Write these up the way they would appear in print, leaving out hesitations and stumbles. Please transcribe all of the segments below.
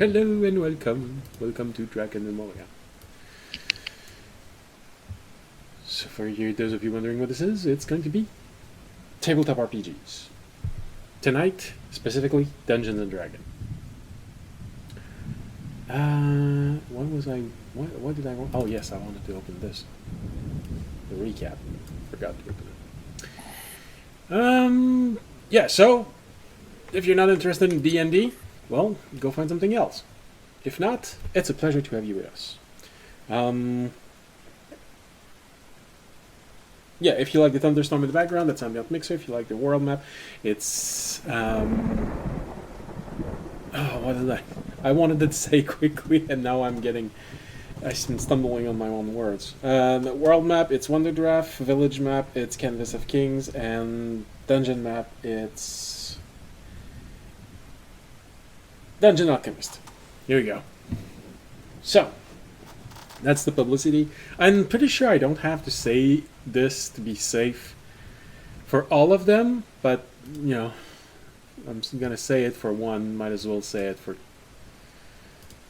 Hello and welcome. Welcome to Drakenmemoria. So for you, those of you wondering what this is, it's going to be tabletop RPGs. Tonight, specifically, Dungeons and Dragons. What did I want? Oh yes, I wanted to open this. The recap. Forgot to open it. Yeah, so, if you're not interested in D&D, well, go find something else. If not, it's a pleasure to have you with us. Yeah, if you like the thunderstorm in the background, that's Ambient Mixer. If you like the world map, it's... what did I wanted to say quickly, and now I'm stumbling on my own words. The world map, it's WonderDraft. Village map, it's Canvas of Kings. And dungeon map, it's... Dungeon Alchemist. Here we go. So, that's the publicity. I'm pretty sure I don't have to say this to be safe for all of them, but, you know, I'm going to say it for one. Might as well say it for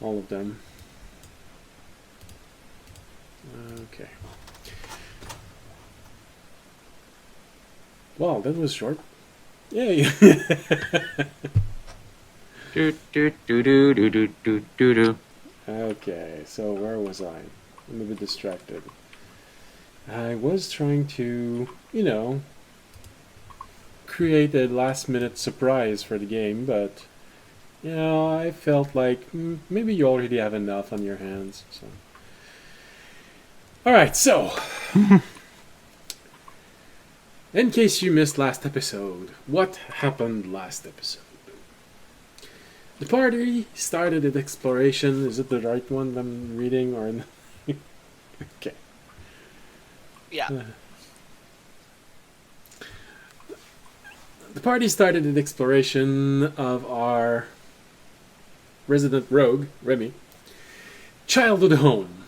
all of them. Okay. Wow, that was short. Yay! Okay, so where was I? I'm a bit distracted. I was trying to, create a last-minute surprise for the game, but, I felt like maybe you already have enough on your hands. So, all right, so in case you missed last episode, what happened last episode? The party started its exploration. Is it the right one I'm reading or? Okay. Yeah. The party started its exploration of our resident rogue, Remy, childhood home.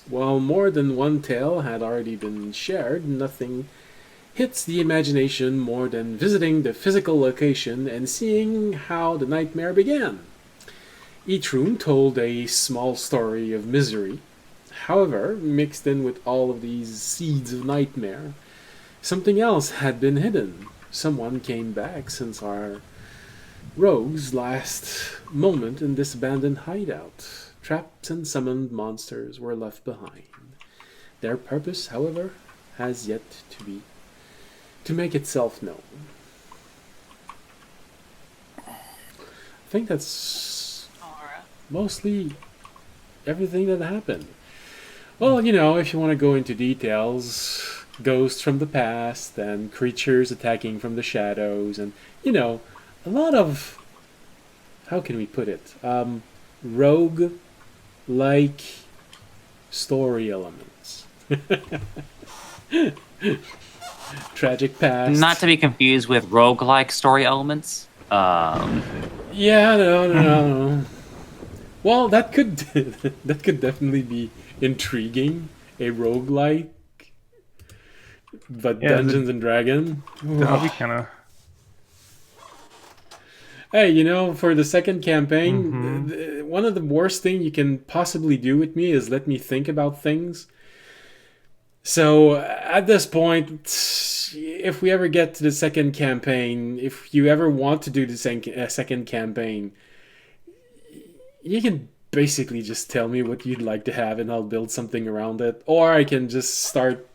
While more than one tale had already been shared, nothing hits the imagination more than visiting the physical location and seeing how the nightmare began. Each room told a small story of misery. However, mixed in with all of these seeds of nightmare, something else had been hidden. Someone came back since our rogue's last moment in this abandoned hideout. Traps and summoned monsters were left behind. Their purpose, however, has yet to make itself known. I think that's mostly everything that happened. Well, if you want to go into details, ghosts from the past and creatures attacking from the shadows and, a lot of, how can we put it, rogue-like story elements. Tragic past. Not to be confused with roguelike story elements. Yeah, no. Well, that could definitely be intriguing. A roguelike, but Dungeons and Dragons. That would be kind of. Hey, for the second campaign, one of the worst things you can possibly do with me is let me think about things. So, at this point, if we ever get to the second campaign, if you ever want to do the second campaign, you can basically just tell me what you'd like to have and I'll build something around it. Or I can just start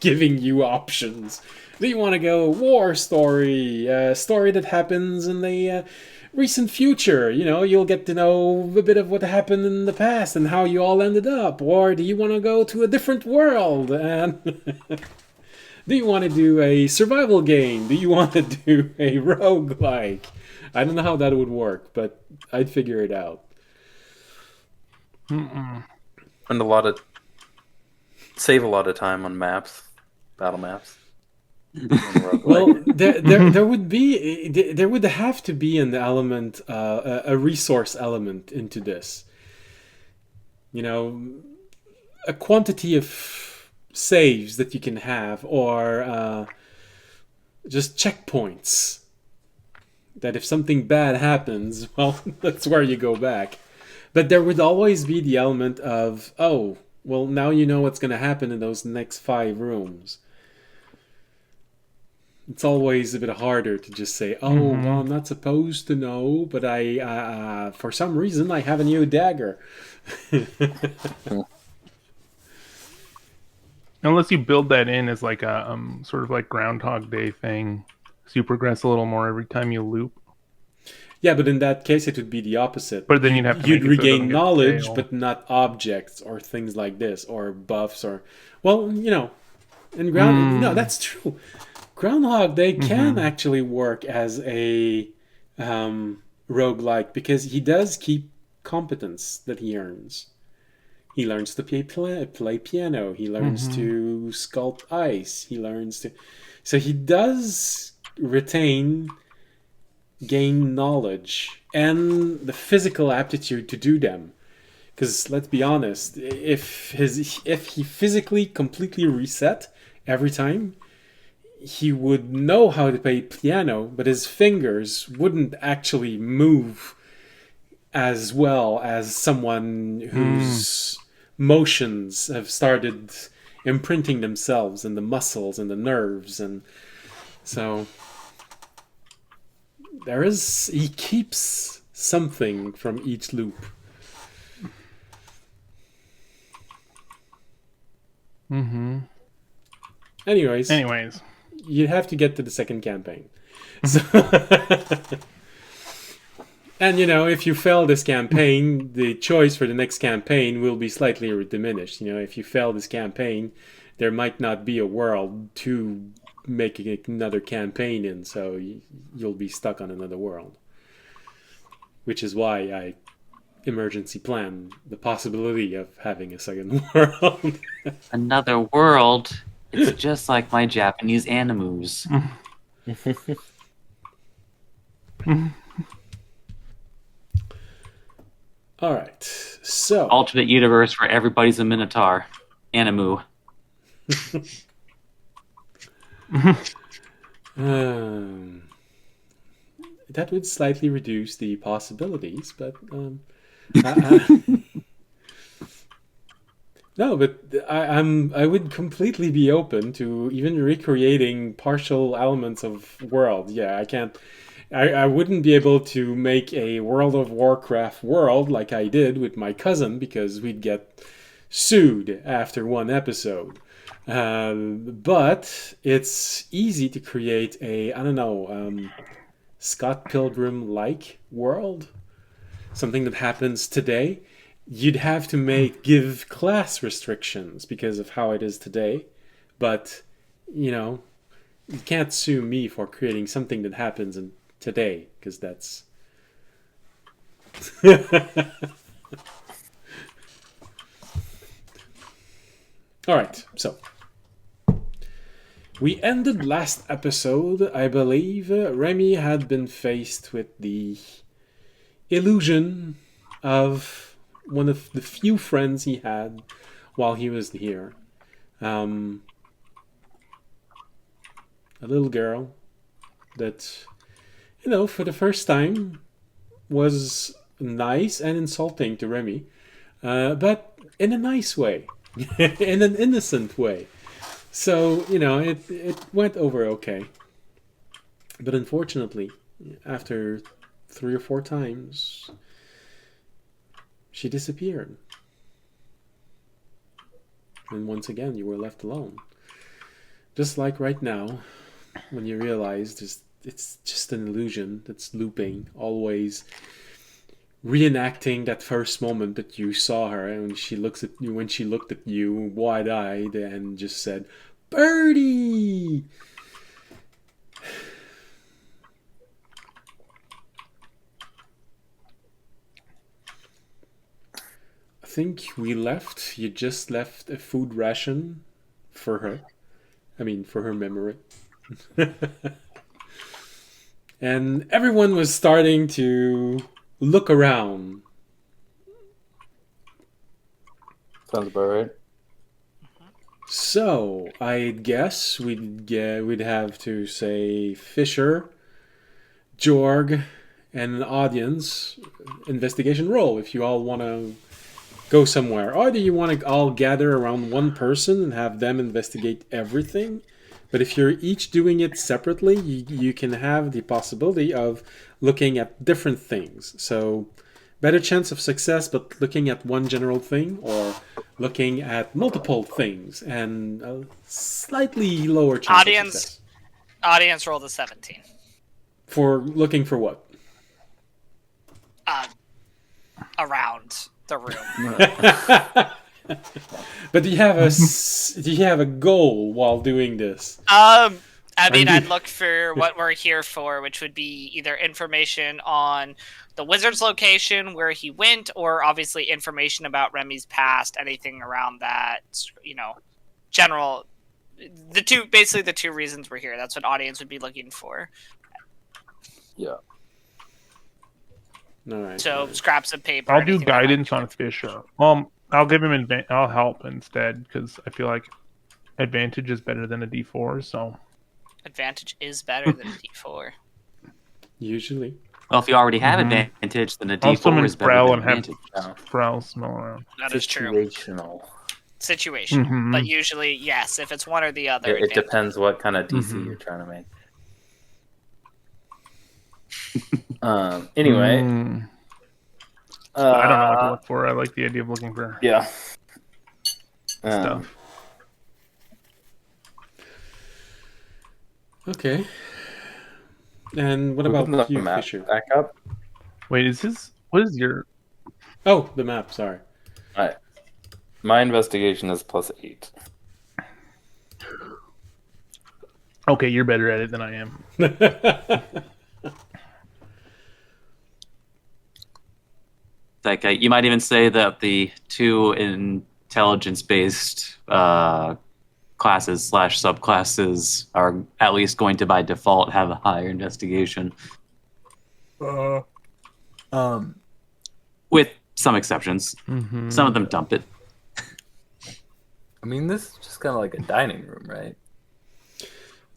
giving you options. Do you want to go war story, story that happens in the recent future? You'll get to know a bit of what happened in the past and how you all ended up. Or do you want to go to a different world? And do you want to do a survival game? Do you want to do a roguelike? I don't know how that would work, but I'd figure it out. Mm-mm. And save a lot of time on maps, battle maps. Well, there would have to be an element, a resource element into this. A quantity of saves that you can have, or just checkpoints That if something bad happens, well, that's where you go back. But there would always be the element of, oh, well, now you know what's going to happen in those next 5 rooms. It's always a bit harder to just say, oh, well, I'm not supposed to know, but for some reason, I have a new dagger. Unless you build that in as like a sort of like Groundhog Day thing, so you progress a little more every time you loop. Yeah, but in that case, it would be the opposite. But then you'd have to you'd make it so it doesn't regain get knowledge, stale. but not objects or things like this, or buffs, or well, in that's true. Groundhog Day can actually work as a roguelike because he does keep competence that he earns. He learns to play piano. He learns to sculpt ice. He learns to... So he does gain knowledge and the physical aptitude to do them. Because let's be honest, if he physically completely reset every time, he would know how to play piano, but his fingers wouldn't actually move as well as someone whose motions have started imprinting themselves in the muscles and the nerves, and so he keeps something from each loop. Anyways, you have to get to the second campaign. So and if you fail this campaign, the choice for the next campaign will be slightly diminished. If you fail this campaign, there might not be a world to make another campaign in, so you'll be stuck on another world. Which is why I emergency plan the possibility of having a second world. Another world. It's just like my Japanese animus. All right, so Alternate universe where everybody's a minotaur. Animu. That would slightly reduce the possibilities, but no, but I would completely be open to even recreating partial elements of world. Yeah, I can't. I wouldn't be able to make a World of Warcraft world like I did with my cousin because we'd get sued after one episode. But it's easy to create a, I don't know, Scott Pilgrim-like world. Something that happens today. You'd have to give class restrictions because of how it is today. But, you can't sue me for creating something that happens today, because that's... Alright, so... We ended last episode, I believe. Remy had been faced with the illusion of one of the few friends he had while he was here. A little girl that, for the first time was nice and insulting to Remy, but in a nice way, in an innocent way. So, it went over okay. But unfortunately, after 3 or 4 times, she disappeared. And once again, you were left alone. Just like right now, when you realize it's just an illusion that's looping, always reenacting that first moment that you saw her, and when she looked at you wide-eyed and just said, "Birdie!" I think you just left a food ration for her. For her memory. And everyone was starting to look around. Sounds about right. So, I guess we'd have to say Fisher, Jorg and an audience investigation roll if you all want to go somewhere. Or do you want to all gather around one person and have them investigate everything? But if you're each doing it separately, you can have the possibility of looking at different things. So, better chance of success, but looking at one general thing, or looking at multiple things and a slightly lower chance of success. Audience rolled a 17. For looking for what? Around the room. But do you have a goal while doing this? I mean, I'd look for what we're here for, which would be either information on the wizard's location, where he went, or obviously information about Remy's past, anything around that, general. The two reasons we're here. That's what audience would be looking for. Yeah. All right. So scraps of paper. I'll do guidance on Fisher. I'll give him I'll help instead because I feel like advantage is better than a D4. So advantage is better than a D4. Usually. Well, if you already have advantage, then a I'll D4 summon is better Sproul than and have advantage. Sproul smell around. That is true. Situational. Situational. But usually, yes, if it's one or the other. It depends what kind of DC you're trying to make. Anyway. I don't know what to look for. I like the idea of looking for stuff. Okay. And what about you, map Fisher? back up? Wait, what is your... Oh, the map, sorry. Alright. My investigation is +8. Okay, you're better at it than I am. Like you might even say that the two intelligence-based classes / subclasses are at least going to by default have a higher investigation. With some exceptions. Some of them dump it. I mean, this is just kind of like a dining room, right?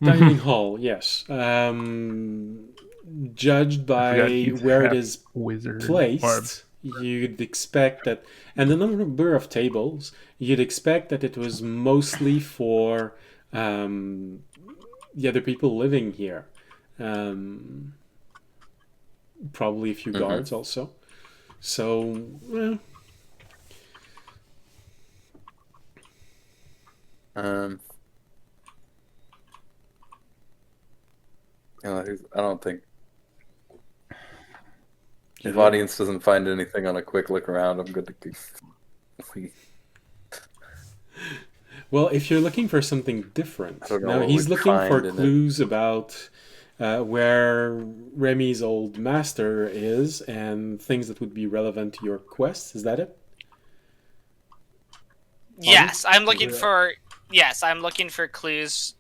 Dining hall, yes. Judged by where it is placed, you'd expect that, and the number of tables, you'd expect that it was mostly for the other people living here. Probably a few guards also. So, well. I don't think if audience doesn't find anything on a quick look around, I'm good to go. Well, if you're looking for something different, now he's looking for clues about where Remy's old master is and things that would be relevant to your quest. Is that it? Yes, I'm looking for clues.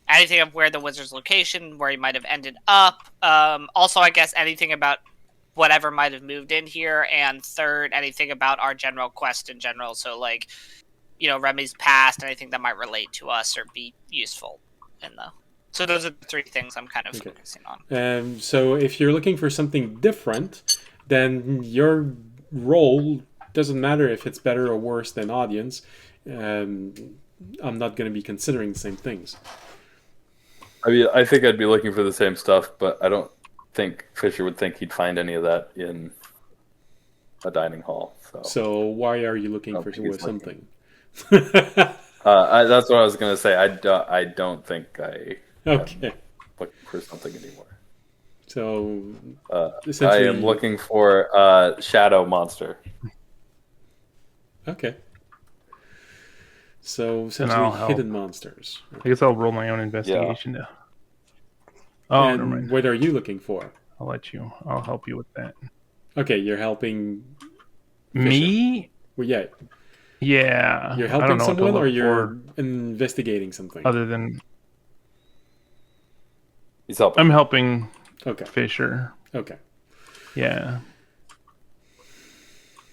Anything of where the wizard's location, where he might have ended up. Also, I guess anything about whatever might have moved in here. And third, anything about our general quest in general. So, like, Remy's past, anything that might relate to us or be useful in the. So those are the three things I'm kind of focusing on. So if you're looking for something different, then your role doesn't matter if it's better or worse than audience. I'm not going to be considering the same things. I mean, I think I'd be looking for the same stuff, but I don't think Fisher would think he'd find any of that in a dining hall. So why are you looking for something? That's what I was going to say. I don't think I am looking for something anymore. So I am looking for a shadow monster. Okay. So essentially hidden monsters. I guess I'll roll my own investigation now. Oh, never mind. What are you looking for? I'll help you with that. Okay, you're helping me? Well, yeah. Yeah. You're helping someone or you're investigating something? Other than he's helping. I'm helping Fisher. Okay. Yeah.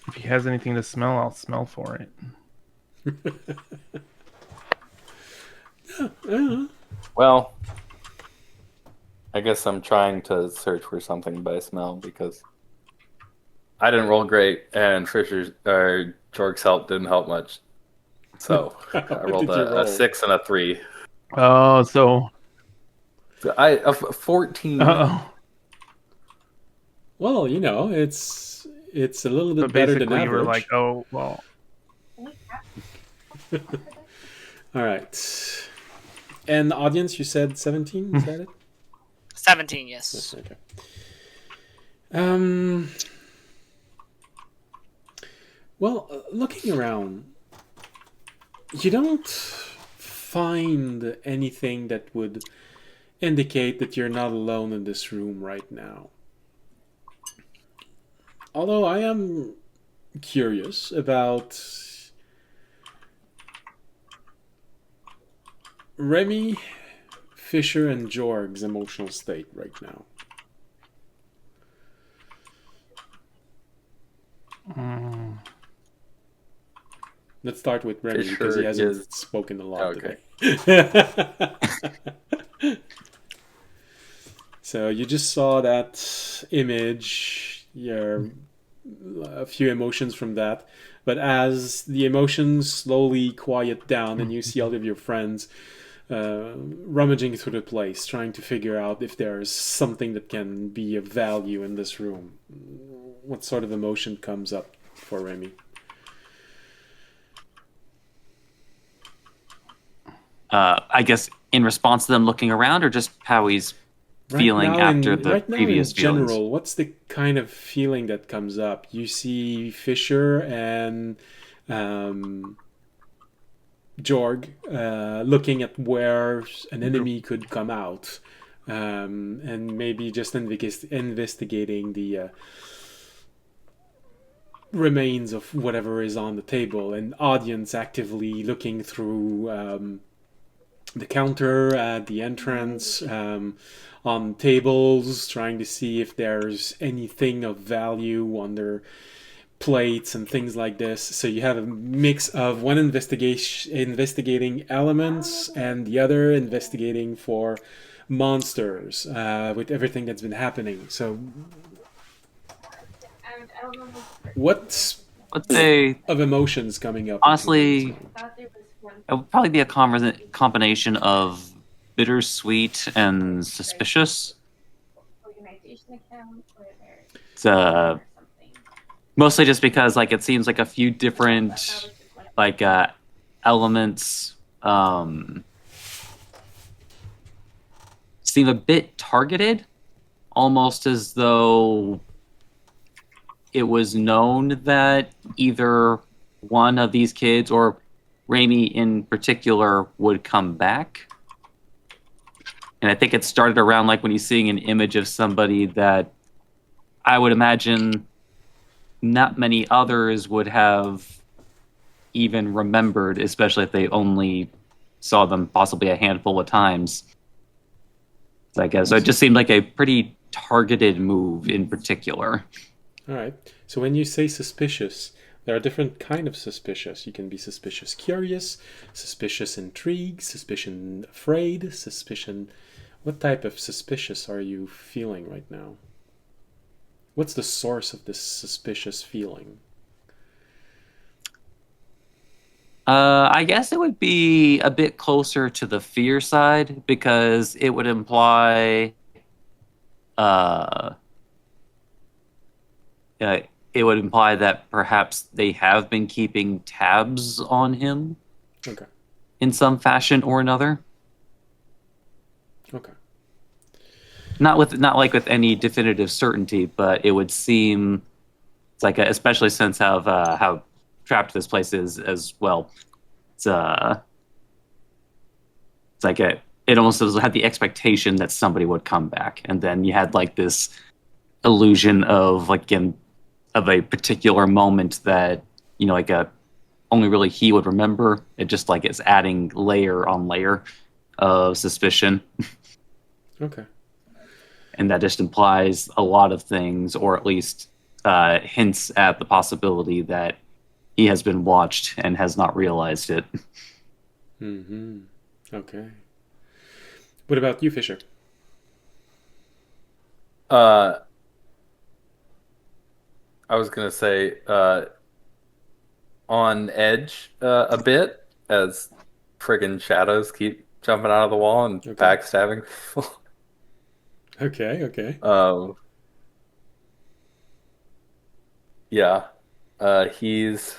If he has anything to smell, I'll smell for it. Well, I guess I'm trying to search for something by smell because I didn't roll great, and Fisher's or Jorg's help didn't help much. So I What rolled did you roll? a 6 and a 3. Oh, so So 14. Well, it's a little bit but better than basically you were average. like, oh well. All right. And the audience, you said 17. Is that it? 17, yes. Okay. Well, looking around, you don't find anything that would indicate that you're not alone in this room right now. Although I am curious about Remy, Fisher, and Jorg's emotional state right now. Let's start with Remy because he hasn't spoken a lot today. So you just saw that image, a few emotions from that. But as the emotions slowly quiet down and you see all of your friends rummaging through the place, trying to figure out if there's something that can be of value in this room, what sort of emotion comes up for Remy? I guess in response to them looking around, or just how he's feeling after the previous in general, feelings? what's the kind of feeling that comes up? You see Fisher and Jorg looking at where an enemy could come out, and maybe just investigating the remains of whatever is on the table, and audience actively looking through the counter at the entrance, on tables, trying to see if there's anything of value on their plates and things like this. So you have a mix of one investigating elements and the other investigating for monsters, with everything that's been happening. So what's Let's say, of emotions coming up? honestly, it would probably be a combination of bittersweet and suspicious. It's mostly just because like it seems like a few different elements seem a bit targeted, almost as though it was known that either one of these kids or Raimi in particular would come back. And I think it started around like when he's seeing an image of somebody that I would imagine not many others would have even remembered, especially if they only saw them possibly a handful of times. So I guess so it just seemed like a pretty targeted move in particular. All right. So when you say suspicious, there are different kind of suspicious. You can be suspicious curious, suspicious intrigued, suspicion afraid, suspicion... What type of suspicious are you feeling right now? What's the source of this suspicious feeling? I guess it would be a bit closer to the fear side because it would imply that perhaps they have been keeping tabs on him, okay, in some fashion or another. Okay. Not like with any definitive certainty, but it would seem it's like especially since how trapped this place is as well. It's like it almost had the expectation that somebody would come back, and then you had like this illusion of of a particular moment that only really he would remember. It just like it's adding layer on layer of suspicion. Okay. And that just implies a lot of things, or at least hints at the possibility that he has been watched and has not realized it. Mm-hmm. Okay. What about you, Fisher? I was gonna say on edge a bit as friggin' shadows keep jumping out of the wall and backstabbing people. Okay. Yeah. He's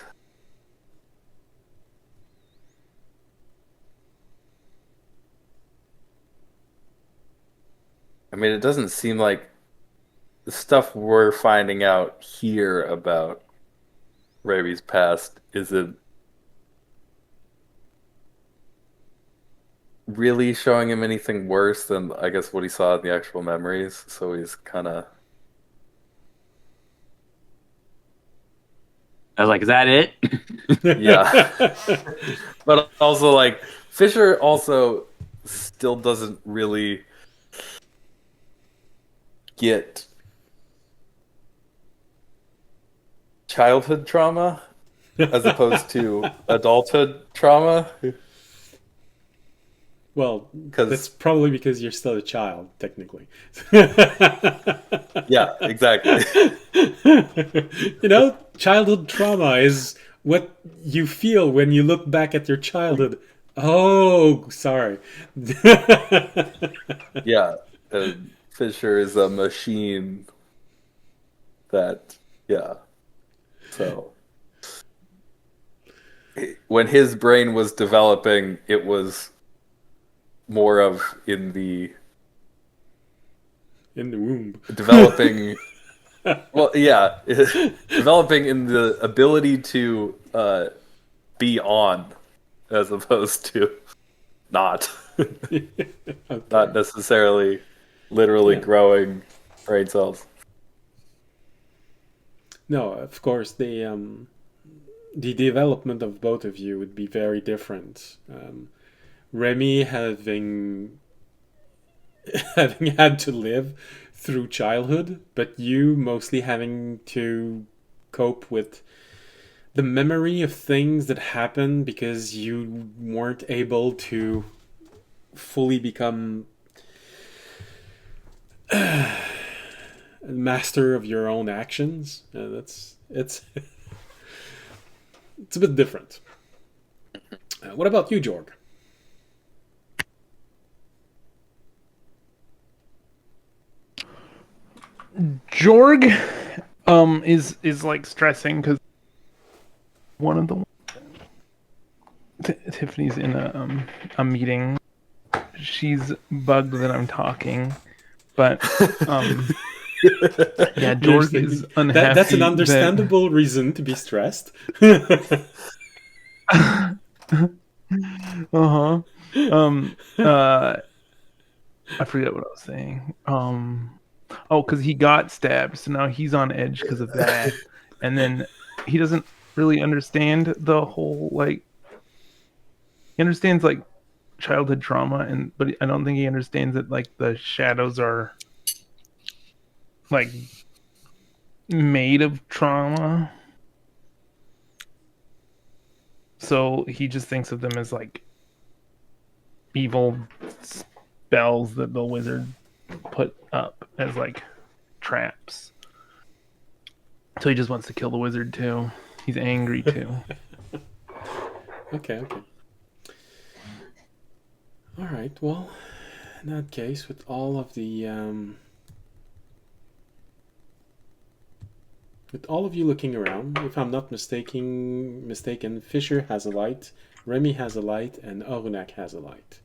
I mean, it doesn't seem like the stuff we're finding out here about Raby's past isn't really showing him anything worse than, I guess, what he saw in the actual memories. So he's kind of... I was like, is that it? Yeah. But also, like, Fisher also still doesn't really get childhood trauma as opposed to adulthood trauma. Well, that's probably because you're still a child, technically. Yeah, exactly. You know, childhood trauma is what you feel when you look back at your childhood. Oh, sorry. Yeah, Fisher is a machine that, yeah. So, when his brain was developing, it was more of in the womb. Developing, well, yeah, developing in the ability to be on as opposed to not. Okay. Not necessarily literally growing brain cells. No, of course, the development of both of you would be very different. Remy having had to live through childhood, but you mostly having to cope with the memory of things that happened because you weren't able to fully become master of your own actions. It's a bit different. What about you, Jorg? Jorg is like stressing because one of the Tiffany's in a meeting. She's bugged that I'm talking, but yeah, Jorg is unhappy. That's an understandable reason to be stressed. I forget what I was saying. Oh, because he got stabbed, so now he's on edge because of that. And then he doesn't really understand the whole, like, he understands like childhood trauma, but I don't think he understands that like the shadows are like made of trauma. So he just thinks of them as like evil spells that the wizard put up as like traps. So he just wants to kill the wizard too. He's angry too. Okay. All right. Well, in that case, with all of the with all of you looking around, if I'm not mistaken, Fisher has a light, Remy has a light, and Arunak has a light.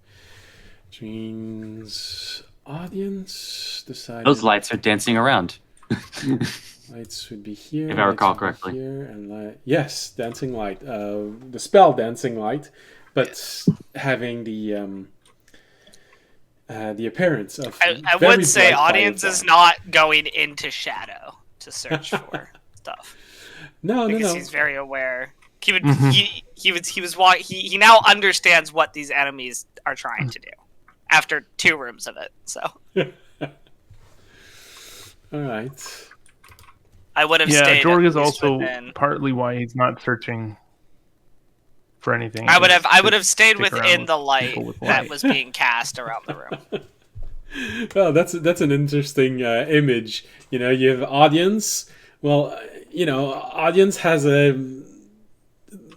Which means audience decided Those lights are dancing around. lights would be here. If I recall correctly. Here and yes, dancing light. The spell dancing light, but having the appearance of. I would say audience is not going into shadow to search for stuff. No. He's very aware. He now understands what these enemies are trying to do after 2 rooms of it. So. All right. I would have stayed. Yeah, Jorg is also partly why he's not searching for anything. I would have stayed within the light that was being cast around the room. Well, that's an interesting image. You have audience. Well, audience has a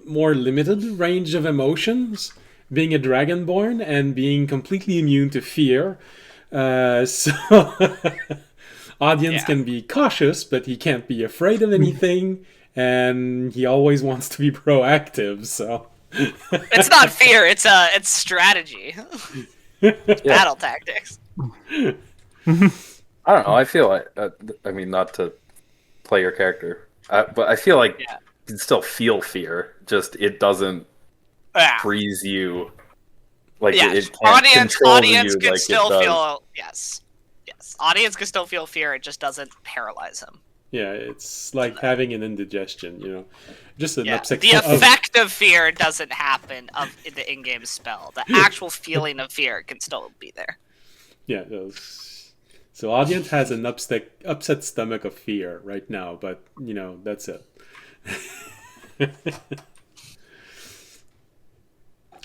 more limited range of emotions, being a dragonborn and being completely immune to fear. So audience Yeah. can be cautious, but he can't be afraid of anything, and he always wants to be proactive. So It's not fear. It's strategy. Battle tactics. I don't know. I feel like, I mean, not to play your character, but I feel like Yeah. you can still feel fear. Just it doesn't Yeah. freeze you. Like Yeah. it can't control Audience you can like still it does. feel yes. Audience can still feel fear. It just doesn't paralyze him. yeah, it's like having an indigestion. Just an upset. The effect of fear doesn't happen of the in-game spell. The actual feeling of fear can still be there. Yeah. So audience has an upset stomach of fear right now, but that's it.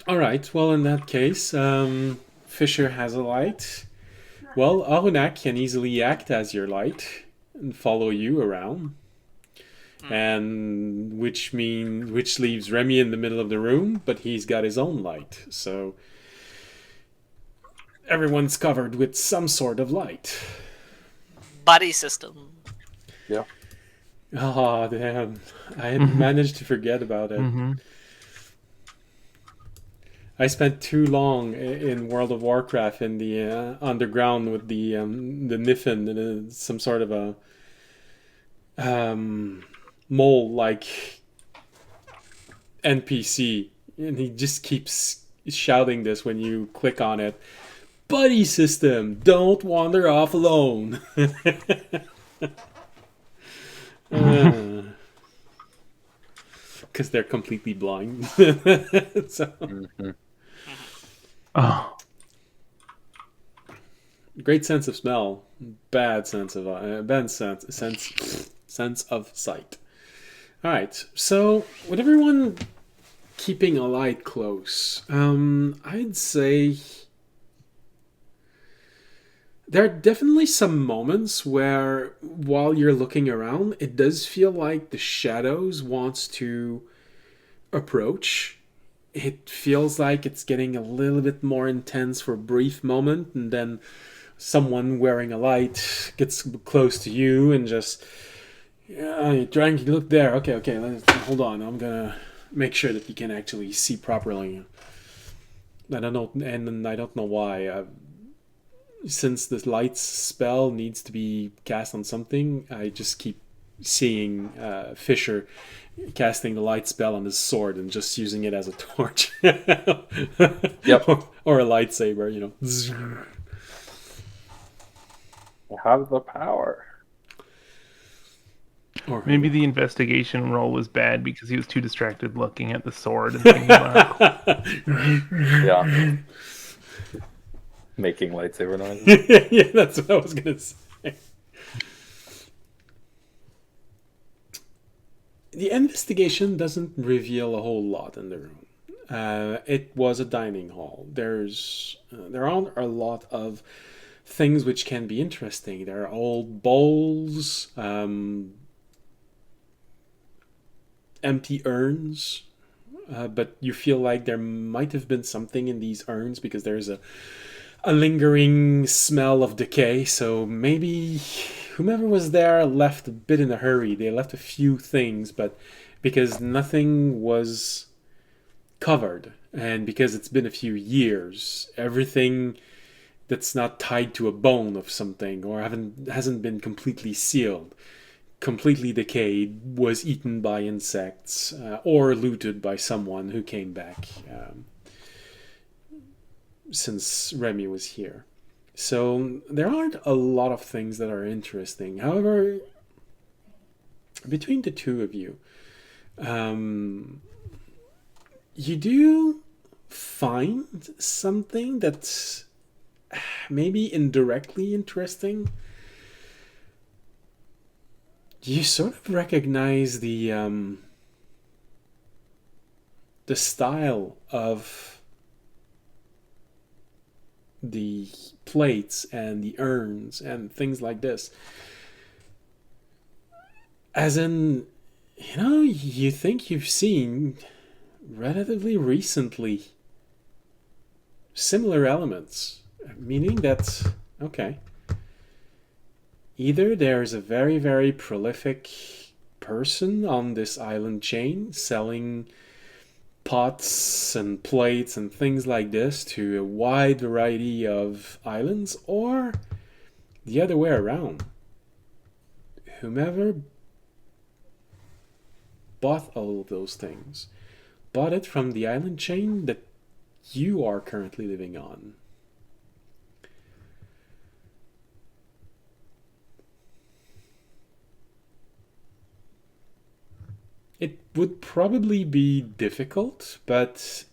All right. Well, in that case, Fisher has a light. Well, Arunak can easily act as your light and follow you around, and which leaves Remy in the middle of the room, but he's got his own light. So everyone's covered with some sort of light. Buddy system. Yeah. Oh, damn. I had managed to forget about it. Mm-hmm. I spent too long in World of Warcraft in the underground with the Niffin and some sort of a mole-like NPC. And he just keeps shouting this when you click on it. Buddy system, don't wander off alone. Because they're completely blind. So, Oh, great sense of smell, bad sense of sense of sight. All right, so with everyone keeping a light close, I'd say there are definitely some moments where, while you're looking around, it does feel like the shadows wants to approach. It feels like it's getting a little bit more intense for a brief moment, and then someone wearing a light gets close to you and just, yeah, you're trying to look there. Okay, hold on. I'm gonna make sure that you can actually see properly. I don't know, and I don't know why. Since the light spell needs to be cast on something, I just keep seeing Fisher casting the light spell on his sword and just using it as a torch. Yep. Or a lightsaber, You have the power. Or maybe the investigation roll was bad because he was too distracted looking at the sword and thinking about Yeah. Making lightsaber noises. yeah, that's what I was gonna say. The investigation doesn't reveal a whole lot in the room. It was a dining hall. There are a lot of things which can be interesting. There are old bowls, empty urns, but you feel like there might have been something in these urns because there's a lingering smell of decay. So maybe whomever was there left a bit in a hurry. They left a few things, but because nothing was covered and because it's been a few years, everything that's not tied to a bone of something or hasn't been completely sealed, completely decayed, was eaten by insects or looted by someone who came back since Remy was here. So there aren't a lot of things that are interesting. However, between the two of you, you do find something that's maybe indirectly interesting. You sort of recognize the style of the plates and the urns and things like this. As in, you think you've seen relatively recently similar elements, meaning that, okay, either there's a very, very prolific person on this island chain selling pots and plates and things like this to a wide variety of islands, or the other way around. Whomever bought all of those things bought it from the island chain that you are currently living on. It would probably be difficult, but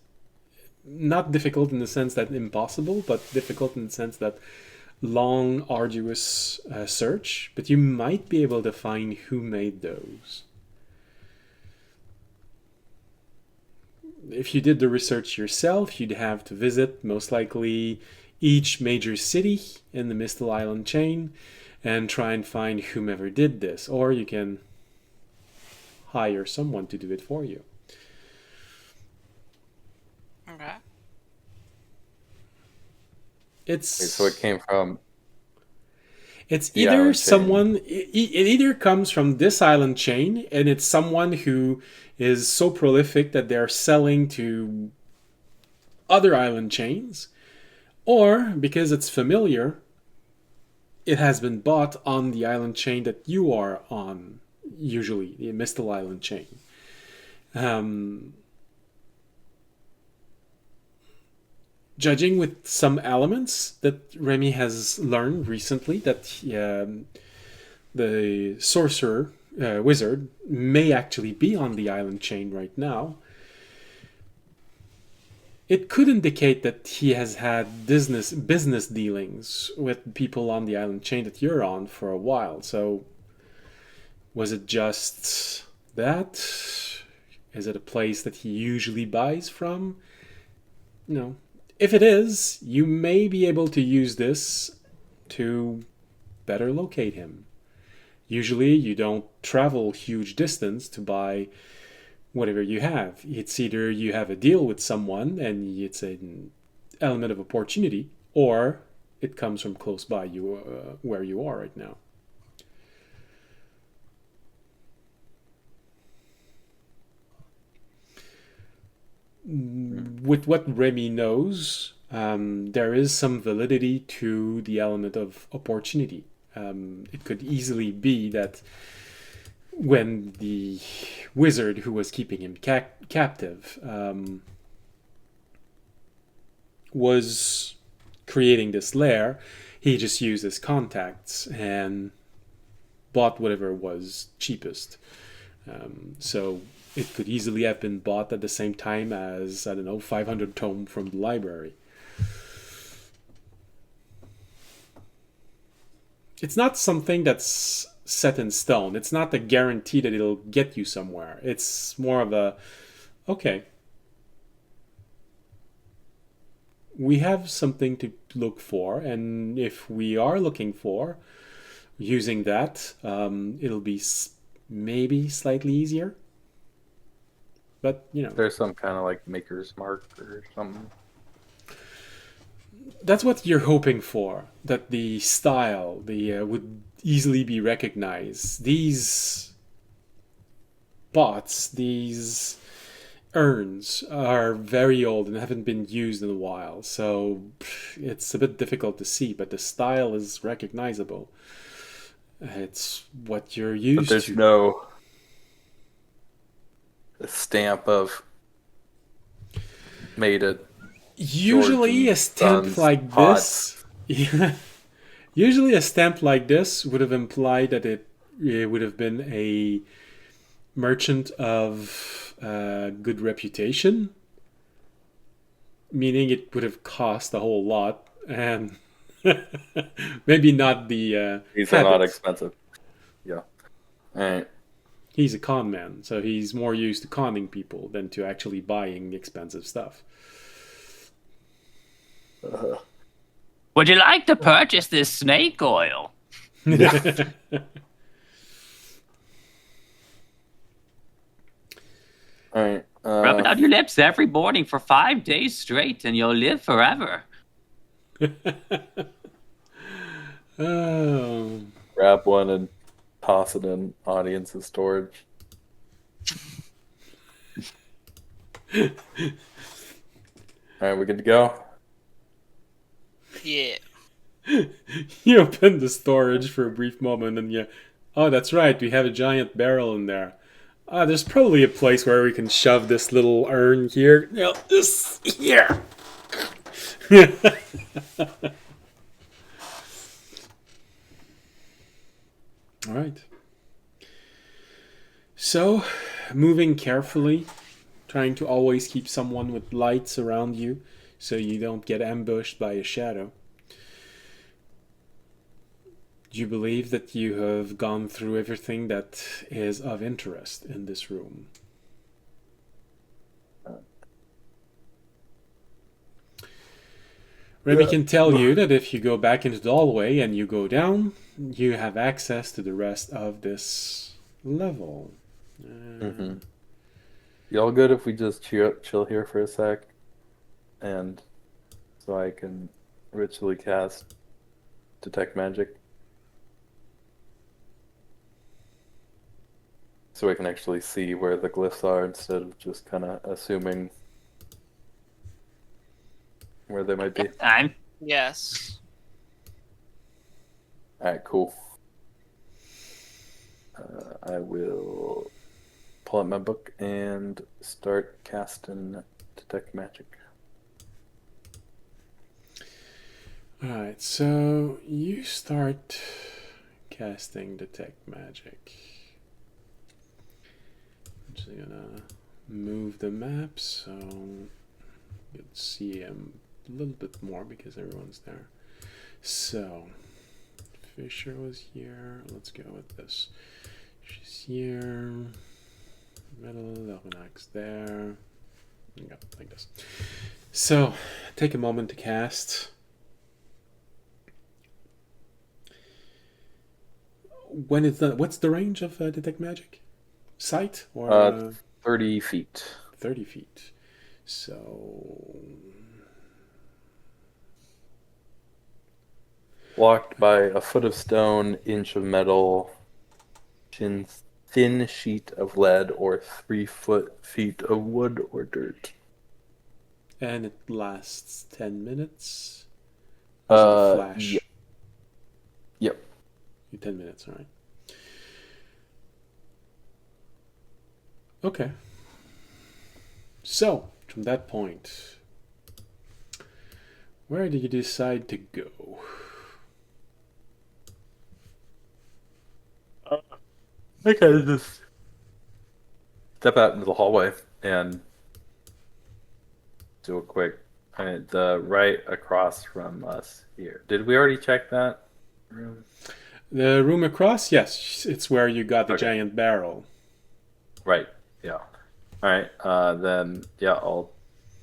not difficult in the sense that impossible, but difficult in the sense that long, arduous search. But you might be able to find who made those. If you did the research yourself, you'd have to visit, most likely, each major city in the Mistle Island chain and try and find whomever did this. Or you can hire someone to do it for you. Okay. So it came from. It's either someone. It either comes from this island chain, and it's someone who is so prolific that they're selling to other island chains, or because it's familiar, it has been bought on the island chain that you are on. Usually, the Mistle Island chain. Judging with some elements that Remy has learned recently, that the sorcerer wizard may actually be on the island chain right now, it could indicate that he has had business dealings with people on the island chain that you're on for a while. So was it just that? Is it a place that he usually buys from? No. If it is, you may be able to use this to better locate him. Usually you don't travel huge distance to buy whatever you have. It's either you have a deal with someone and it's an element of opportunity, or it comes from close by you, where you are right now. With what Remy knows, there is some validity to the element of opportunity. It could easily be that when the wizard who was keeping him captive was creating this lair, he just used his contacts and bought whatever was cheapest. So it could easily have been bought at the same time as, 500 tome from the library. It's not something that's set in stone. It's not a guarantee that it'll get you somewhere. It's more of a, okay, we have something to look for, and if we are looking for using that, it'll be maybe slightly easier. But, There's some kind of like maker's mark or something. That's what you're hoping for. That the style would easily be recognized. These pots, these urns are very old and haven't been used in a while. So it's a bit difficult to see, but the style is recognizable. It's what you're used But there's to. no stamp of made it. Usually a stamp like this, usually a stamp like this would have implied that it would have been a merchant of good reputation, meaning it would have cost a whole lot, and maybe not the. These are not expensive. Yeah. All right. He's a con man, so he's more used to conning people than to actually buying expensive stuff. Would you like to purchase this snake oil? All right. Rub it on your lips every morning for 5 days straight, and you'll live forever. Oh. Grab one and toss it in audience's storage. All right, we good to go? Yeah. You open the storage for a brief moment and oh, that's right, we have a giant barrel in there. There's probably a place where we can shove this little urn here. This here. All right. So, moving carefully, trying to always keep someone with lights around you so you don't get ambushed by a shadow. Do you believe that you have gone through everything that is of interest in this room? Remy can tell you that if you go back into the hallway and you go down, you have access to the rest of this level. Y'all good if we just chill here for a sec? And so I can ritually cast Detect Magic? So we can actually see where the glyphs are instead of just kind of assuming where they might be. Time. Yes. Alright, cool. I will pull out my book and start casting Detect Magic. Alright, so you start casting Detect Magic. I'm just gonna move the map so you'll see him a little bit more because everyone's there. So, Fisher was here. Let's go with this. She's here. Middle, Leonak's there. Yeah, like this. So, take a moment to cast. What's the range of Detect Magic? Sight? Or 30 feet. 30 feet. So... Blocked by a foot of stone, inch of metal, thin sheet of lead, or 3 feet of wood or dirt. And it lasts 10 minutes? Is it a flash? Yep. 10 minutes, alright. Okay. So, from that point, where do you decide to go? I kind of just step out into the hallway and do a quick. The right across from us here. Did we already check that room? The room across? Yes, it's where you got the giant barrel. Right, yeah. Alright, then, yeah, I'll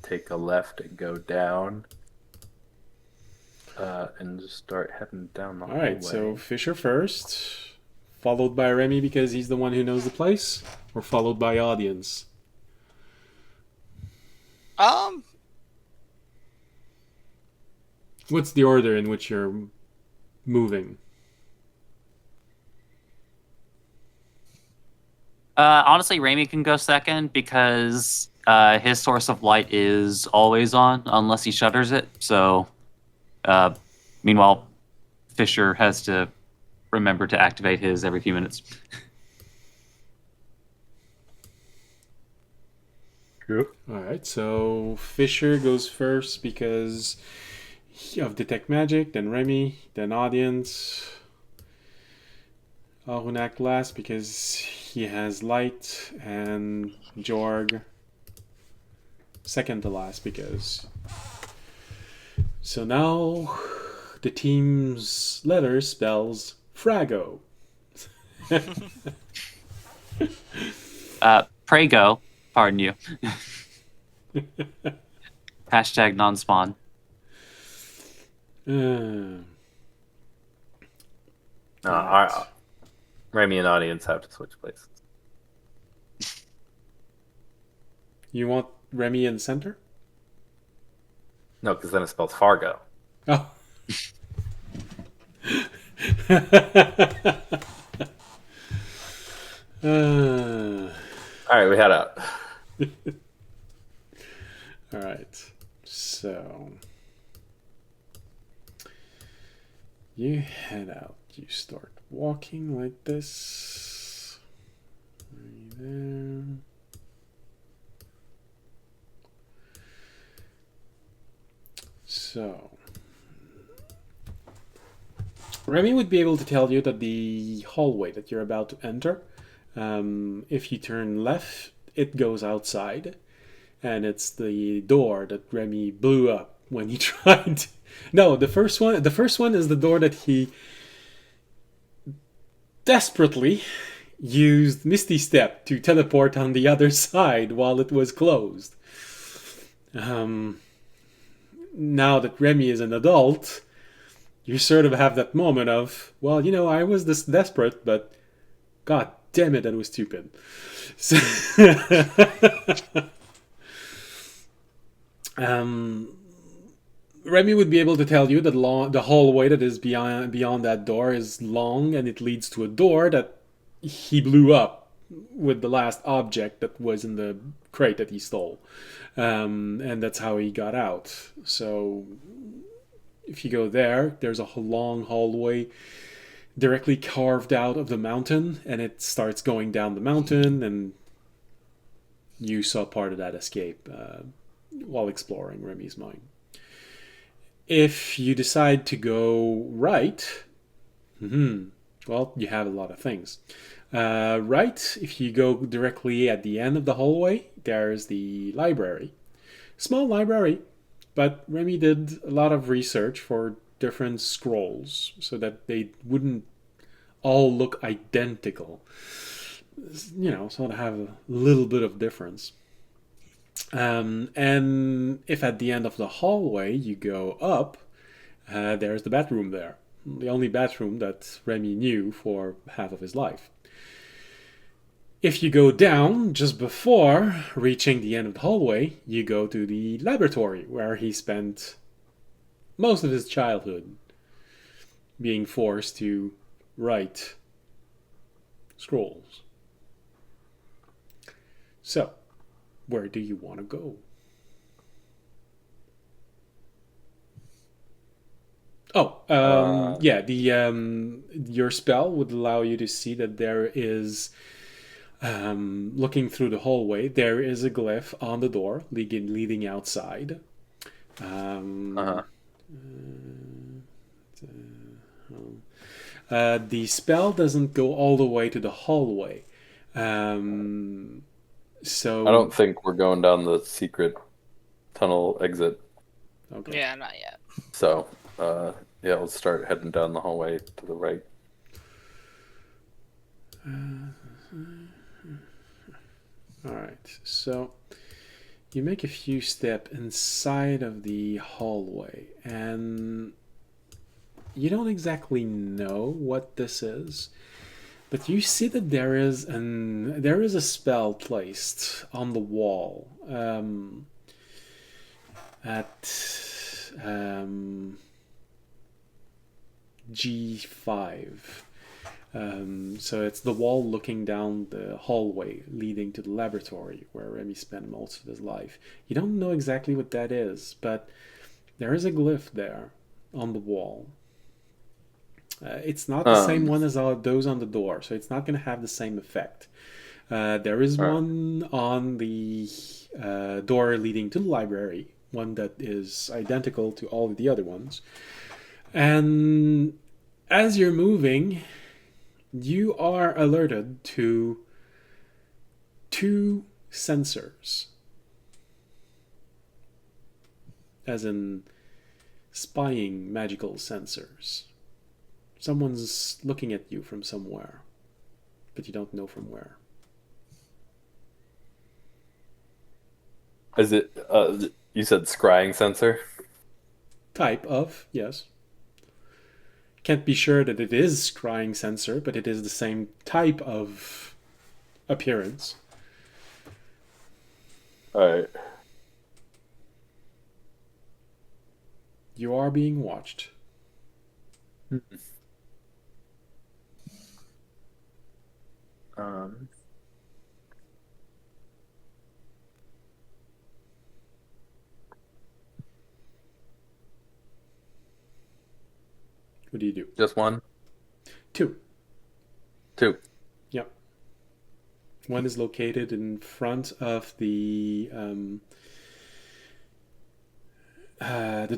take a left and go down. And just start heading down the hallway. Alright, so Fisher first, followed by Remy because he's the one who knows the place, or followed by audience? What's the order in which you're moving? Honestly, Remy can go second because his source of light is always on unless he shutters it. So, meanwhile, Fisher has to remember to activate his every few minutes. True. Alright, so Fisher goes first because of Detect Magic, then Remy, then Audience. Arunak last because he has light, and Jorg second to last because... So now the team's letter spells Frago. Prego, pardon you. Hashtag non-spawn. Uh, Our Remy and audience have to switch places. you want Remy in center? No, because then it spells Fargo. Oh. All right, we head out. All right. So you head out. You start walking like this. Right there. So Remy would be able to tell you that the hallway that you're about to enter, if you turn left, it goes outside, and it's the door that Remy blew up when he tried. No, the first one. The first one is the door that he desperately used Misty Step to teleport on the other side while it was closed. Now that Remy is an adult, you sort of have that moment of, well, I was this desperate, but god damn it, that was stupid. So, Remy would be able to tell you that the hallway that is beyond that door is long, and it leads to a door that he blew up with the last object that was in the crate that he stole. And that's how he got out. So if you go there, there's a long hallway directly carved out of the mountain, and it starts going down the mountain, and you saw part of that escape while exploring Remy's mine. If you decide to go right, well, you have a lot of things. Right, if you go directly at the end of the hallway, there's the library. Small library, but Remy did a lot of research for different scrolls so that they wouldn't all look identical. So to have a little bit of difference. And if at the end of the hallway you go up, there's the bathroom there. The only bathroom that Remy knew for half of his life. If you go down just before reaching the end of the hallway, you go to the laboratory where he spent most of his childhood being forced to write scrolls. So, where do you want to go? Your spell would allow you to see that there is, looking through the hallway, there is a glyph on the door leading outside. The spell doesn't go all the way to the hallway. So I don't think we're going down the secret tunnel exit. Okay. Yeah, not yet. So, let's start heading down the hallway to the right. All right. So you make a few steps inside of the hallway, and you don't exactly know what this is, but you see that there is a spell placed on the wall at G5. So it's the wall looking down the hallway leading to the laboratory where Remy spent most of his life. You don't know exactly what that is, but there is a glyph there on the wall. It's not the same one as those on the door, so it's not going to have the same effect. There is one on the door leading to the library, one that is identical to all of the other ones. And as you're moving, you are alerted to 2 sensors. As in spying magical sensors. Someone's looking at you from somewhere, but you don't know from where. Is it, you said scrying sensor? Type of, yes. Can't be sure that it is scrying sensor, but it is the same type of appearance. Alright. You are being watched. What do you do? Just one? 2. 2. Yep. One is located in front of the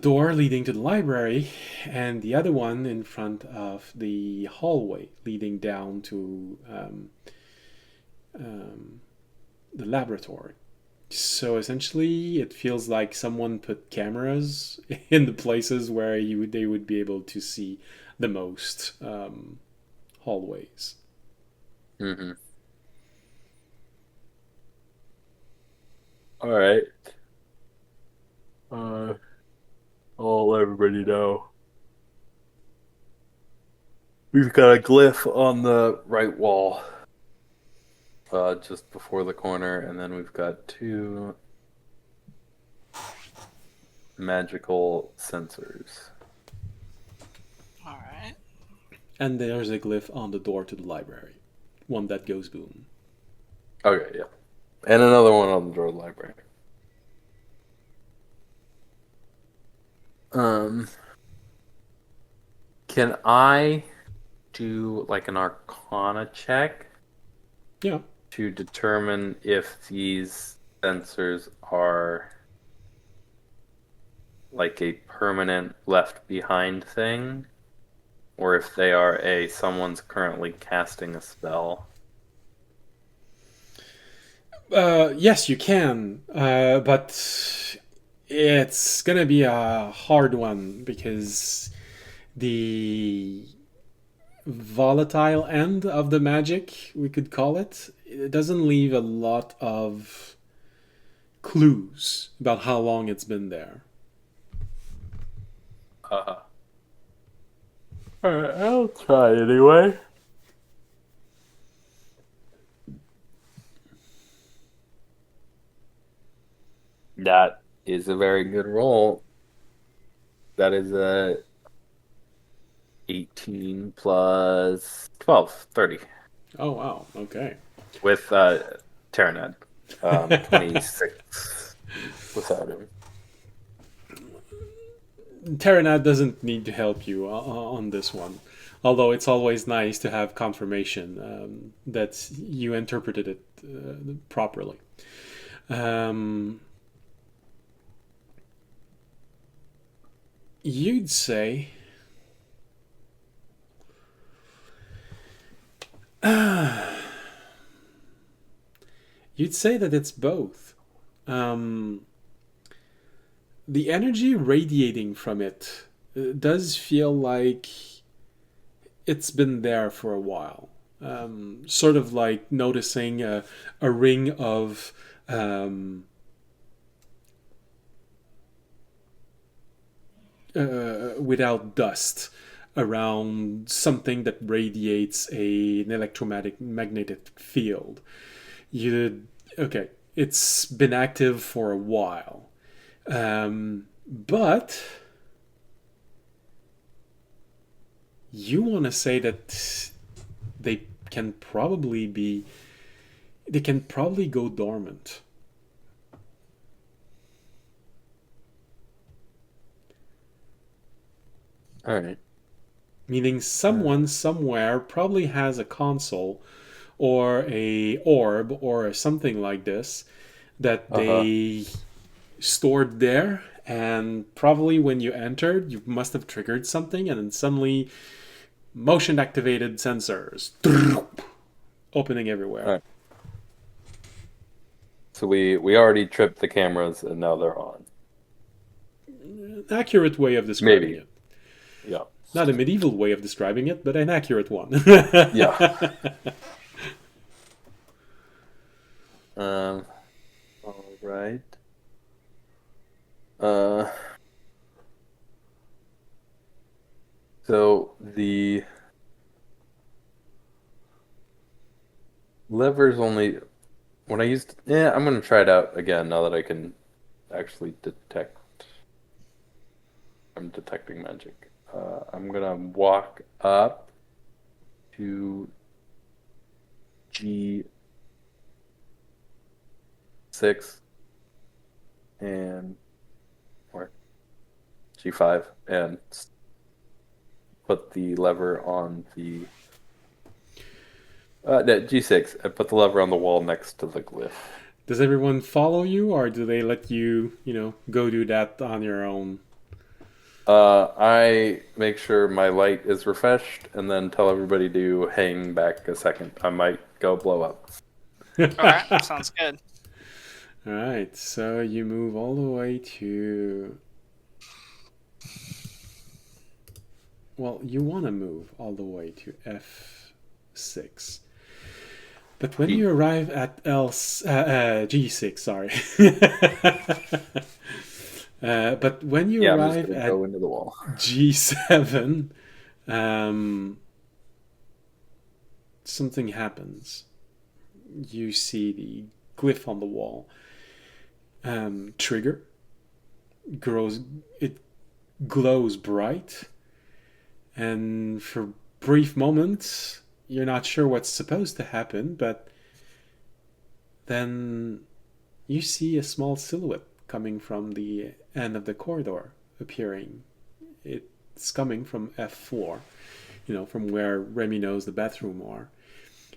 door leading to the library, and the other one in front of the hallway leading down to the laboratory. So essentially, it feels like someone put cameras in the places where they would be able to see the most hallways. Mm-hmm. Alright. I'll let everybody know. We've got a glyph on the right wall. Just before the corner, and then we've got 2 magical sensors. All right. And there's a glyph on the door to the library. One that goes boom. Okay, yeah. And another one on the door of the library. Can I do like an Arcana check Yeah. to determine if these sensors are like a permanent left behind thing, or if they are someone's currently casting a spell? Yes, you can, but it's gonna be a hard one because the volatile end of the magic, we could call it, it doesn't leave a lot of clues about how long it's been there. Alright, I'll try anyway. That is a very good roll. That is a 18 plus 12, 30. Oh wow, okay. With Terranad. 26 without him. Terranad doesn't need to help you on this one, although it's always nice to have confirmation that you interpreted it properly. You'd say that it's both. The energy radiating from it does feel like it's been there for a while. Sort of like noticing a ring of without dust around something that radiates an electromagnetic field. Okay, it's been active for a while. But you want to say that they can probably go dormant. All right. Meaning someone somewhere probably has a console or a orb or something like this that they stored there, and probably when you entered you must have triggered something, and then suddenly motion activated sensors opening everywhere. All right. So we already tripped the cameras and now they're on. An accurate way of describing it. Yeah. Not a medieval way of describing it, but an accurate one. Yeah. All right. So the lever's only when I used. Yeah, I'm gonna try it out again now that I can actually detect. I'm detecting magic. I'm gonna walk up to G6 and or G5 and put the lever on the G6. I put the lever on the wall next to the glyph. Does everyone follow you, or do they let you, go do that on your own? I make sure my light is refreshed and then tell everybody to hang back a second. I might go blow up. All right, sounds good. All right, so you move all the way to. Well, you want to move all the way to F6. But when you arrive at G6, sorry. But when you I'm just arrive gonna at go into the wall. G7, something happens. You see the glyph on the wall. Trigger it glows bright, and for brief moments you're not sure what's supposed to happen, but then you see a small silhouette coming from the end of the corridor appearing. It's coming from F4, from where Remy knows the bathroom are.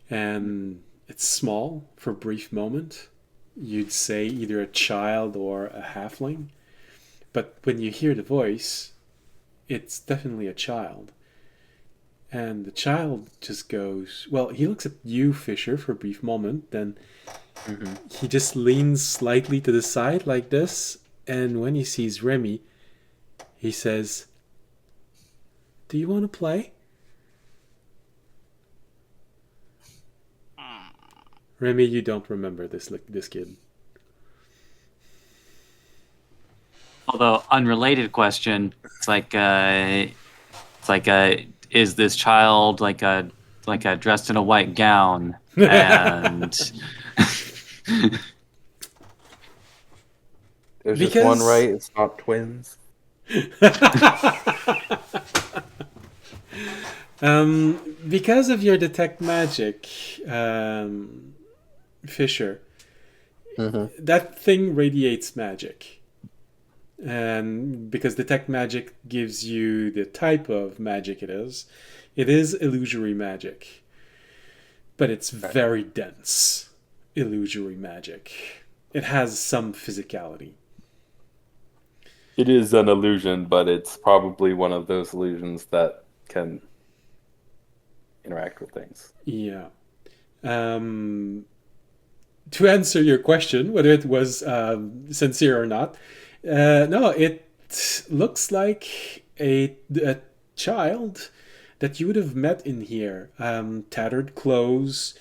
And it's small for a brief moment. You'd say either a child or a halfling. But when you hear the voice, it's definitely a child. And the child just goes, well, he looks at you, Fisher, for a brief moment, then he just leans slightly to the side like this, and when he sees Remy, he says, "Do you want to play?" Remy, you don't remember this kid. Although unrelated question, it's like is this child like a dressed in a white gown and There's just one right. It's not twins. Because of your detect magic, Fisher, that thing radiates magic. And because detect magic gives you the type of magic it is illusory magic. But it's very dense illusory magic. It has some physicality. It is an illusion, but it's probably one of those illusions that can interact with things. Yeah. To answer your question, whether it was sincere or not, no, it looks like a child that you would have met in here. Tattered clothes,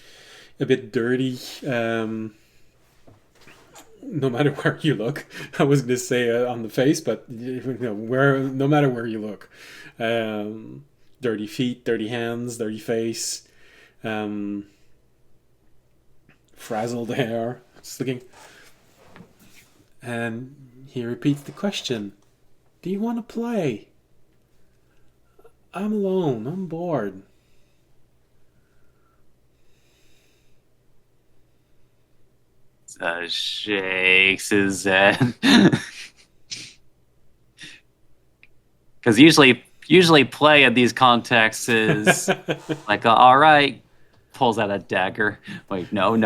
a bit dirty. No matter where you look, I was going to say on the face, but no matter where you look, dirty feet, dirty hands, dirty face, frazzled hair, just looking. And he repeats the question: "Do you want to play?" "I'm alone. I'm bored." shakes his head. Because usually play at these contexts is like, all right, pulls out a dagger. Wait, no.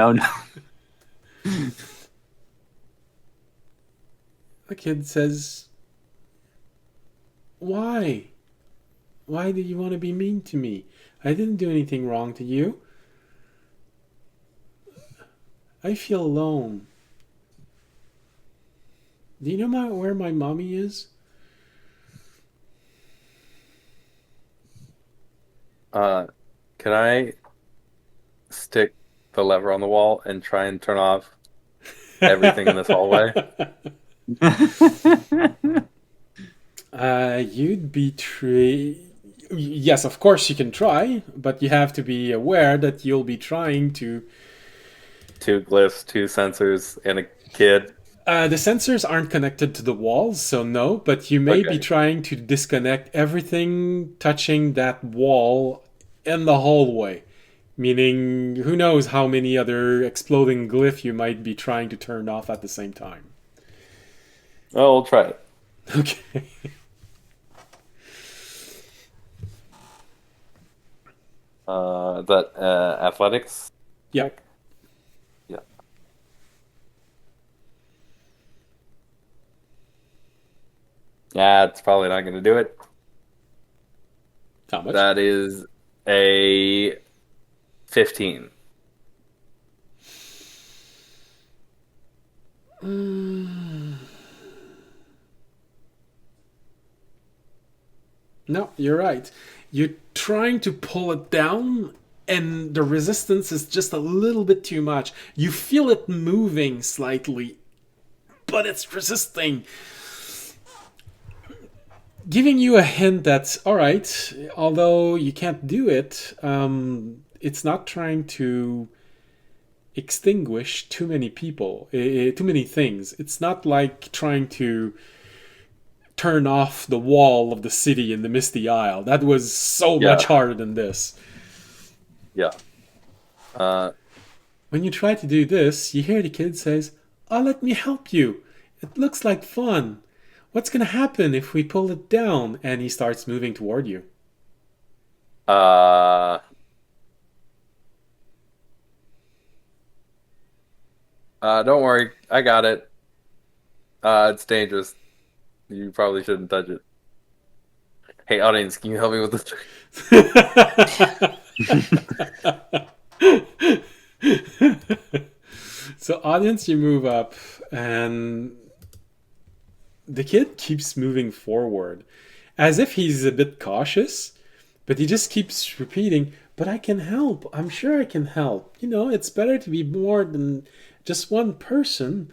The kid says, "Why? Why do you want to be mean to me? I didn't do anything wrong to you. I feel alone. Do you know where my mommy is?" Can I stick the lever on the wall and try and turn off everything in this hallway? You'd be Yes, of course you can try, but you have to be aware that you'll be trying to. 2 glyphs, 2 sensors, and a kid. The sensors aren't connected to the walls, so no, but you may be Okay. trying to disconnect everything touching that wall in the hallway. Meaning, who knows how many other exploding glyph you might be trying to turn off at the same time. Oh, we'll try it. Okay. That athletics? Yeah. check? Yeah. Yeah, it's probably not going to do it. How much? That is a 15. No, you're right. You're trying to pull it down, and the resistance is just a little bit too much. You feel it moving slightly, but it's resisting. Giving you a hint that, alright, although you can't do it, it's not trying to extinguish too many people, too many things. It's not like trying to turn off the wall of the city in the Misty Isle. That was so much harder than this. Yeah. When you try to do this, you hear the kid says, "Oh, let me help you. It looks like fun. What's gonna happen if we pull it down?" And he starts moving toward you. Don't worry, I got it. It's dangerous. You probably shouldn't touch it. Hey, audience, can you help me with this? So, audience, you move up, and the kid keeps moving forward as if he's a bit cautious, but he just keeps repeating, "But I can help. I'm sure I can help. You know, it's better to be more than just one person.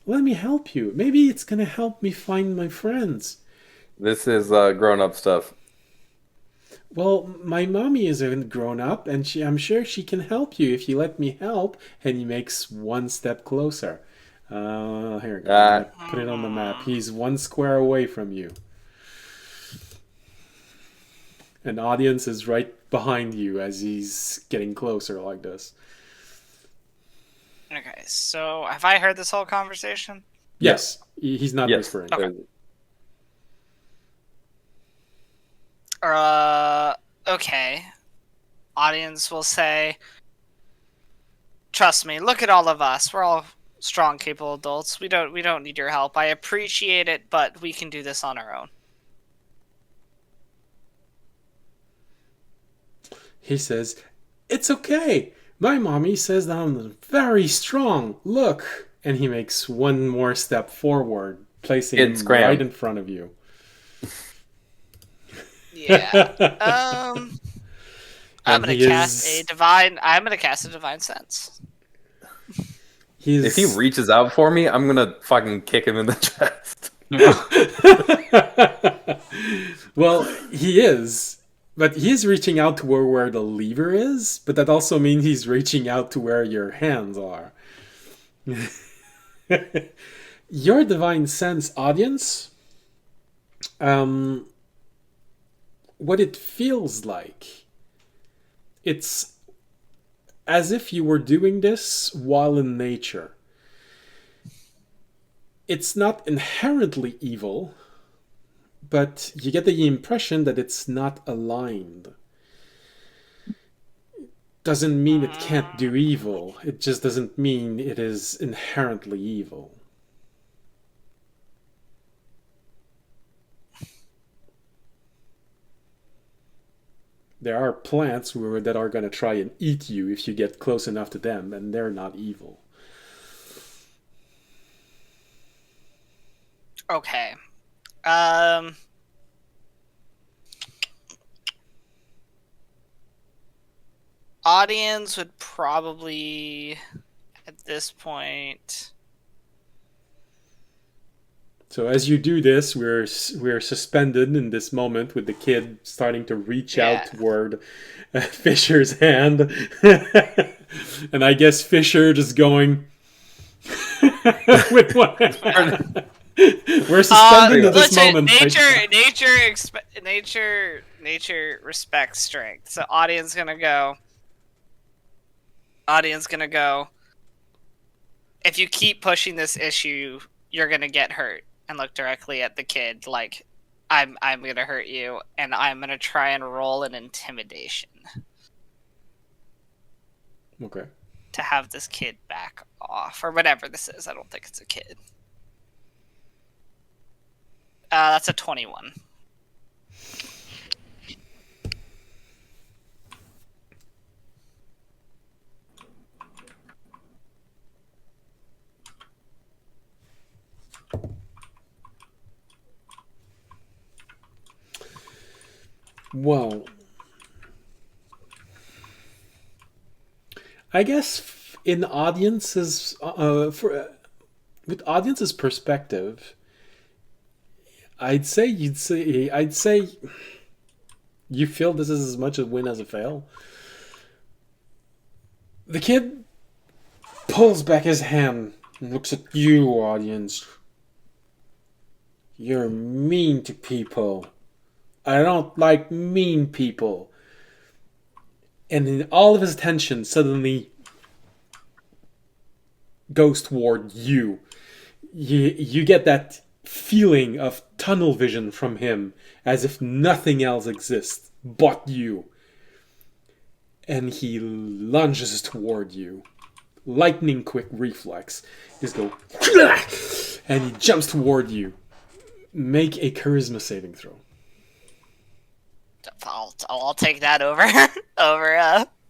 Let me help you. Maybe it's gonna help me find my friends." This is grown-up stuff. Well, my mommy isn't grown up, and I'm sure she can help you if you let me help. And he makes one step closer. Here, I'm gonna put it on the map. He's 1 square away from you. An audience is right behind you as he's getting closer like this. Okay, so have I heard this whole conversation? Yes, he's not Yes. whispering. Okay. Okay. Audience will say, "Trust me, look at all of us. We're all strong, capable adults. We don't need your help. I appreciate it, but we can do this on our own." He says, "It's okay. My mommy says that I'm very strong. Look." And he makes one more step forward, placing him right in front of you. Yeah. I'm gonna cast a divine sense. If he reaches out for me, I'm gonna fucking kick him in the chest. Well, he is. But he is reaching out to where the lever is, but that also means he's reaching out to where your hands are. Your divine sense, audience, what it feels like, it's as if you were doing this while in nature. It's not inherently evil, but you get the impression that it's not aligned. Doesn't mean it can't do evil. It just doesn't mean it is inherently evil. There are plants that are going to try and eat you if you get close enough to them, and they're not evil. Okay. Audience would probably, at this point, So as you do this, we're suspended in this moment with the kid starting to reach out toward Fisher's hand, and I guess Fisher just going with one hand. We're suspended at this moment. Nature respects strength. So audience gonna go. If you keep pushing this issue, you're gonna get hurt. And look directly at the kid like, I'm gonna hurt you, and I'm gonna try and roll an intimidation. Okay. To have this kid back off, or whatever this is. I don't think it's a kid. That's a 21. Well, I guess in audiences, with audience's perspective, I'd say you feel this is as much a win as a fail. The kid pulls back his hand and looks at you, audience. You're mean to people. I don't like mean people. And then all of his attention suddenly goes toward you. You get that feeling of tunnel vision from him, as if nothing else exists but you. And he lunges toward you. Lightning quick reflex. He just go, and he jumps toward you. Make a charisma saving throw. I'll take that over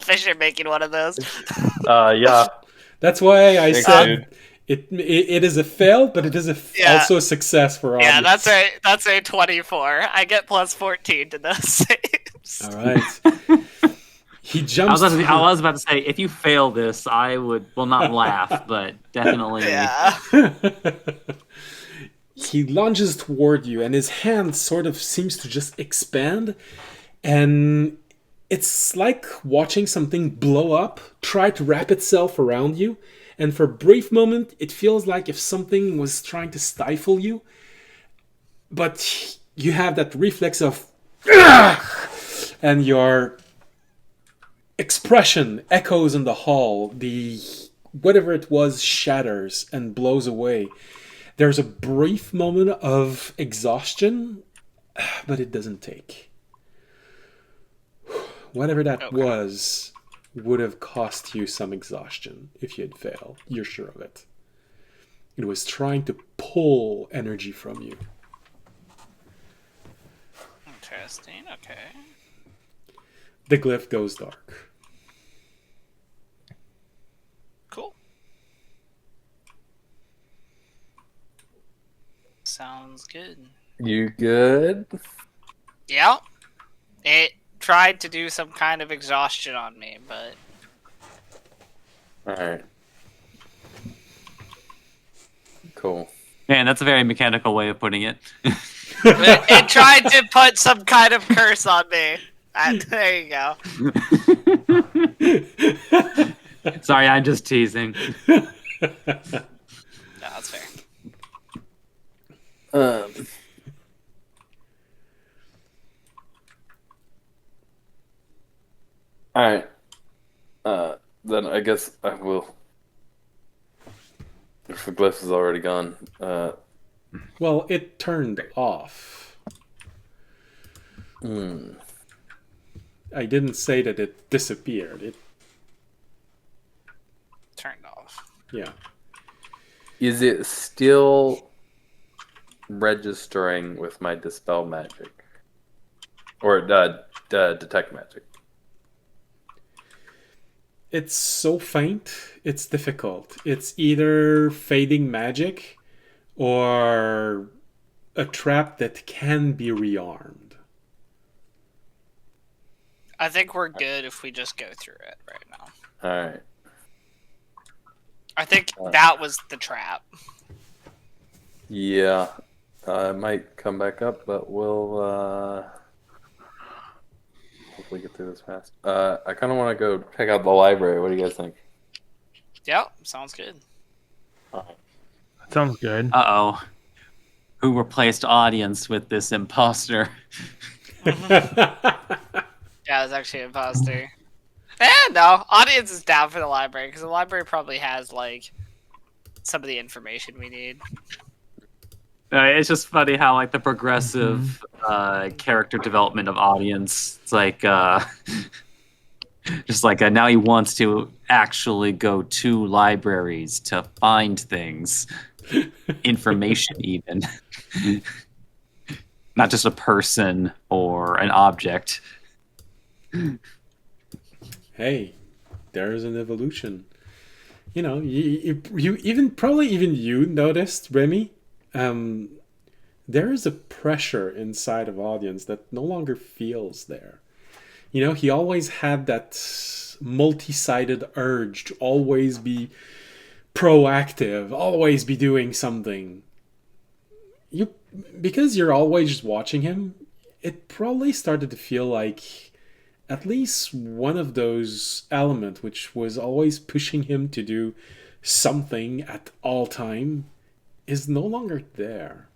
Fisher making one of those. Yeah. That's why I Thanks, said it is a fail, but it is also a success for audience. Yeah, that's a 24. I get plus 14 to those saves. All right. He jumps. I was about to say, if you fail this, I would not laugh, but definitely. Yeah. He lunges toward you, and his hand sort of seems to just expand, and it's like watching something blow up, try to wrap itself around you, and for a brief moment, it feels like if something was trying to stifle you, but you have that reflex of, and your expression echoes in the hall. The whatever it was shatters and blows away. There's a brief moment of exhaustion, but it doesn't take. Whatever that was would have cost you some exhaustion if you had failed. You're sure of it. It was trying to pull energy from you. Interesting, okay. The glyph goes dark. Cool. Sounds good. You good? Yeah. It tried to do some kind of exhaustion on me, but... Alright. Cool. Man, that's a very mechanical way of putting it. it tried to put some kind of curse on me. There you go. Sorry, I'm just teasing. No, that's fair. Alright. Then I guess I will. If the glyph is already gone. Well, it turned off. I didn't say that it disappeared. It turned off. Yeah. Is it still registering with my dispel magic? Or detect magic? It's so faint, it's difficult. It's either fading magic or a trap that can be rearmed. I think we're good if we just go through it right now. Alright. I think that was the trap. Yeah. It might come back up, but we'll hopefully get through this fast. I kind of want to go check out the library. What do you guys think? Yep, sounds good. That sounds good. Uh-oh. Who replaced audience with this imposter? Yeah, it's actually an imposter. No, audience is down for the library because the library probably has like some of the information we need. It's just funny how like the progressive character development of audience. It's like just like now he wants to actually go to libraries to find things, information even, not just a person or an object. Hey, there's an evolution. You know, you even probably even you noticed, Remy. There is a pressure inside of audience that no longer feels there. You know, he always had that multi-sided urge to always be proactive, always be doing something. Because you're always just watching him, it probably started to feel like at least one of those elements which was always pushing him to do something at all time is no longer there.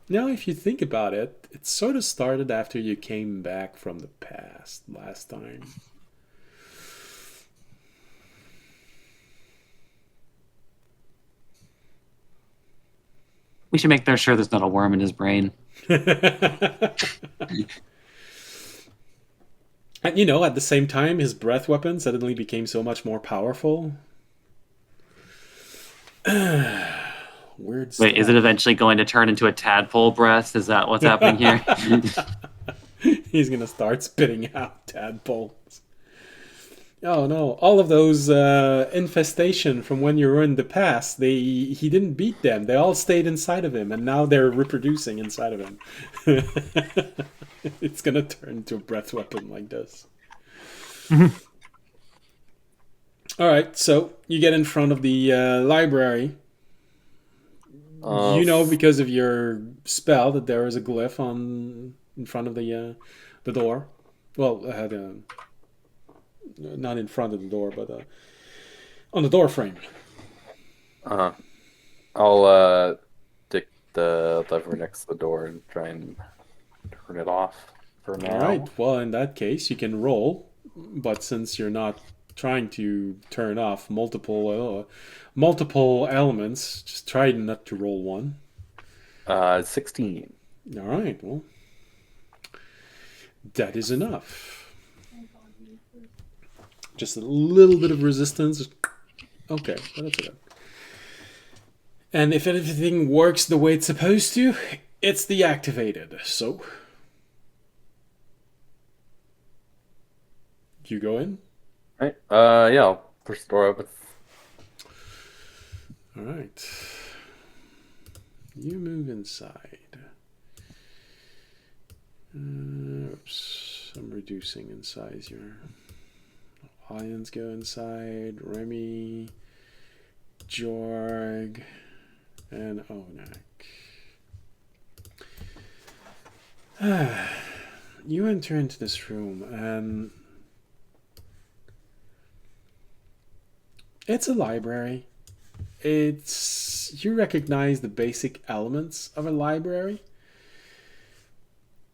Now, if you think about it, it sort of started after you came back from the past last time. We should make sure there's not a worm in his brain. And you know, at the same time, his breath weapon suddenly became so much more powerful. Weird stuff. Wait, is it eventually going to turn into a tadpole breath? Is that what's happening here? He's gonna start spitting out tadpoles. Oh no! All of those infestation from when you were in the past, he didn't beat them. They all stayed inside of him, and now they're reproducing inside of him. It's gonna turn into a breath weapon like this. All right, so you get in front of the library. You know, because of your spell, that there is a glyph in front of the door. Well, I had not in front of the door, but on the door frame. I'll stick the lever next to the door and try and turn it off for now. All right. Well, in that case, you can roll, but since you're not trying to turn off multiple elements, just try not to roll one. 16. All right. Well, that is enough. Just a little bit of resistance. Okay, well, that's good. And if everything works the way it's supposed to, it's deactivated. So, you go in. Right. Yeah. I'll push the door open. All right. You move inside. Oops. I'm reducing in size here. Audience go inside. Remy, Jorg, and Onak. You enter into this room, and it's a library. You recognize the basic elements of a library,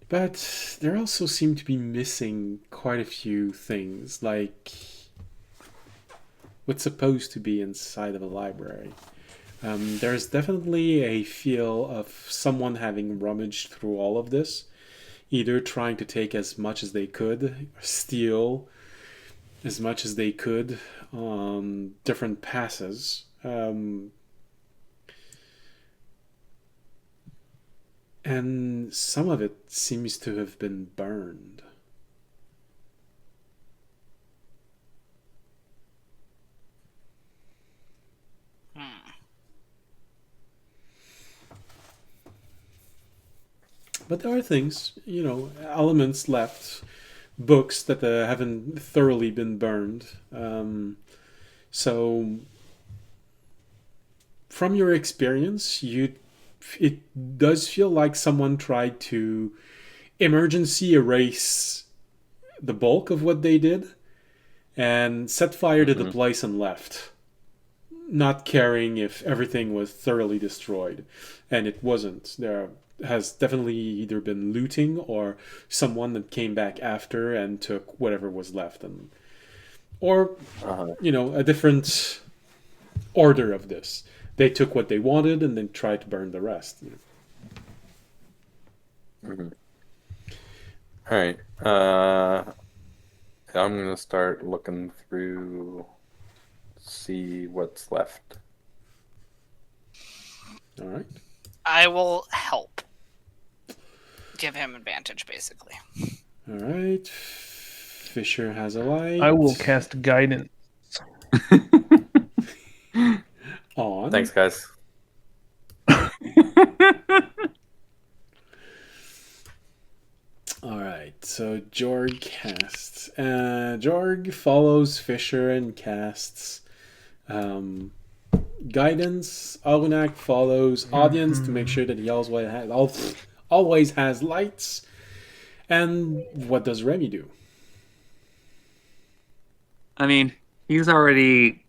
but there also seem to be missing quite a few things, like what's supposed to be inside of a library. There's definitely a feel of someone having rummaged through all of this, either trying to take as much as they could, or steal as much as they could on different passes. And some of it seems to have been burned. But there are things, elements left books that haven't thoroughly been burned. So, from your experience, it does feel like someone tried to emergency erase the bulk of what they did and set fire to the place and left, not caring if everything was thoroughly destroyed. And it wasn't. There has definitely either been looting or someone that came back after and took whatever was left, and or a different order of this. They took what they wanted and then tried to burn the rest. All right. I'm gonna start looking through, see what's left. All right. I will help. Give him advantage, basically. All right. Fisher has a light. I will cast guidance. On. Thanks, guys. All right. So Jorg casts. Jorg follows Fisher and casts guidance. Arunak follows audience to make sure that he always has lights. And what does Remy do? I mean, he's already.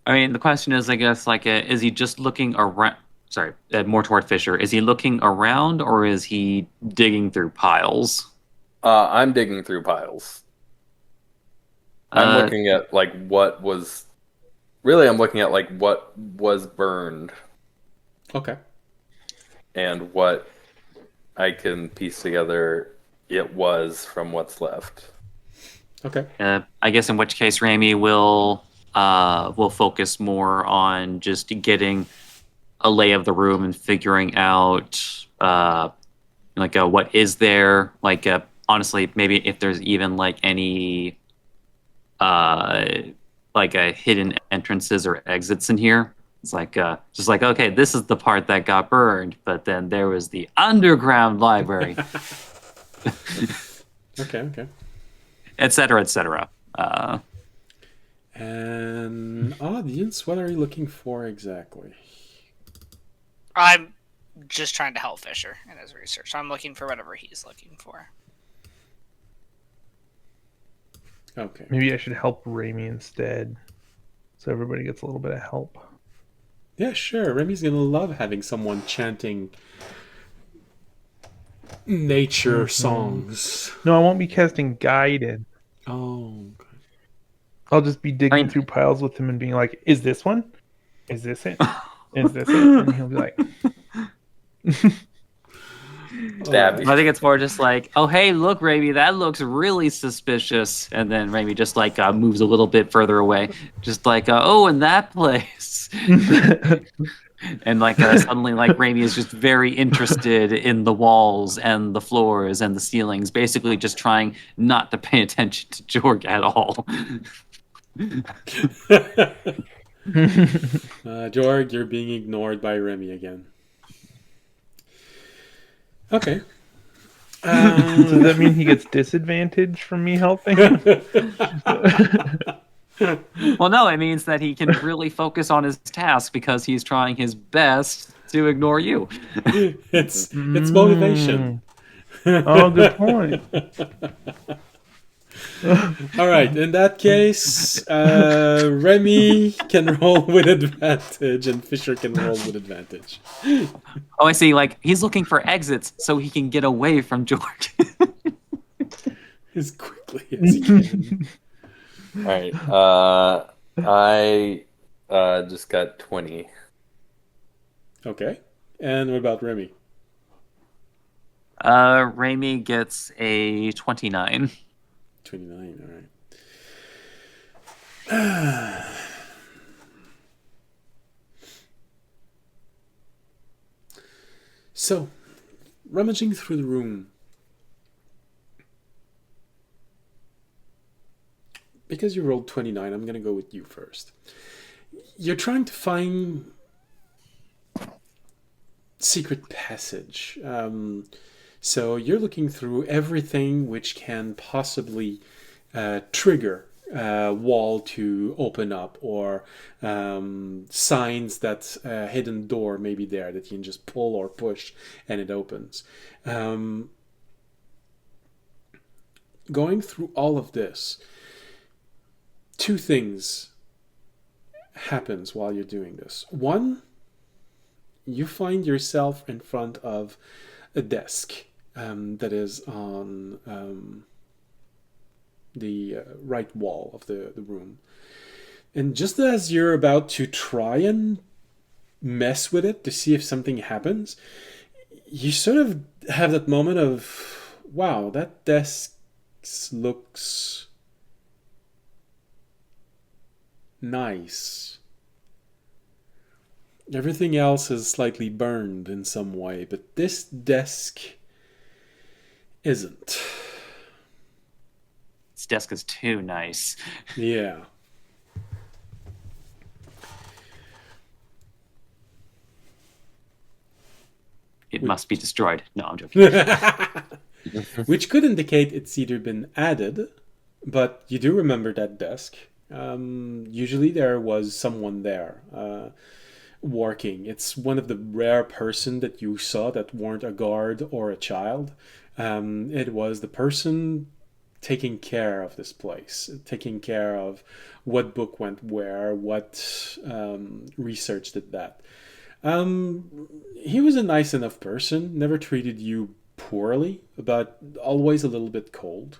I mean, the question is, I guess, like, is he just looking around? Sorry, more toward Fisher. Is he looking around, or is he digging through piles? I'm digging through piles. I'm looking at like what was. Really, I'm looking at like what was burned. Okay. And what I can piece together it was from what's left. Okay. I guess in which case Rami will focus more on just getting a lay of the room and figuring out what is there. Like honestly, maybe if there's even like any hidden entrances or exits in here. It's like just like, okay, this is the part that got burned, but then there was the underground library. Okay. Et cetera, et cetera. And audience, what are you looking for exactly? I'm just trying to help Fisher in his research. I'm looking for whatever he's looking for. Okay. Maybe I should help Rami instead, so everybody gets a little bit of help. Yeah, sure. Remy's gonna love having someone chanting nature songs. No, I won't be casting guided. Oh, okay. I'll just be digging through piles with him and being like, "Is this one? Is this it? Is this it?" And he'll be like, Stab. I think it's more just like, oh, hey, look, Rami, that looks really suspicious. And then Rami just like moves a little bit further away. Just like, oh, in that place. And like suddenly like Rami is just very interested in the walls and the floors and the ceilings, basically just trying not to pay attention to Jorg at all. Jorg, you're being ignored by Remy again. Okay. does that mean he gets disadvantage from me helping? Well, no, it means that he can really focus on his task because he's trying his best to ignore you. It's motivation. Oh, good point. All right. In that case, Remy can roll with advantage, and Fisher can roll with advantage. Oh, I see. Like he's looking for exits so he can get away from George. As quickly as he can. All right. I just got 20. Okay. And what about Remy? Rami gets a 29. 29. All right. So, rummaging through the room. Because you rolled 29, I'm going to go with you first. You're trying to find secret passage. So you're looking through everything which can possibly trigger a wall to open up, or signs that a hidden door may be there that you can just pull or push and it opens. Going through all of this, two things happens while you're doing this. One, you find yourself in front of a desk that is on the right wall of the room. And just as you're about to try and mess with it to see if something happens, you sort of have that moment of, wow, that desk looks nice. Everything else is slightly burned in some way, but this desk isn't. This desk is too nice. Yeah. It must be destroyed. No, I'm joking. Which could indicate it's either been added, but you do remember that desk. Usually there was someone there working. It's one of the rare person that you saw that weren't a guard or a child. It was the person taking care of this place, taking care of what book went where, what research did that. He was a nice enough person, never treated you poorly, but always a little bit cold.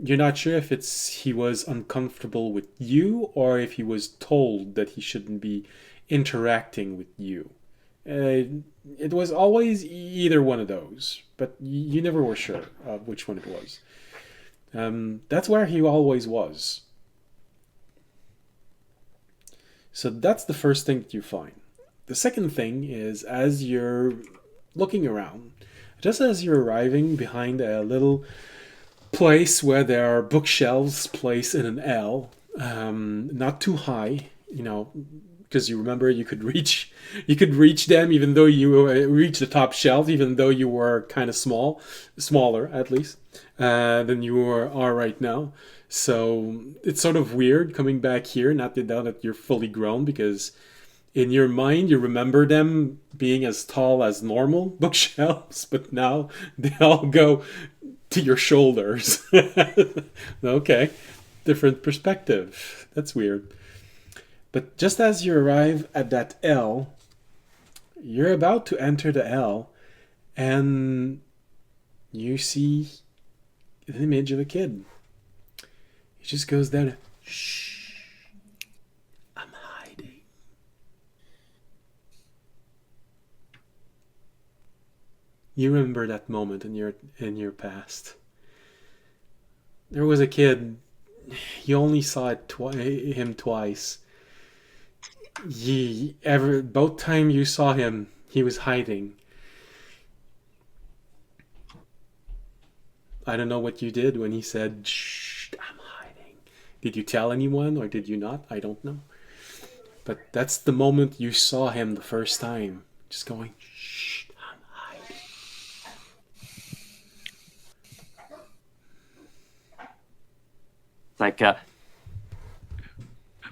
You're not sure if he was uncomfortable with you or if he was told that he shouldn't be interacting with you. It was always either one of those, but you never were sure of which one it was. That's where he always was. So that's the first thing that you find. The second thing is, as you're looking around, just as you're arriving behind a little place where there are bookshelves placed in an L, not too high, because you remember you could reach them even though you reach the top shelf, even though you were kind of smaller at least than you are right now. So it's sort of weird coming back here, not to doubt that you're fully grown, because in your mind you remember them being as tall as normal bookshelves, but now they all go to your shoulders. Okay, different perspective. That's weird. But just as you arrive at that L, you're about to enter the L, and you see an image of a kid. He just goes down. Shh, I'm hiding. You remember that moment in your past. There was a kid. You only saw him twice. Both times you saw him, he was hiding. I don't know what you did when he said, "Shh, I'm hiding." Did you tell anyone or did you not? I don't know. But that's the moment you saw him the first time. Just going, "Shh, I'm hiding." Like,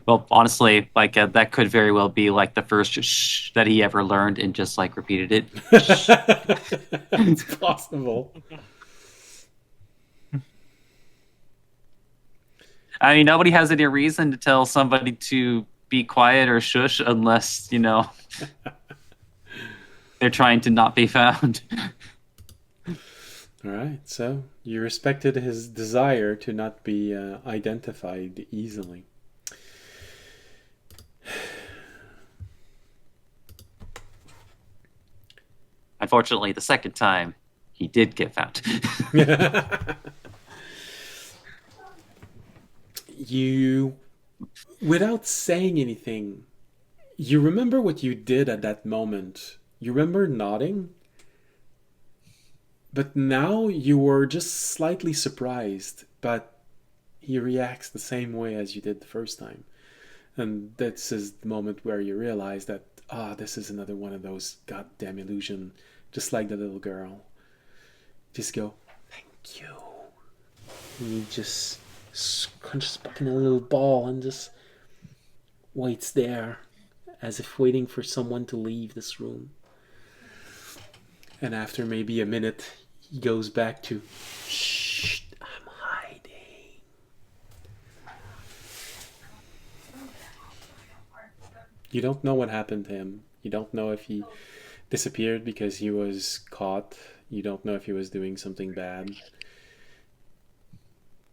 well, honestly, like that could very well be like the first shh that he ever learned and just like repeated it. It's possible. I mean, nobody has any reason to tell somebody to be quiet or shush unless, they're trying to not be found. All right, so you respected his desire to not be identified easily. Unfortunately, the second time, he did get found. You, without saying anything, you remember what you did at that moment. You remember nodding, but now you were just slightly surprised, but he reacts the same way as you did the first time. And this is the moment where you realize that, this is another one of those goddamn illusion, just like the little girl. just go, thank you. And he just crunches back in a little ball and just waits there as if waiting for someone to leave this room. And after maybe a minute, he goes back to, shh, I'm hiding. You don't know what happened to him. You don't know if he disappeared because he was caught. You don't know if he was doing something bad.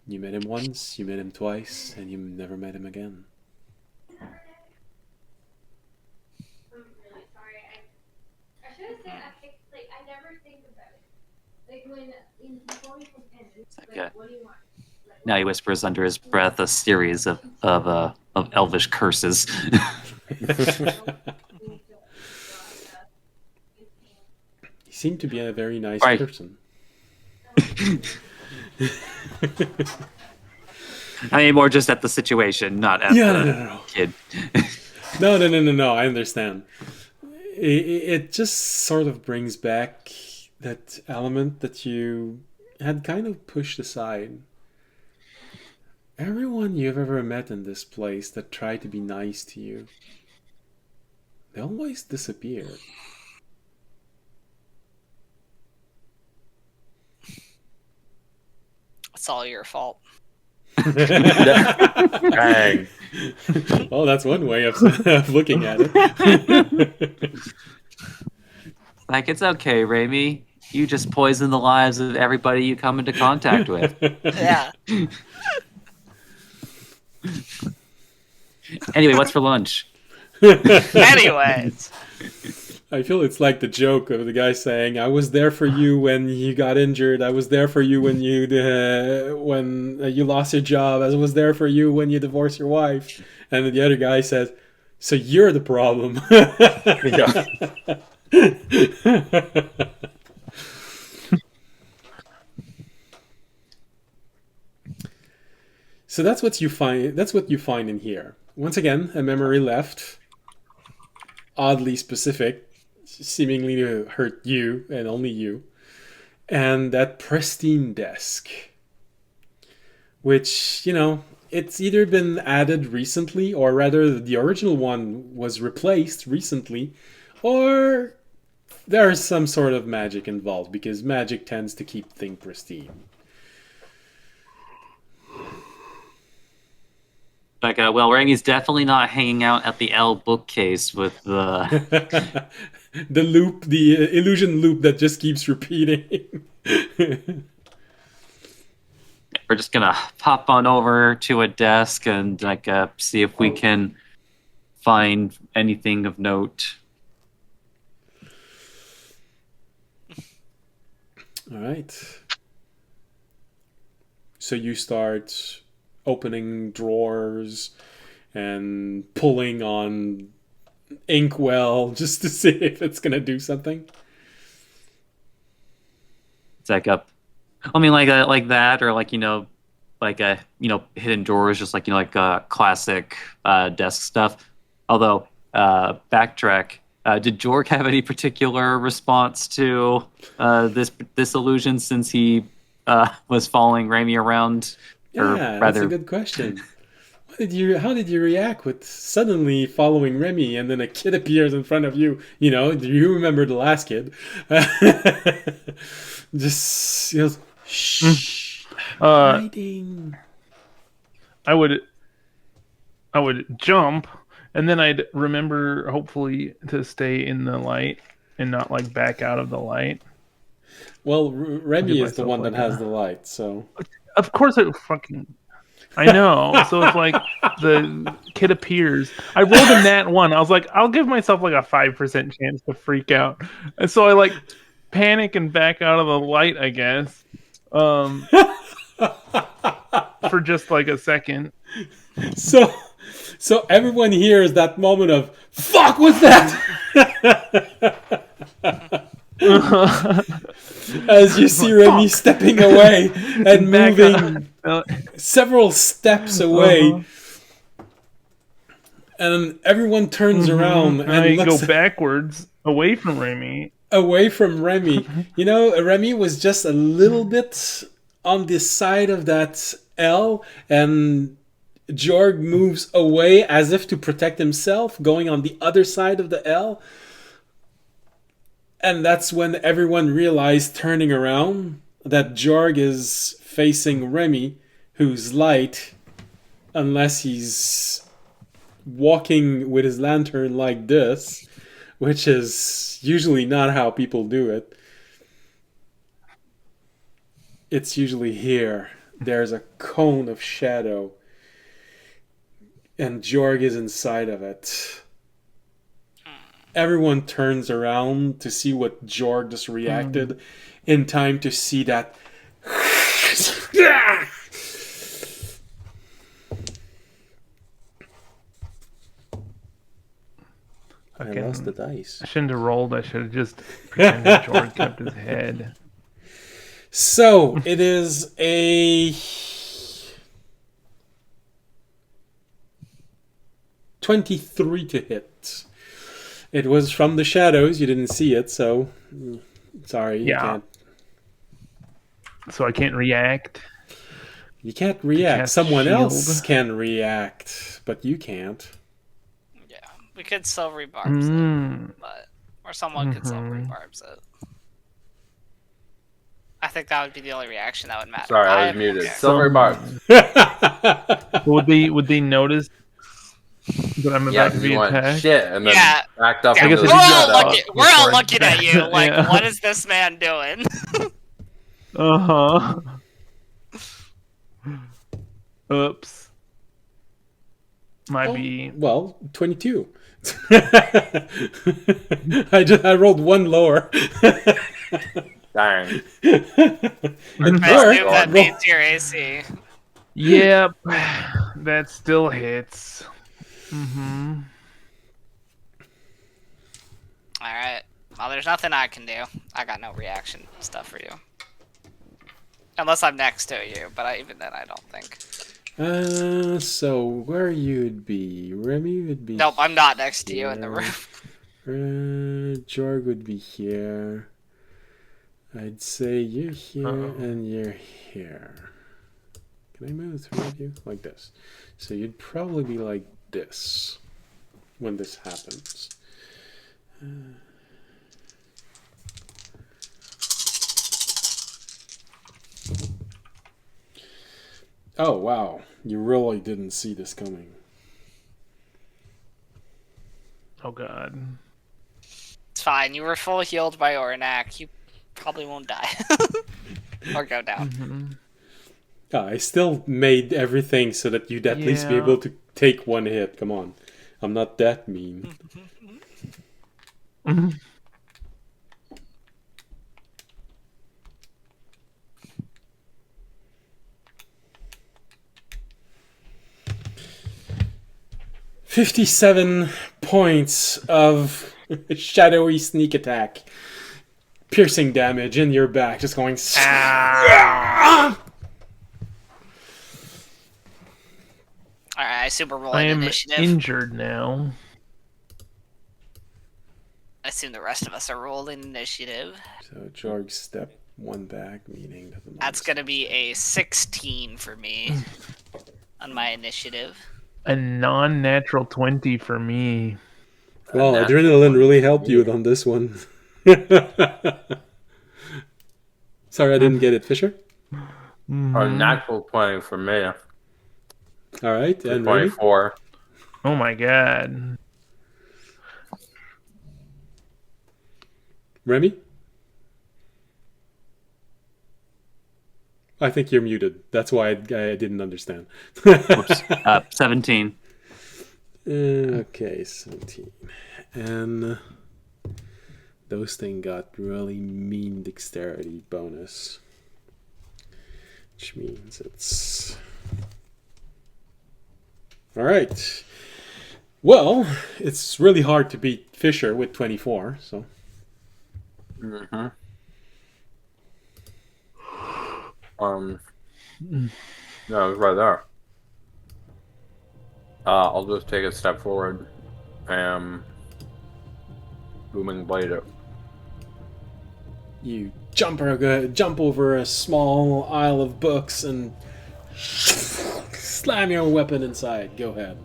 You met him once, you met him twice, and you never met him again. I'm really sorry. I should have said I never think about it. Like when before we compare, what do you want? Now he whispers under his breath a series of elvish curses. He seemed to be a very nice person. I mean, more just at the situation, not at the kid. No. I understand. It just sort of brings back that element that you had kind of pushed aside. Everyone you've ever met in this place that tried to be nice to you, they always disappeared. It's all your fault. Dang. Well, that's one way of looking at it. Like, it's okay, Raimi. You just poison the lives of everybody you come into contact with. Yeah. Anyway, what's for lunch? Anyways. I feel it's like the joke of the guy saying, "I was there for you when you got injured. I was there for you when you lost your job. I was there for you when you divorced your wife." And then the other guy says, "So you're the problem." So that's what you find. That's what you find in here. Once again, a memory left, oddly specific, seemingly to hurt you and only you, and that pristine desk, which, you know, it's either been added recently, or rather the original one was replaced recently, or there's some sort of magic involved, because magic tends to keep things pristine. Like, well, Raimi's definitely not hanging out at the L bookcase with the... the loop, the illusion loop that just keeps repeating. We're just gonna pop on over to a desk and see if we can find anything of note. All right. So you start opening drawers and pulling on inkwell just to see if it's gonna do something. It's like like that, or hidden drawers, just classic desk stuff. Although, backtrack. Did Jorg have any particular response to this illusion, since he was following Raimi around? Yeah, that's a good question. How did you react with suddenly following Remy and then a kid appears in front of you? You know, do you remember the last kid? Just, you know, shh, I'm hiding. I would jump, and then I'd remember, hopefully, to stay in the light and not back out of the light. Well, Remy is the one that has the light, so. Of course I know. So it's like the kid appears. I rolled a nat 1. I was like, I'll give myself a 5% chance to freak out. And so I panic and back out of the light, I guess. For just a second. So everyone hears that moment of, fuck, what's that? As you see Remy stepping away and moving several steps away, and everyone turns around and I looks go backwards away from Remy away from Remy. You know, Remy was just a little bit on the side of that L, and Jorg moves away as if to protect himself, going on the other side of the L. And that's when everyone realized, turning around, that Jorg is facing Remy, who's light, unless he's walking with his lantern like this, which is usually not how people do it. It's usually here. There's a cone of shadow, and Jorg is inside of it. Everyone turns around to see what Jorg just reacted, in time to see that. I lost the dice. I shouldn't have rolled. I should have just pretended Jorg kept his head. So it is a 23 to hit. It was from the shadows. You didn't see it, so sorry. Yeah. You can't. So I can't react. You can't react. Cast Someone shield. else can react, but you can't. Yeah, we could silvery barbs it, Mm. or someone could silvery barbs it. I think that would be the only reaction that would matter. Sorry, I was muted. Okay. Silver Barb. Would they notice that I'm Yeah, about to be you went attacked? shit and then Yeah. backed up Yeah, I guess into I the did we're all shadow. looking. We're all before looking at you like, Yeah. what is this man doing? Uh-huh. Oops. Might be. Well, 22. I rolled one lower. Dang. I assume Or- that means your AC. Yep. That still hits. Mm-hmm. All right. Well, there's nothing I can do. I got no reaction stuff for you. Unless I'm next to you, but even then, I don't think. So where you'd be? Remy would be. Nope, I'm not next to you in the room. Jorg would be here. I'd say you're here and you're here. Can I move the three of you like this? So you'd probably be like this when this happens. Oh wow, you really didn't see this coming. Oh god. It's fine. You were full healed by Ornak. You probably won't die. Or go down. Mm-hmm. I still made everything so that you'd at least be Yeah. able to take one hit. Come on. I'm not that mean. Mm-hmm. 57 points of shadowy sneak attack. Piercing damage in your back. Just going... Alright, I super roll I an am initiative. injured now. I assume the rest of us are rolling initiative. So Jorg step one back, meaning that the That's gonna be a 16 for me on my initiative. A non-natural 20 for me. Well, Natural adrenaline really helped you on this one. Sorry, I didn't get it, Fisher. A natural 20 for me. All right, and Remy? 24. Oh my god. Remy? I think you're muted. That's why I didn't understand. Whoops. 17. Okay, 17. And those things got really mean dexterity bonus. Which means it's... Alright. Well, it's really hard to beat Fisher with 24, so... Mm-hmm. No, it's right there. I'll just take a step forward and booming blade it. You jump over a small aisle of books and slam your weapon inside. Go ahead.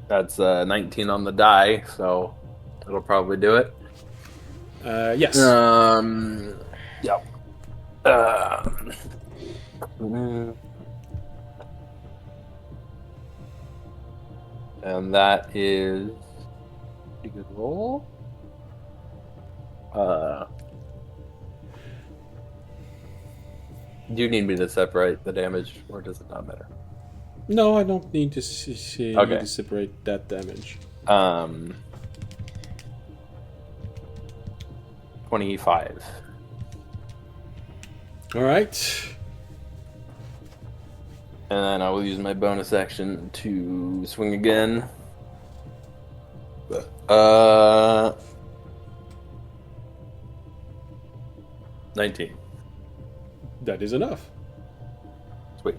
That's 19 on the die, so it'll probably do it. Yes. Yep. And that is a good roll. Do you need me to separate the damage, or does it not matter? No, I don't need to see Okay. you to separate that damage. 25. All right. And then I will use my bonus action to swing again. 19. That is enough. Sweet.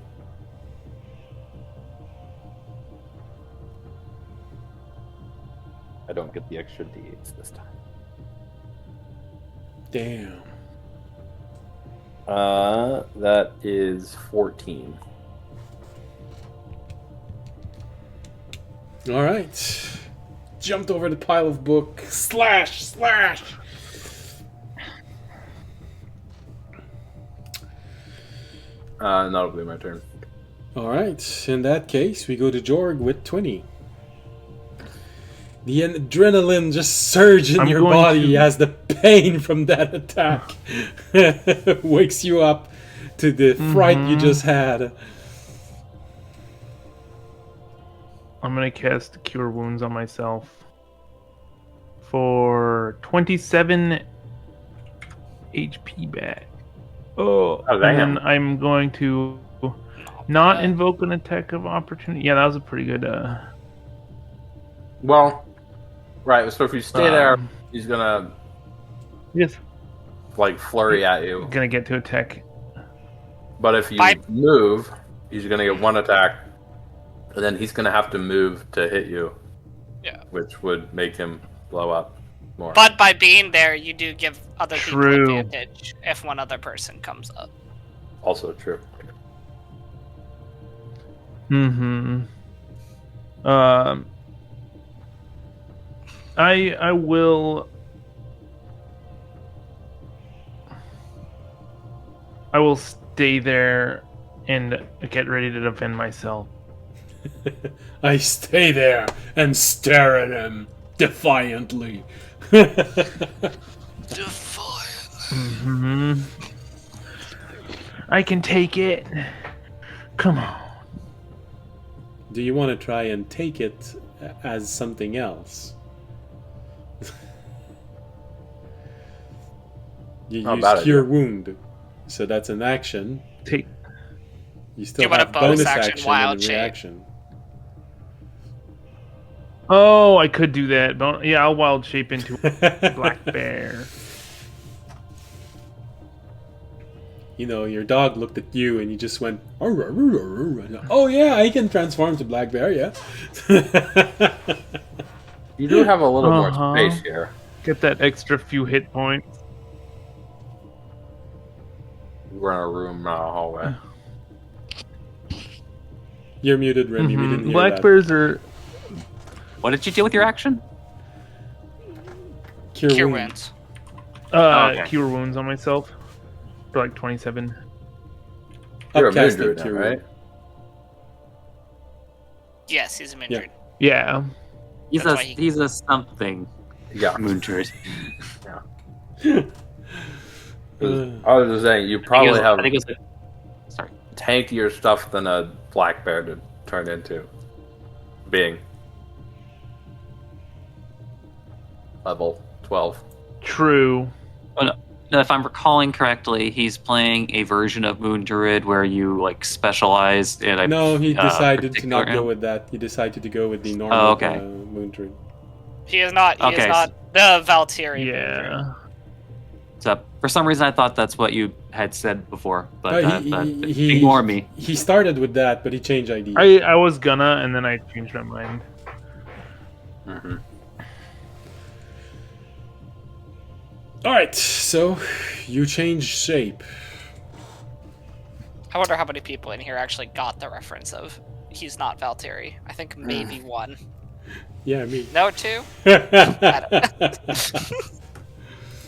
I don't get the extra d8s this time. Damn. That is 14. All right. Jumped over the pile of book. Slash! That'll be my turn. All right. In that case, we go to Jorg with 20. The adrenaline just surge in your body as the pain from that attack wakes you up to the fright you just had. I'm gonna cast Cure Wounds on myself for 27 HP back. Oh, and then I'm going to not invoke an attack of opportunity. Yeah, that was a pretty good. Well, right. So if you stay there, he's gonna like flurry at you. Gonna get to attack. But if you move, he's gonna get one attack. And then he's going to have to move to hit you. Yeah. Which would make him blow up more. But by being there, you do give other people advantage if one other person comes up. Also true. I will stay there and get ready to defend myself. I stay there and stare at him defiantly. Defiantly. I can take it. Come on. Do you want to try and take it as something else? You use Cure Wound, so that's an action. You still have bonus action and a reaction. Oh, I could do that. Yeah, I'll wild shape into a black bear. You know, your dog looked at you and you just went, oh yeah, I can transform to black bear, yeah. You do have a little more space here. Get that extra few hit points. We're in a room, not a hallway. You're muted, Remy. We didn't hear black that. bears are... What did you do with your action? Cure Wounds. Cure Wounds on myself. For like 27. You're a Moondruid now, right? Yes, he's a Moondruid. Yeah. He's a something. Yeah. Moondruid. Yeah. I was just saying, you probably have tankier stuff than a black bear to turn into. Being level 12. True. Oh, no, if I'm recalling correctly, he's playing a version of Moondruid where you like specialize in a. No, he decided to not go with that. He decided to go with the normal Moondruid. He is not. He is not the Valkyrie. Yeah. So for some reason, I thought that's what you had said before, but he ignore me. He started with that, but he changed ID. I was gonna, and then I changed my mind. Mm-hmm. All right, so you changed shape. I wonder how many people in here actually got the reference of he's not Valtteri. I think maybe one. Yeah, me. No, two?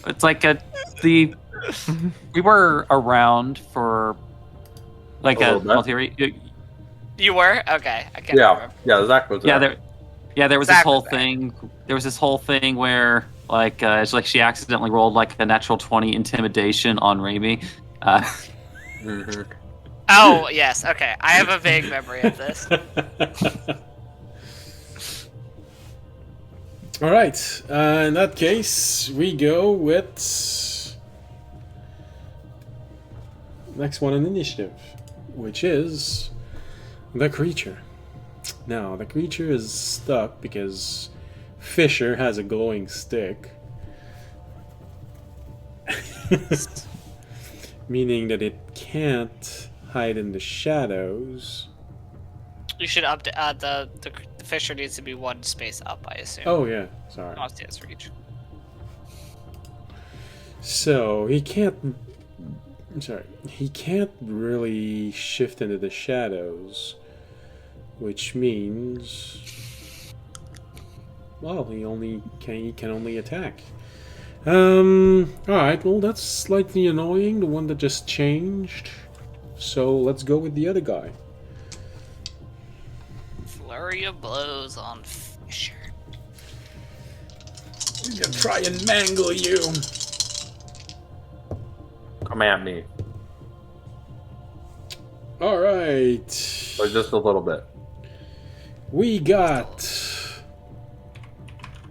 It's like we were around for like A a little Valtteri. You were? Okay. I can't remember. Yeah, Zach was there. There was Zach this whole was there. thing. There was this whole thing where it's like she accidentally rolled like a natural 20 intimidation on Raimi. Mm-hmm. Oh, yes. Okay. I have a vague memory of this. All right. In that case, we go with next one on initiative, which is the creature. Now, the creature is stuck because Fisher has a glowing stick, meaning that it can't hide in the shadows. You should up the Fisher needs to be one space up, I assume. Oh yeah, sorry. Not his reach. So he can't. I'm sorry. He can't really shift into the shadows, which means, well, he can only attack. All right. Well, that's slightly annoying. The one that just changed. So let's go with the other guy. Flurry of blows on Fisher. He's gonna try and mangle you. Come at me. All right. Or just a little bit. We got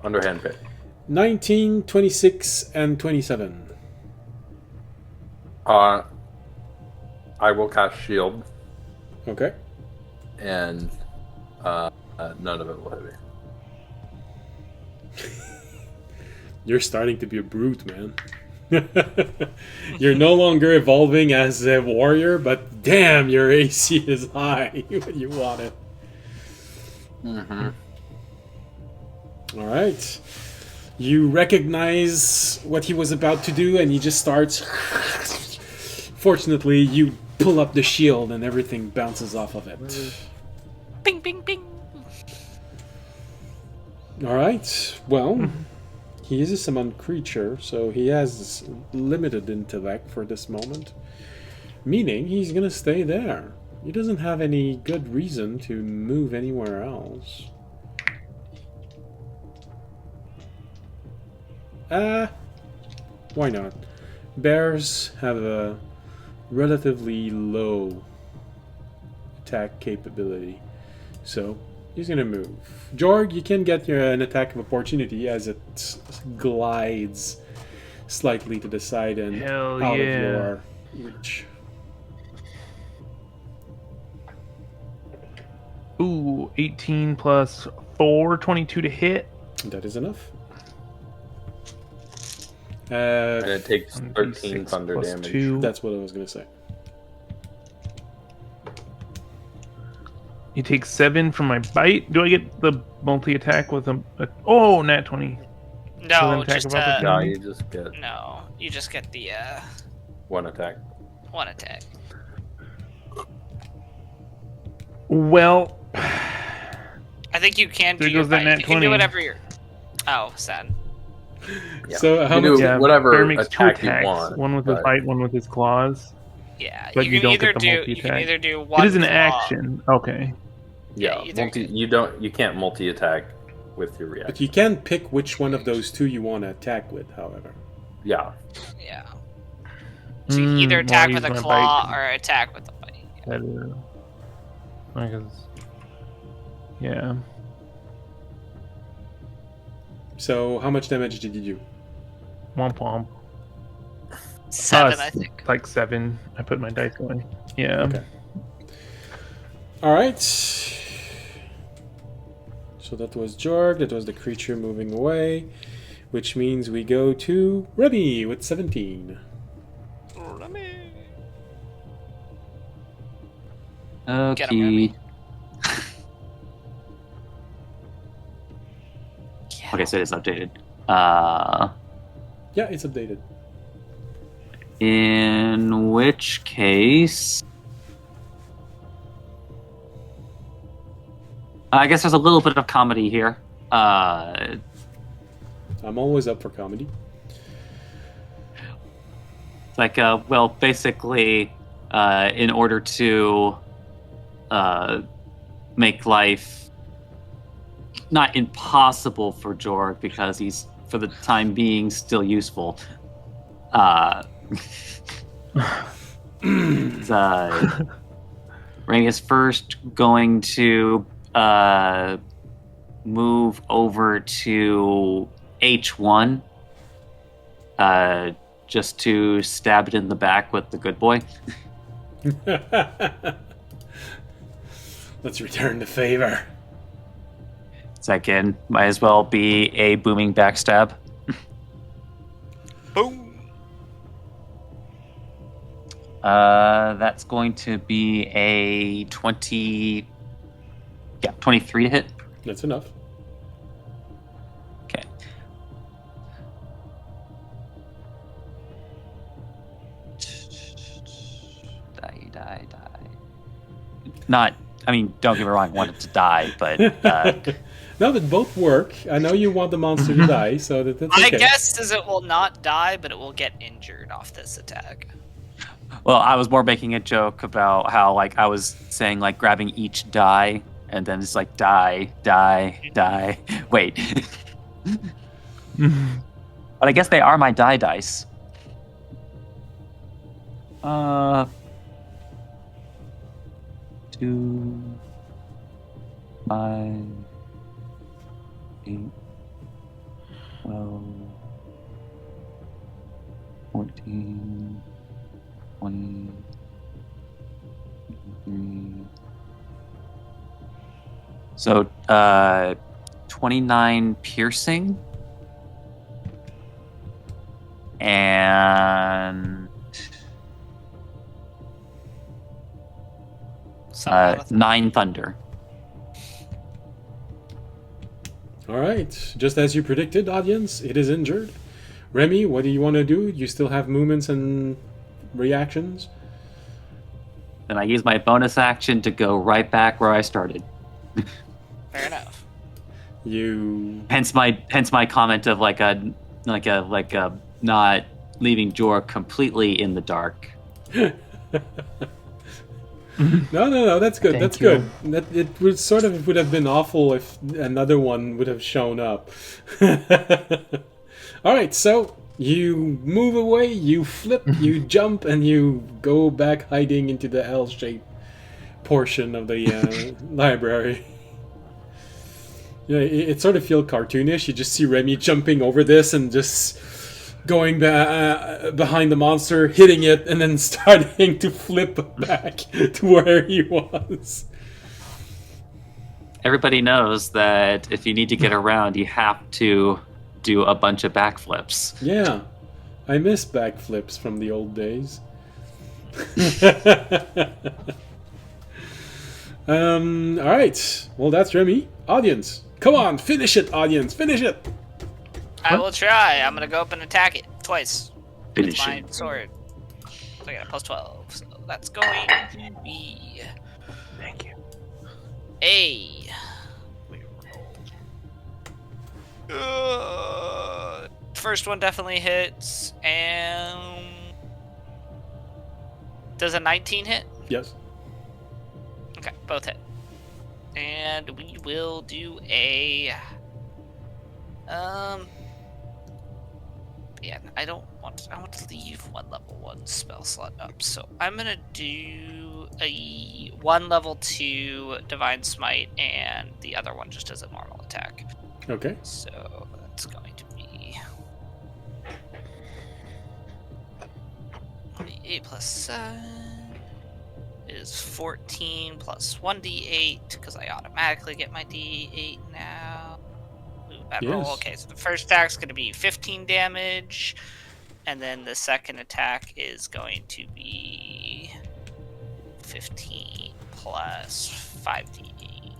Underhand pick. 19, 26, and 27. I will cast shield, Okay. and none of it will hit me. You're starting to be a brute, man. You're no longer evolving as a warrior, but damn, your AC is high when you want it. Mm-hmm. All right. You recognize what he was about to do, and he just starts. Fortunately, you pull up the shield, and everything bounces off of it. Bing, bing, bing. All right. Well, he is a summoned creature, so he has limited intellect for this moment, meaning he's gonna stay there. He doesn't have any good reason to move anywhere else. Why not? Bears have a relatively low attack capability, so he's gonna move. Jorg, you can get an attack of opportunity as it glides slightly to the side and Hell out yeah. of your reach. Ooh, 18 plus 4, 22 to hit. That is enough. And it takes 13 D6 thunder plus damage. 2. That's what I was gonna say. You take 7 from my bite. Do I get the multi-attack with a oh, nat 20. No, attack just of No, opportunity? you just get no. You just get the one attack. one attack. Well, I think you can do There your goes that bite. nat You can 20. do whatever you're. Oh, sad. Yeah. So how You much? do yeah, whatever Bear makes attack 2 you attacks. want, One with his but- bite, one with his claws. Yeah, But you you can don't either get the do multi-attack. one. It is an claw- action. Okay. Yeah, Yeah, either- you can't multi-attack with your But reaction. you can pick which one of those two you want to attack with, however. Yeah. Yeah. So you can either I'll attack use with a my claw bite. or attack with a bite. That is, I guess. Yeah. So how much damage did you do? Womp womp. 7, I think. Like 7. I put my dice away. Yeah. Okay. All right. So that was Jorg. That was the creature moving away. which means we go to Remy with 17. Get 'em, Okay. Remy. Okay, so it is updated. Yeah, it's updated. In which case, I guess there's a little bit of comedy here. I'm always up for comedy. Like, well, basically, in order to make life not impossible for Jorg, because he's, for the time being, still useful. Ring is first going to move over to H1 just to stab it in the back with the good boy. Let's return the favor. Second, might as well be a booming backstab. Boom. That's going to be a 23 to hit. That's enough. Okay. Die. Not, I mean, don't get me wrong, I want it to die, but... No, but both work. I know you want the monster to die, so that's okay. My guess is it will not die, but it will get injured off this attack. Well, I was more making a joke about how, like, I was saying, like, grabbing each die, and then it's like, die. Wait. But I guess they are my die dice. 2, 5, 8, 12, 14, 20, 23. So, 29 piercing. And 9 thunder. All right. Just as you predicted, audience, it is injured. Remy, what do you want to do? You still have movements and reactions? Then I use my bonus action to go right back where I started. Fair enough. Hence my comment of like a not leaving Jorg completely in the dark. No, that's good. Thank That's you. good. That it would have been awful if another one would have shown up. All right, so you move away, you flip, you jump, and you go back hiding into the L-shaped portion of the library. Yeah, it sort of feels cartoonish. You just see Remy jumping over this and just going behind the monster, hitting it, and then starting to flip back to where he was. Everybody knows that if you need to get around, you have to do a bunch of backflips. Yeah, I miss backflips from the old days. All right. Well, that's Remy. Audience, come on, finish it, audience, finish it. I will try. I'm gonna go up and attack it twice. Finish with my it. sword. So I got a plus 12. So that's going to be Thank you. a. First one definitely hits, and does a 19 hit? Yes. Okay, both hit. And we will do a yeah, I want to leave one level 1 spell slot up. So I'm gonna do a 1 level 2 Divine Smite, and the other one just as a normal attack. Okay. So that's going to be 8 plus 7 is 14 plus 1d8, because I automatically get my d8 now. Move Bad Yes. roll. Okay, so the first attack's going to be 15 damage, and then the second attack is going to be 15 plus 5d8.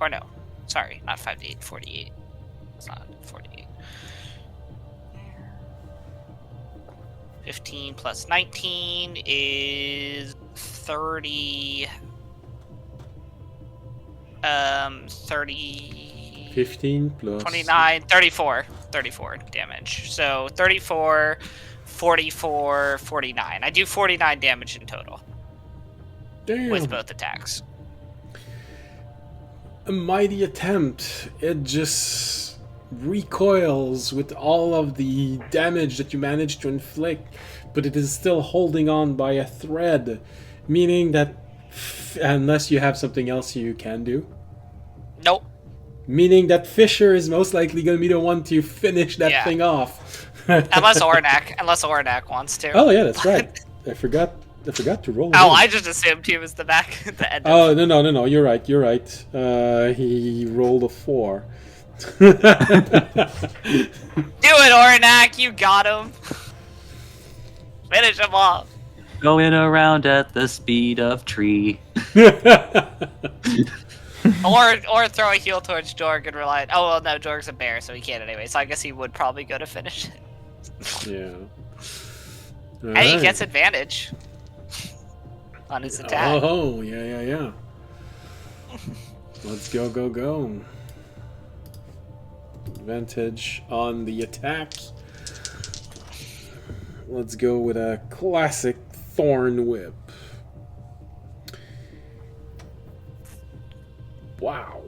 Or no, sorry, not 5d8, 48. It's not 48. 15 plus 19 is 30. 30. 15 plus 29, 34 damage. So 34, 44, 49. I do 49 damage in total Damn. with both attacks. A mighty attempt. It just recoils with all of the damage that you managed to inflict, but it is still holding on by a thread, meaning that unless you have something else you can do. Nope. Meaning that Fisher is most likely going to be the one to finish that thing off. Unless Ornak wants to. Oh yeah, that's right. I forgot to roll. Oh, I just assumed he was the back at the end. Oh no! You're right. He rolled a 4. Do it, Ornak. You got him. Finish him off. Going around at the speed of tree. Or throw a heal towards Jorg and rely on... Oh, well, no, Jorg's a bear, so he can't anyway. So I guess he would probably go to finish it. Yeah. Hey, he gets advantage on his attack. Oh, yeah. Let's go. Advantage on the attack. Let's go with a classic Thorn Whip. Wow.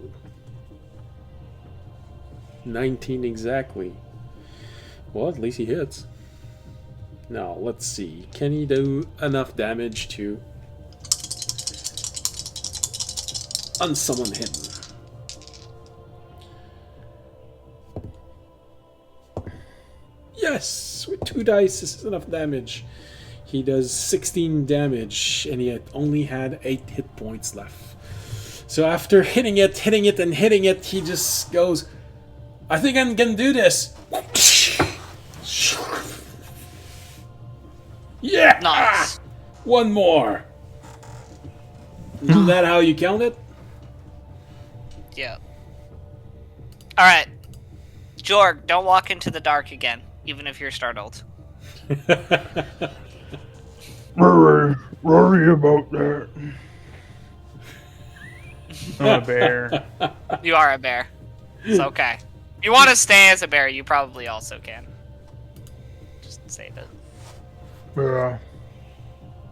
19 exactly. Well, at least he hits. Now, let's see. Can he do enough damage to unsummon him? Yes! With 2 dice, this is enough damage. He does 16 damage, and he only had 8 hit points left. So after hitting it, he just goes, I think I'm gonna do this. Yeah! Nice. One more. Is that how you count it? Yeah. Alright. Jorg, don't walk into the dark again, even if you're startled. Worry about that. I'm a bear. You are a bear. It's okay. If you want to stay as a bear, you probably also can. Just say that. Yeah.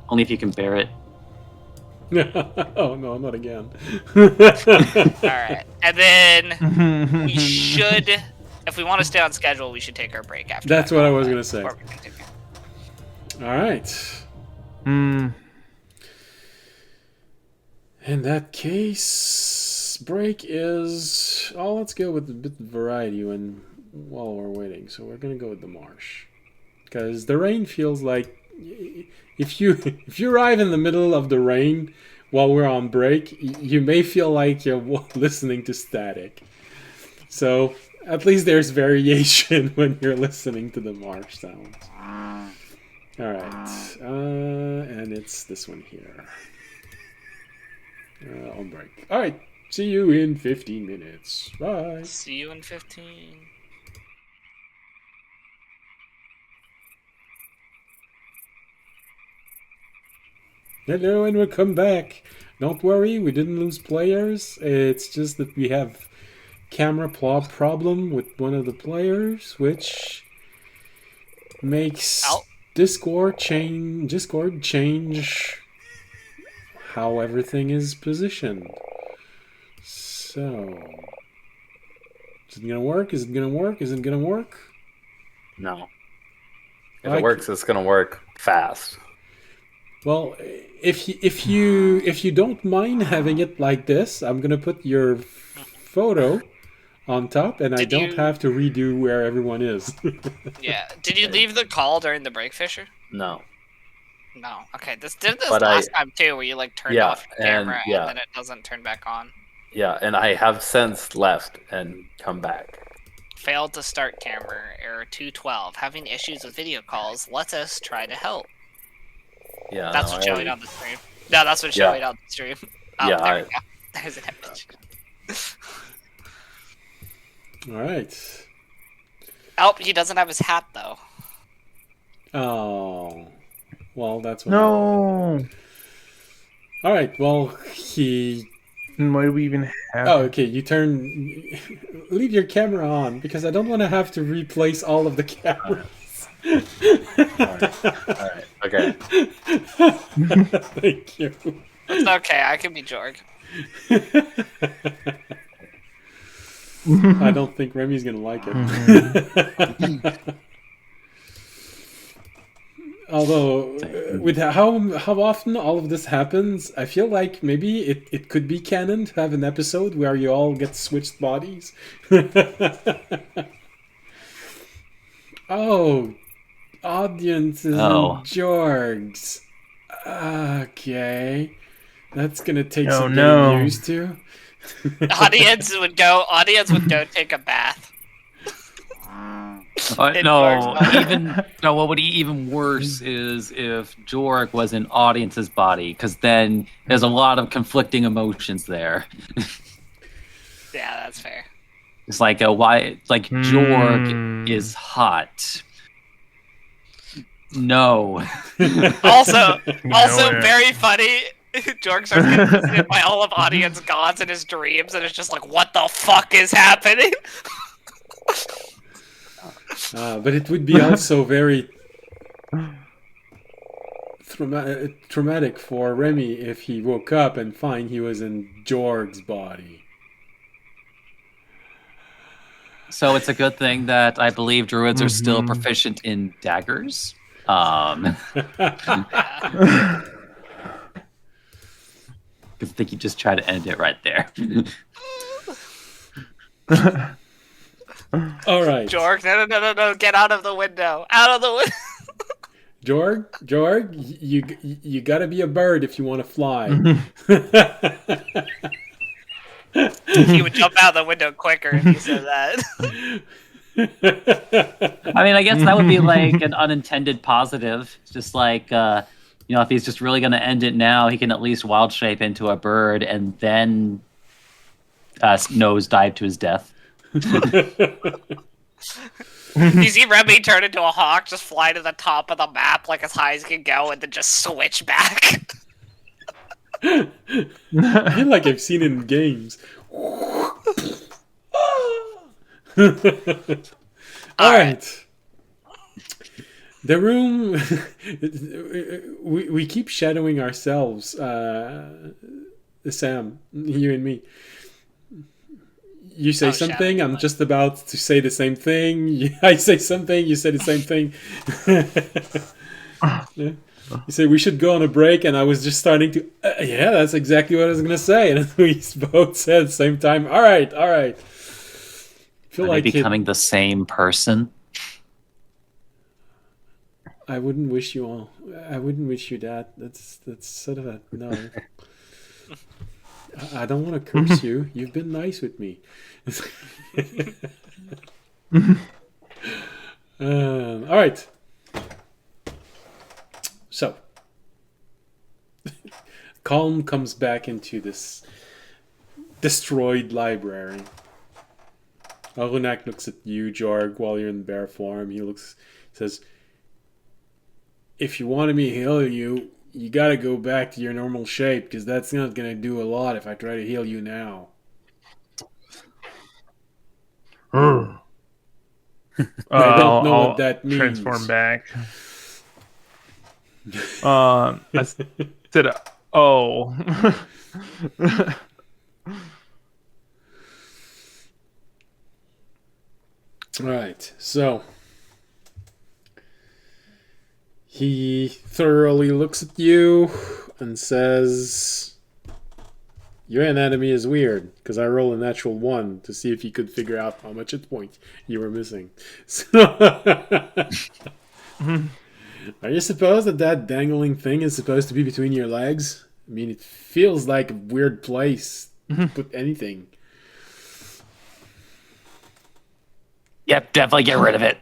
Only if you can bear it. Oh no, not again. Alright. And then we should, if we want to stay on schedule, we should take our break after That's that what I was going to say. before we continue. Alright. In that case, break is... Oh, let's go with a bit of variety while we're waiting. So we're going to go with the marsh. Because the rain feels like... If you arrive in the middle of the rain while we're on break, you may feel like you're listening to static. So at least there's variation when you're listening to the marsh sounds. Alright. And it's this one here. On break. Alright, see you in 15 minutes. Bye. See you in 15. Hello, and welcome back. Don't worry, we didn't lose players. It's just that we have camera problem with one of the players, which makes Discord change how everything is positioned. So, is it gonna work? Is it gonna work? Is it gonna work? No. If it works, it's gonna work fast. Well, if you don't mind having it like this, I'm gonna put your photo on top, and I don't have to redo where everyone is. Yeah. Did you leave the call during the break, Fisher? No. No. Okay. This last time too, where you like turned off your camera and then it doesn't turn back on. Yeah, and I have since left and come back. Failed to start camera. Error 212. Having issues with video calls. Let us try to help. Yeah, That's no, what's I showing already- on the stream. No, that's what's showing on the stream. Oh, Yeah, there we go. There's an image. All right. Oh, he doesn't have his hat though. Oh. Well, that's what. No. All right. Well, he. And why do we even have? Oh, okay. You turn. Leave your camera on because I don't want to have to replace all of the cameras. All right. Okay. Thank you. It's okay. I can be Jorg. I don't think Remy's gonna like it. Although, with how often all of this happens, I feel like maybe it could be canon to have an episode where you all get switched bodies. Oh, audiences and Jorgs. Okay, that's gonna take some getting used to. Audience would go take a bath. What would be even worse is if Jorg was in audience's body, because then there's a lot of conflicting emotions there. Yeah, that's fair. It's like Jorg is hot. No. Also very funny. Jorg starts getting visited by all of audience gods in his dreams, and it's just like, what the fuck is happening? But it would be also very traumatic for Remy if he woke up and find he was in Jorg's body. So it's a good thing that I believe druids are still proficient in daggers. Because I think you just try to end it right there. All right. Jorg, no, get out of the window. Out of the window. Jorg, you gotta be a bird if you want to fly. He would jump out the window quicker if you said that. I mean, I guess that would be like an unintended positive. Just like, if he's just really going to end it now, he can at least wild shape into a bird and then nose dive to his death. You see Remy turn into a hawk, just fly to the top of the map like as high as he can go, and then just switch back. I feel like I've seen it in games. All right. The room. we keep shadowing ourselves. Sam, you and me. You say something, I'm just about to say the same thing. I say something, you say the same thing. Yeah. You say we should go on a break, and I was just starting to. Yeah, that's exactly what I was gonna say, and we both said at the same time. All right. I feel Are like they becoming the same person? I wouldn't wish you all. I wouldn't wish you that. That's sort of a no. I don't want to curse you. You've been nice with me. All right. So, Calm comes back into this destroyed library. Arunak looks at you, Jorg, while you're in bear form. He says, if you wanted me to heal you, you gotta go back to your normal shape, because that's not gonna do a lot if I try to heal you now. I don't know what that means. Transform back. I said, oh. Right, so he thoroughly looks at you and says, your anatomy is weird, because I rolled a natural 1 to see if he could figure out how much hit point you were missing. So are you supposed that dangling thing is supposed to be between your legs? I mean, it feels like a weird place put anything. Yep, definitely get rid of it.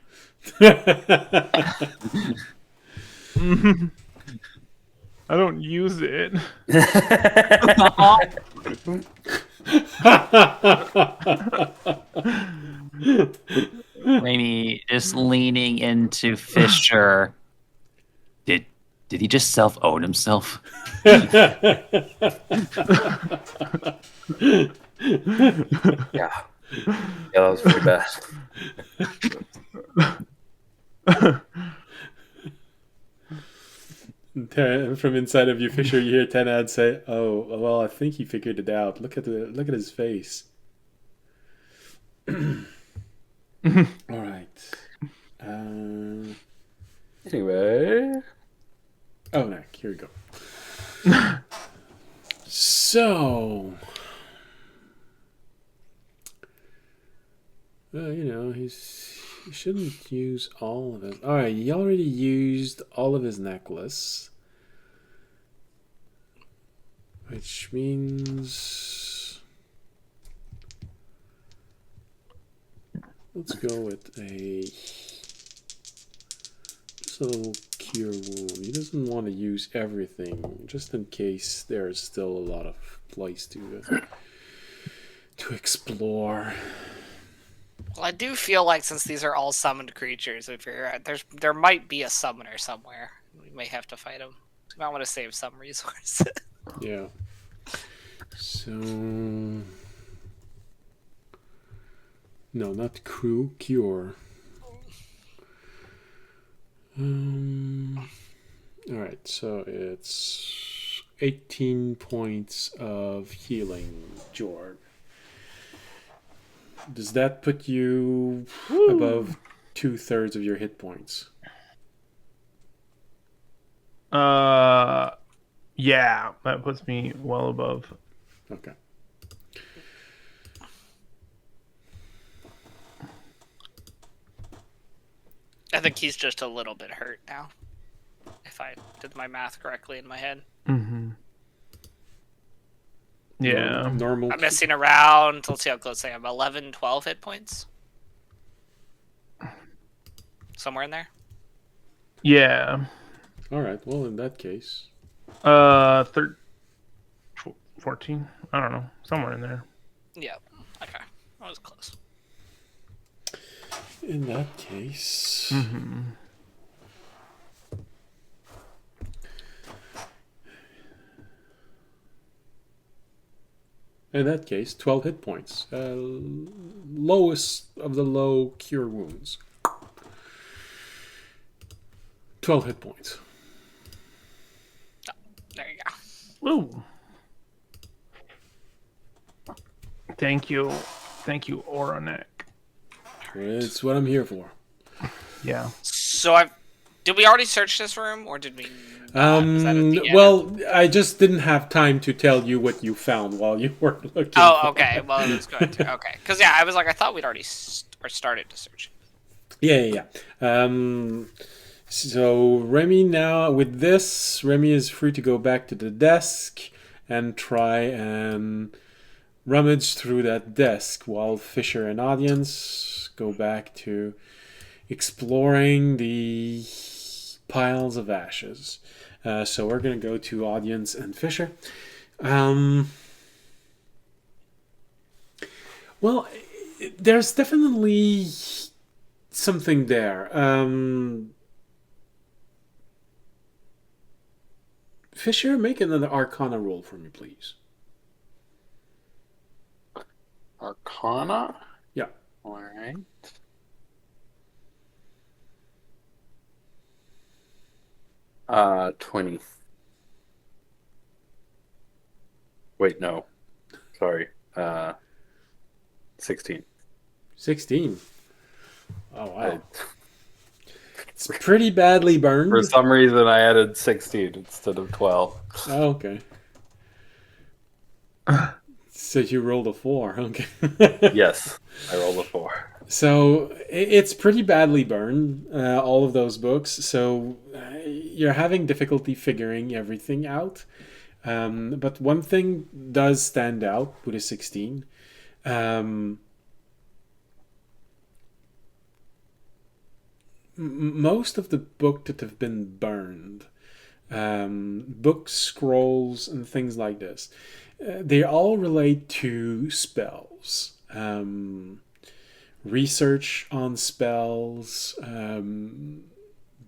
I don't use it. Raimi just leaning into Fisher. Did he just self-own himself? Yeah. Yeah, that was pretty bad. From inside of you, Fisher, you hear Tenad say, "Oh, well, I think he figured it out. Look at his face." All right. Anyway. Oh, no, here we go. So, he shouldn't use all of it. All right, he already used all of his necklace, which means let's go with just a little cure wound. He doesn't want to use everything, just in case there's still a lot of place to explore. Well, I do feel like since these are all summoned creatures, if there might be a summoner somewhere. We may have to fight him. We might want to save some resource. Yeah. So no, not cure. All right, so it's 18 points of healing, Jorg. Does that put you above 2/3 of your hit points? Yeah, that puts me well above. Okay. I think he's just a little bit hurt now. If I did my math correctly in my head. Mm-hmm. Yeah. Normal. I'm messing around. Let's see how close I am. 11, 12 hit points? Somewhere in there? Yeah. All right. Well, in that case. 14? I don't know. Somewhere in there. Yeah. Okay. That was close. In that case. Mm-hmm. In that case, 12 hit points. Lowest of the low cure wounds. 12 hit points. Oh, there you go. Woo. Thank you, Oranek. It's what I'm here for. Yeah. So did we already search this room, or did we? Was that at the end? Well, I just didn't have time to tell you what you found while you were looking. Oh, okay. Well, it was good. Okay, because I was like, I thought we'd already started to search. Yeah. So Remy now with this, Remy is free to go back to the desk and try and rummage through that desk, while Fisher and audience go back to exploring the piles of ashes. So we're going to go to audience and Fisher. Well, there's definitely something there. Fisher, make another Arcana roll for me, please. Arcana? Yeah. All right. Uh, 20. Wait, no. Sorry. 16. 16. Oh, wow. It's pretty badly burned. For some reason, I added 16 instead of 12. Oh, okay. So you rolled a 4. Okay. Yes, I rolled a 4. So it's pretty badly burned, all of those books. So you're having difficulty figuring everything out. But one thing does stand out with a 16. Most of the book that have been burned, books, scrolls, and things like this, they all relate to spells. Research on spells,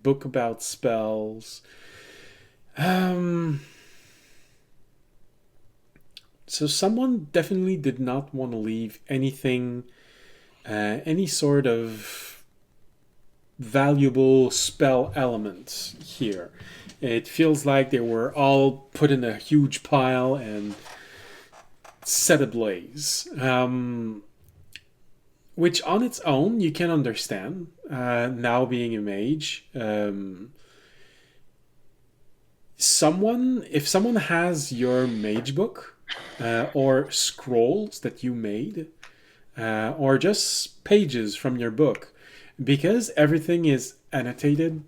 book about spells. So someone definitely did not want to leave anything, any sort of valuable spell elements here. It feels like they were all put in a huge pile and set ablaze. Which on its own you can understand, now being a mage. If someone has your mage book, or scrolls that you made, or just pages from your book, because everything is annotated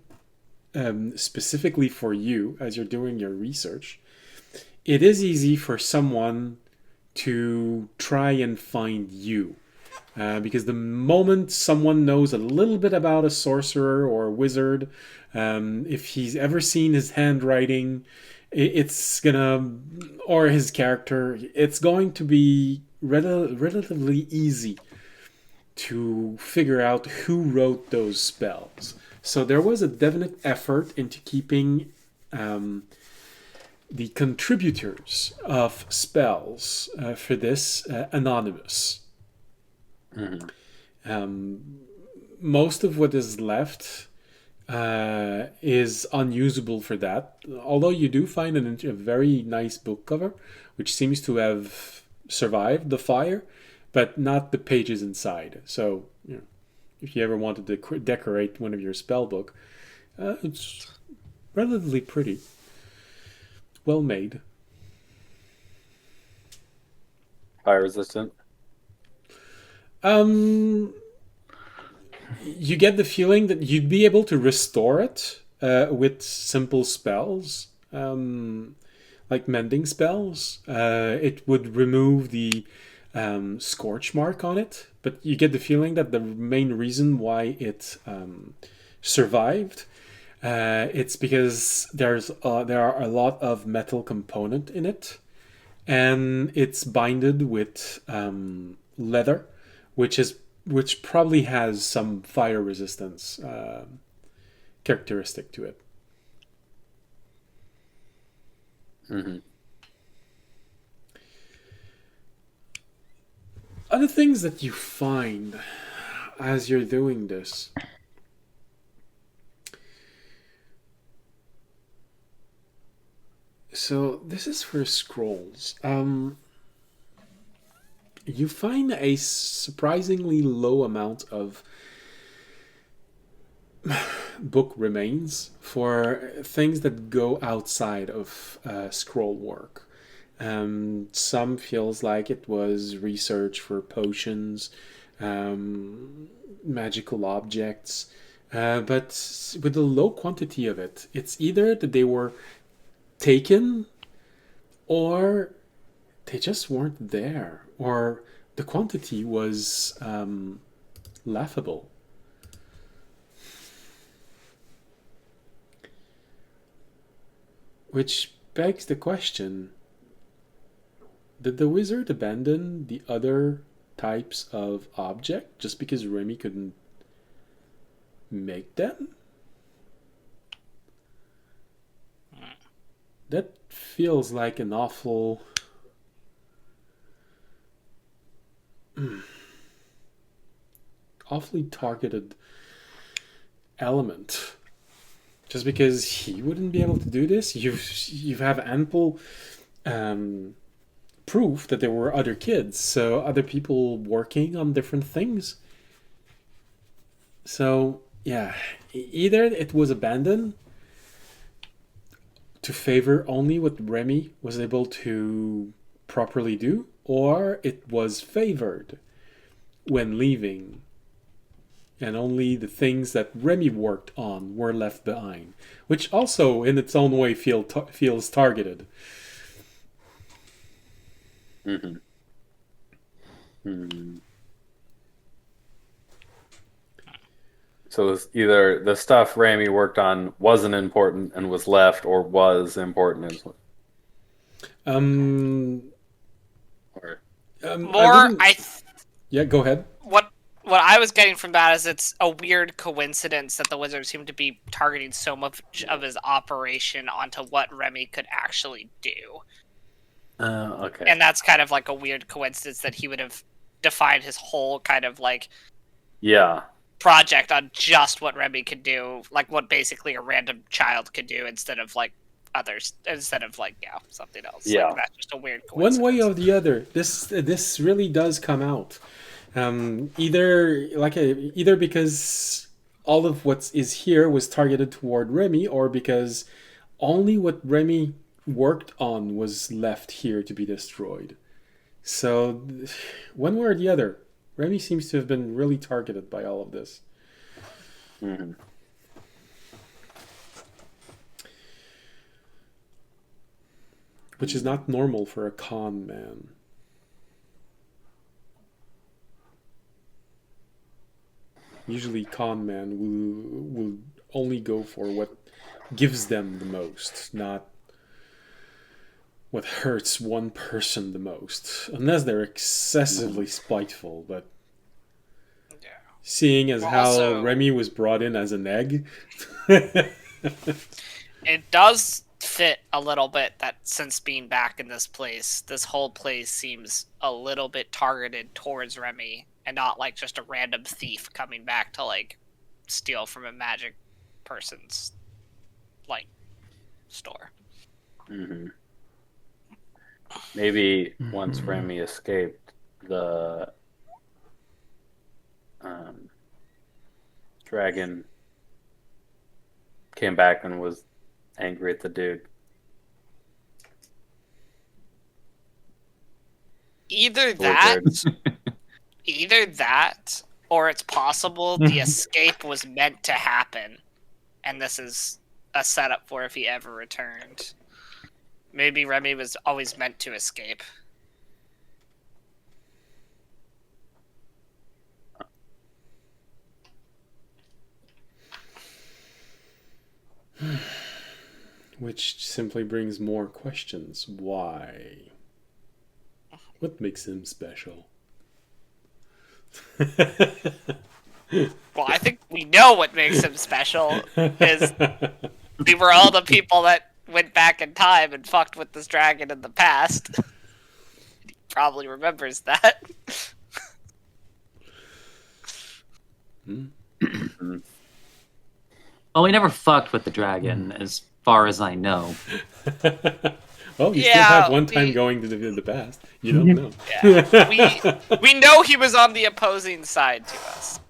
specifically for you as you're doing your research, it is easy for someone to try and find you. Because the moment someone knows a little bit about a sorcerer or a wizard, if he's ever seen his handwriting, it's gonna, or his character, it's going to be relatively easy to figure out who wrote those spells. So there was a definite effort into keeping the contributors of spells for this anonymous. Most of what is left is unusable for that, although you do find a very nice book cover which seems to have survived the fire, but not the pages inside. So if you ever wanted to decorate one of your spell book, it's relatively pretty, well made. Fire resistant. You get the feeling that you'd be able to restore it with simple spells, like mending spells. It would remove the scorch mark on it, but you get the feeling that the main reason why it survived, it's because there are a lot of metal component in it, and it's binded with leather, which probably has some fire resistance characteristic to it. Mm-hmm. Other things that you find as you're doing this. So this is for scrolls. You find a surprisingly low amount of book remains for things that go outside of scroll work. Some feels like it was research for potions, magical objects, but with a low quantity of it, it's either that they were taken or they just weren't there, or the quantity was laughable. Which begs the question, did the wizard abandon the other types of object just because Remy couldn't make them? That feels like an awful... awfully targeted element. Just because he wouldn't be able to do this, you have ample proof that there were other kids, so other people working on different things. So yeah, either it was abandoned to favor only what Remy was able to properly do, or it was favored when leaving, and only the things that Remy worked on were left behind, which also in its own way feels targeted. Mm-hmm. Hmm. So it's either the stuff Rami worked on wasn't important and was left, or was important and Um, or More, Yeah, go ahead. what I was getting from that is it's a weird coincidence that the wizard seemed to be targeting so much of his operation onto what Remy could actually do. okay. And that's kind of like a weird coincidence that he would have defined his whole kind of like Yeah. project on just what Remy could do, like what basically a random child could do instead of like something else. Yeah. Like, that's just a weird One coincidence. way or the other, this really does come out. Either because all of what is here was targeted toward Remy, or because only what Remy worked on was left here to be destroyed. So, one way or the other, Remy seems to have been really targeted by all of this. Mm-hmm. Which is not normal for a con man. Usually con man will only go for what gives them the most, not what hurts one person the most. Unless they're excessively spiteful, but seeing as how Also, Remy was brought in as an egg. it does fit a little bit that since being back in this place, this whole place seems a little bit targeted towards Remy and not like just a random thief coming back to like steal from a magic person's like store. Mm-hmm. Maybe once Remy escaped, the dragon came back and was angry at the dude. Either that, or it's possible the escape was meant to happen, and this is a setup for if he ever returned. Maybe Remy was always meant to escape. Which simply brings more questions. Why? What makes him special? Well, I think we know what makes him special is we were all the people that went back in time and fucked with this dragon in the past. He probably remembers that. Well, we never fucked with the dragon, as far as I know. Well, you still have one time going to the past. You don't know. Yeah, we know he was on the opposing side to us,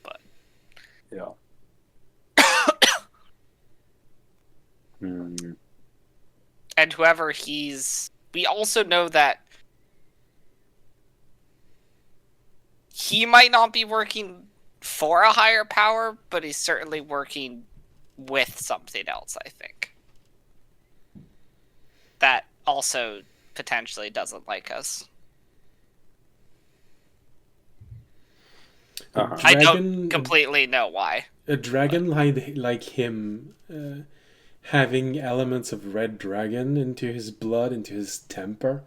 but Yeah. and whoever we also know that he might not be working for a higher power, but he's certainly working with something else, I think. That also potentially doesn't like us. I don't completely know why. A dragon like him, having elements of red dragon into his blood, into his temper,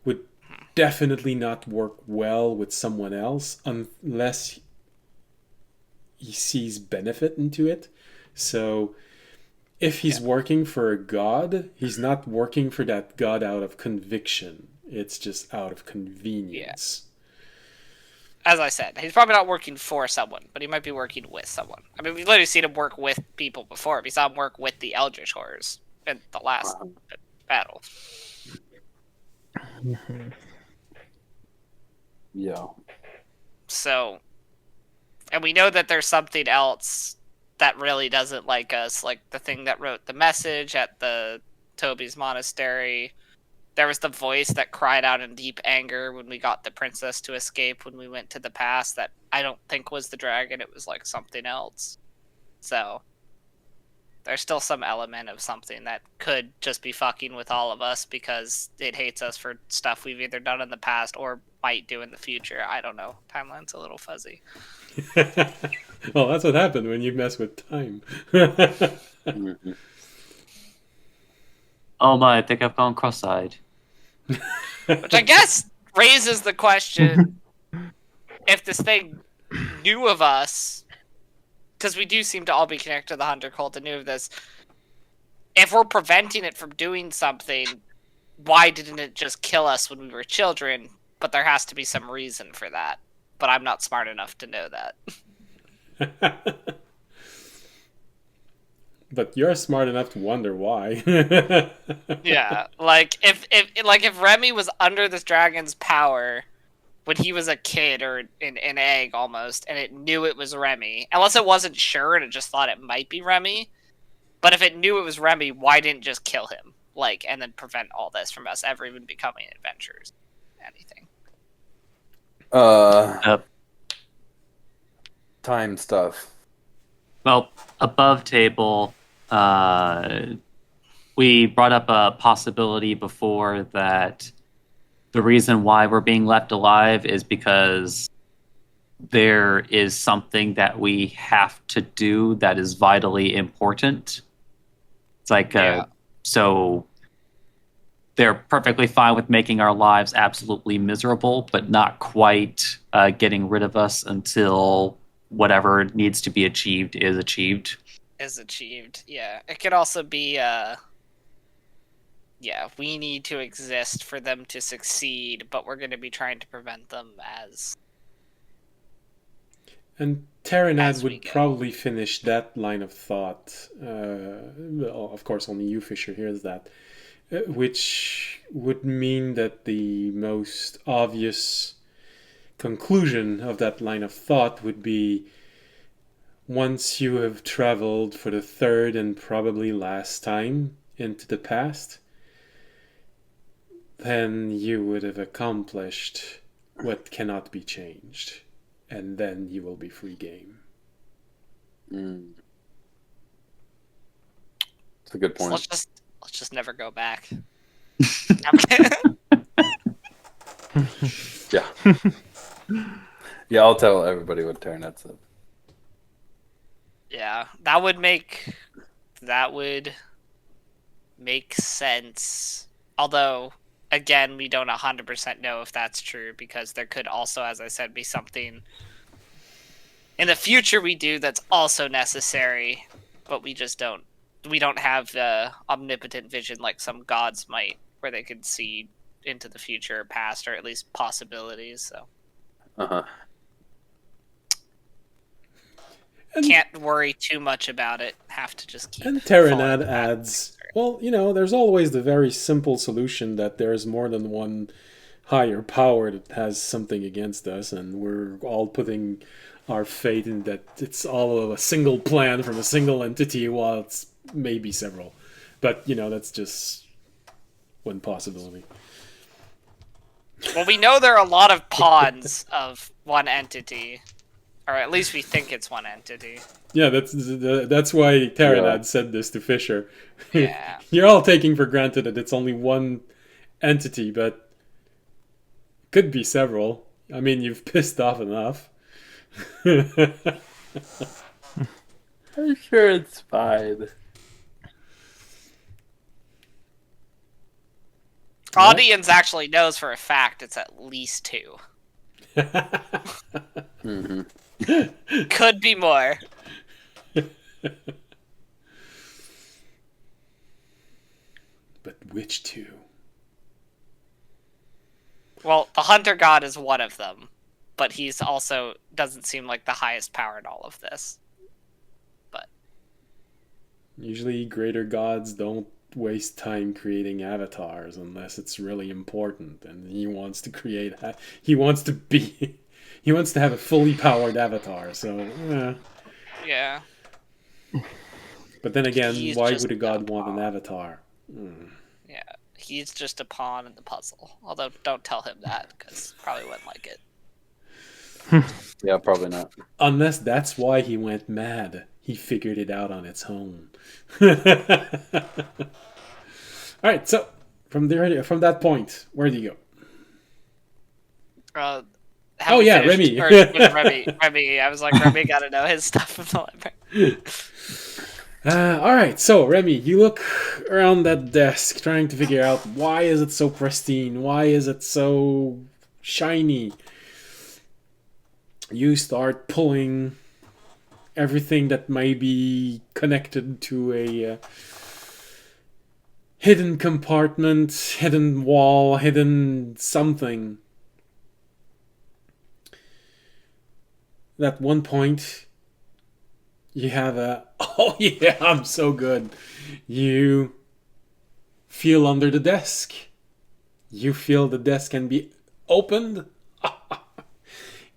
would definitely not work well with someone else unless he sees benefit into it. So if he's working for a god, he's not working for that god out of conviction. It's just out of convenience. As I said, he's probably not working for someone, but he might be working with someone. I mean, we've literally seen him work with people before. We saw him work with the Eldritch Horrors in the last battle. Yeah. So, and we know that there's something else that really doesn't like us, like the thing that wrote the message at the Toby's monastery. There was the voice that cried out in deep anger when we got the princess to escape when we went to the past that I don't think was the dragon, it was like something else. So, There's still some element of something that could just be fucking with all of us because it hates us for stuff we've either done in the past or might do in the future. I don't know. Timeline's a little fuzzy. Well, that's what happened when you mess with time. Mhm. Oh my, I think I've gone cross-eyed. Which I guess raises the question if this thing knew of us, because we do seem to all be connected to the Hunter cult and knew of this. If we're preventing it from doing something, why didn't it just kill us when we were children? But there has to be some reason for that. But I'm not smart enough to know that. But you're smart enough to wonder why. Yeah, like if Remy was under this dragon's power when he was a kid or an egg almost, and it knew it was Remy, unless it wasn't sure and it just thought it might be Remy. But if it knew it was Remy, why didn't it just kill him? Like, and then prevent all this from us ever even becoming adventurers? Anything. Time stuff. Well, above table, we brought up a possibility before that the reason why we're being left alive is because there is something that we have to do that is vitally important. It's like, so they're perfectly fine with making our lives absolutely miserable, but not quite getting rid of us until whatever needs to be achieved is achieved. Yeah. It could also be, we need to exist for them to succeed, but we're going to be trying to prevent them as... And Terranad would probably finish that line of thought. Well, of course, only you, Fisher, hears that. Which would mean that the most obvious conclusion of that line of thought would be, once you have traveled for the third and probably last time into the past, then you would have accomplished what cannot be changed. And then you will be free game. That's a good point. So let's just never go back. Yeah. Yeah, I'll tell everybody what Terranad said. Yeah, that would make sense. Although, again, we don't 100% know if that's true, because there could also, as I said, be something in the future we do that's also necessary, but we don't have omnipotent vision like some gods might, where they could see into the future or past, or at least possibilities, so. Can't worry too much about it. Have to just keep... And Terranad adds, well, there's always the very simple solution that there's more than one higher power that has something against us, and we're all putting our fate in that it's all a single plan from a single entity, while it's maybe several. But, that's just one possibility. Well, we know there are a lot of pawns of one entity. Or at least we think it's one entity. Yeah, that's why Terranad said this to Fisher. Yeah. You're all taking for granted that it's only one entity, but it could be several. I mean, you've pissed off enough. I'm sure it's fine. Audience actually knows for a fact it's at least 2. Mm-hmm. Could be more. But which 2? Well, the Hunter God is one of them, but he's also doesn't seem like the highest power in all of this. But usually greater gods don't waste time creating avatars unless it's really important, and he wants to have a fully powered avatar, so yeah. But then again, why would a god want an pawn. Avatar? Yeah, he's just a pawn in the puzzle. Although, don't tell him that, because probably wouldn't like it. Yeah, probably not. Unless that's why he went mad. He figured it out on its own. All right, so from that point, where do you go? Oh yeah, Remy. Remy. I was like, Remy got to know his stuff from the library. All right, so Remy, you look around that desk trying to figure out why is it so pristine? Why is it so shiny? You start pulling everything that may be connected to a hidden compartment, hidden wall, hidden something. At one point, you have oh yeah, I'm so good. You feel under the desk. You feel the desk can be opened.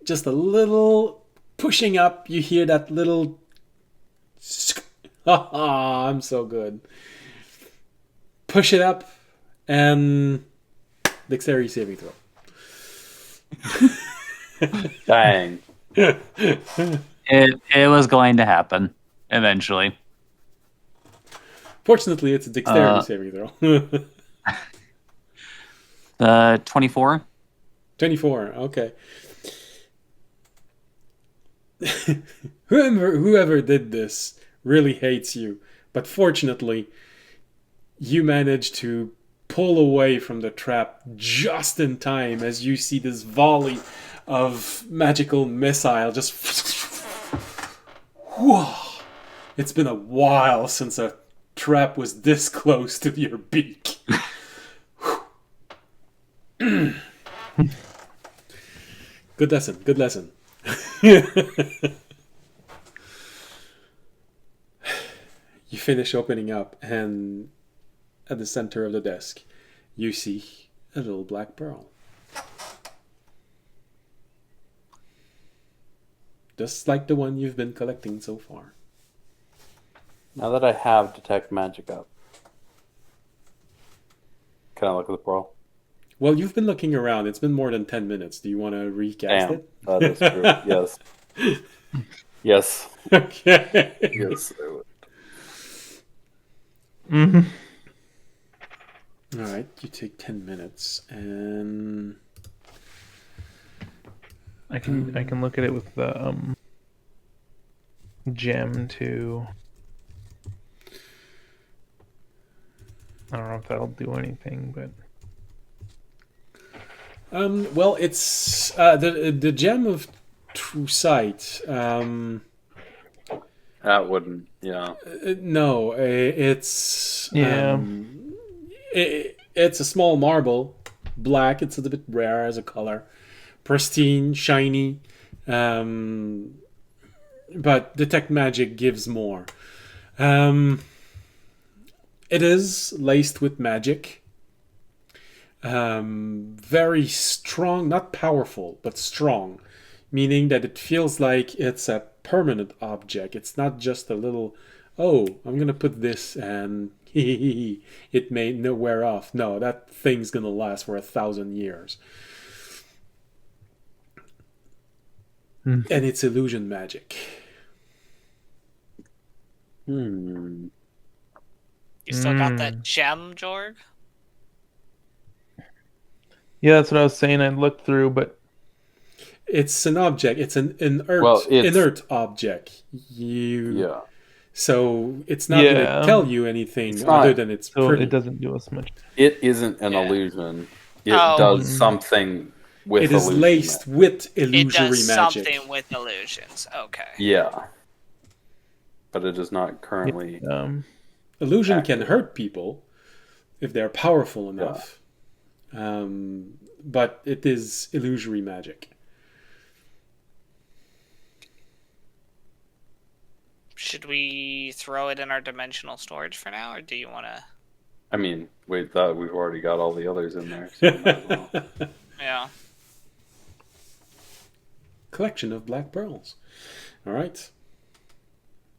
Just a little pushing up, you hear that little... I'm so good. Push it up, and dexterity saving throw. Dang. It was going to happen eventually. Fortunately, it's a dexterity saving throw. 24. 24, okay. Whoever did this really hates you, but fortunately, you managed to pull away from the trap just in time as you see this volley of magical missile just... Whoa! It's been a while since a trap was this close to your beak. Good lesson. You finish opening up, and at the center of the desk, you see a little black pearl. Just like the one you've been collecting so far. Now that I have Detect Magic up, can I look at the pearl? Well, you've been looking around. It's been more than 10 minutes. Do you want to recast Damn, it? that is true. Yes. Yes. Okay. Yes, I would. Mm-hmm. All right, you take 10 minutes, and I can look at it with the gem too. I don't know if that'll do anything, but well, it's the gem of true sight. That wouldn't, yeah. No, it's yeah. It's a small marble, black. It's a little bit rare as a color, pristine, shiny. But Detect Magic gives more. It is laced with magic. Very strong, not powerful, but strong, meaning that it feels like it's a permanent object. It's not just a little, oh, I'm gonna put this and it may no wear off. No, that thing's gonna last for 1,000 years. And it's illusion magic. Hmm. You still got that gem, Jorg? Yeah, that's what I was saying. I looked through, but It's an object. It's an inert, Well, it's- inert object. Yeah. So it's not going to tell you anything It's not- other than it's so pretty. it doesn't do us much. It isn't an Yeah. illusion. It Oh. does something with It is illusion. laced with It illusory does magic. something with illusions. Okay. Yeah. But it is not currently... Illusion can hurt people if they're powerful enough. But it is illusory magic. Should we throw it in our dimensional storage for now, or do you want to? I mean, we thought we've already got all the others in there. So might as well. Yeah. Collection of black pearls. All right.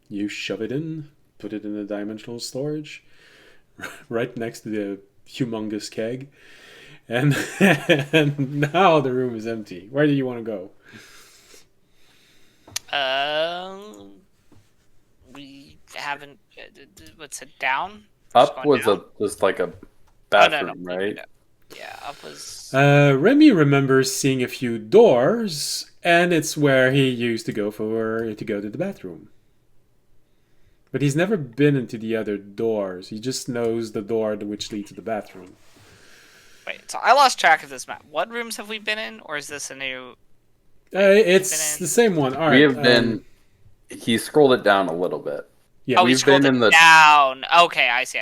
You shove it in, put it in the dimensional storage, right next to the humongous keg. And, and now the room is empty. Where do you want to go? haven't. What's it down? Up was just like a bathroom, right? Yeah, up was. Remy remembers seeing a few doors, and it's where he used to go to the bathroom. But he's never been into the other doors. He just knows the door which leads to the bathroom. Wait, so I lost track of this map. What rooms have we been in, or is this a new? It's the same one. All right. We have been. He scrolled it down a little bit. Yeah, we scrolled it down. Okay, I see.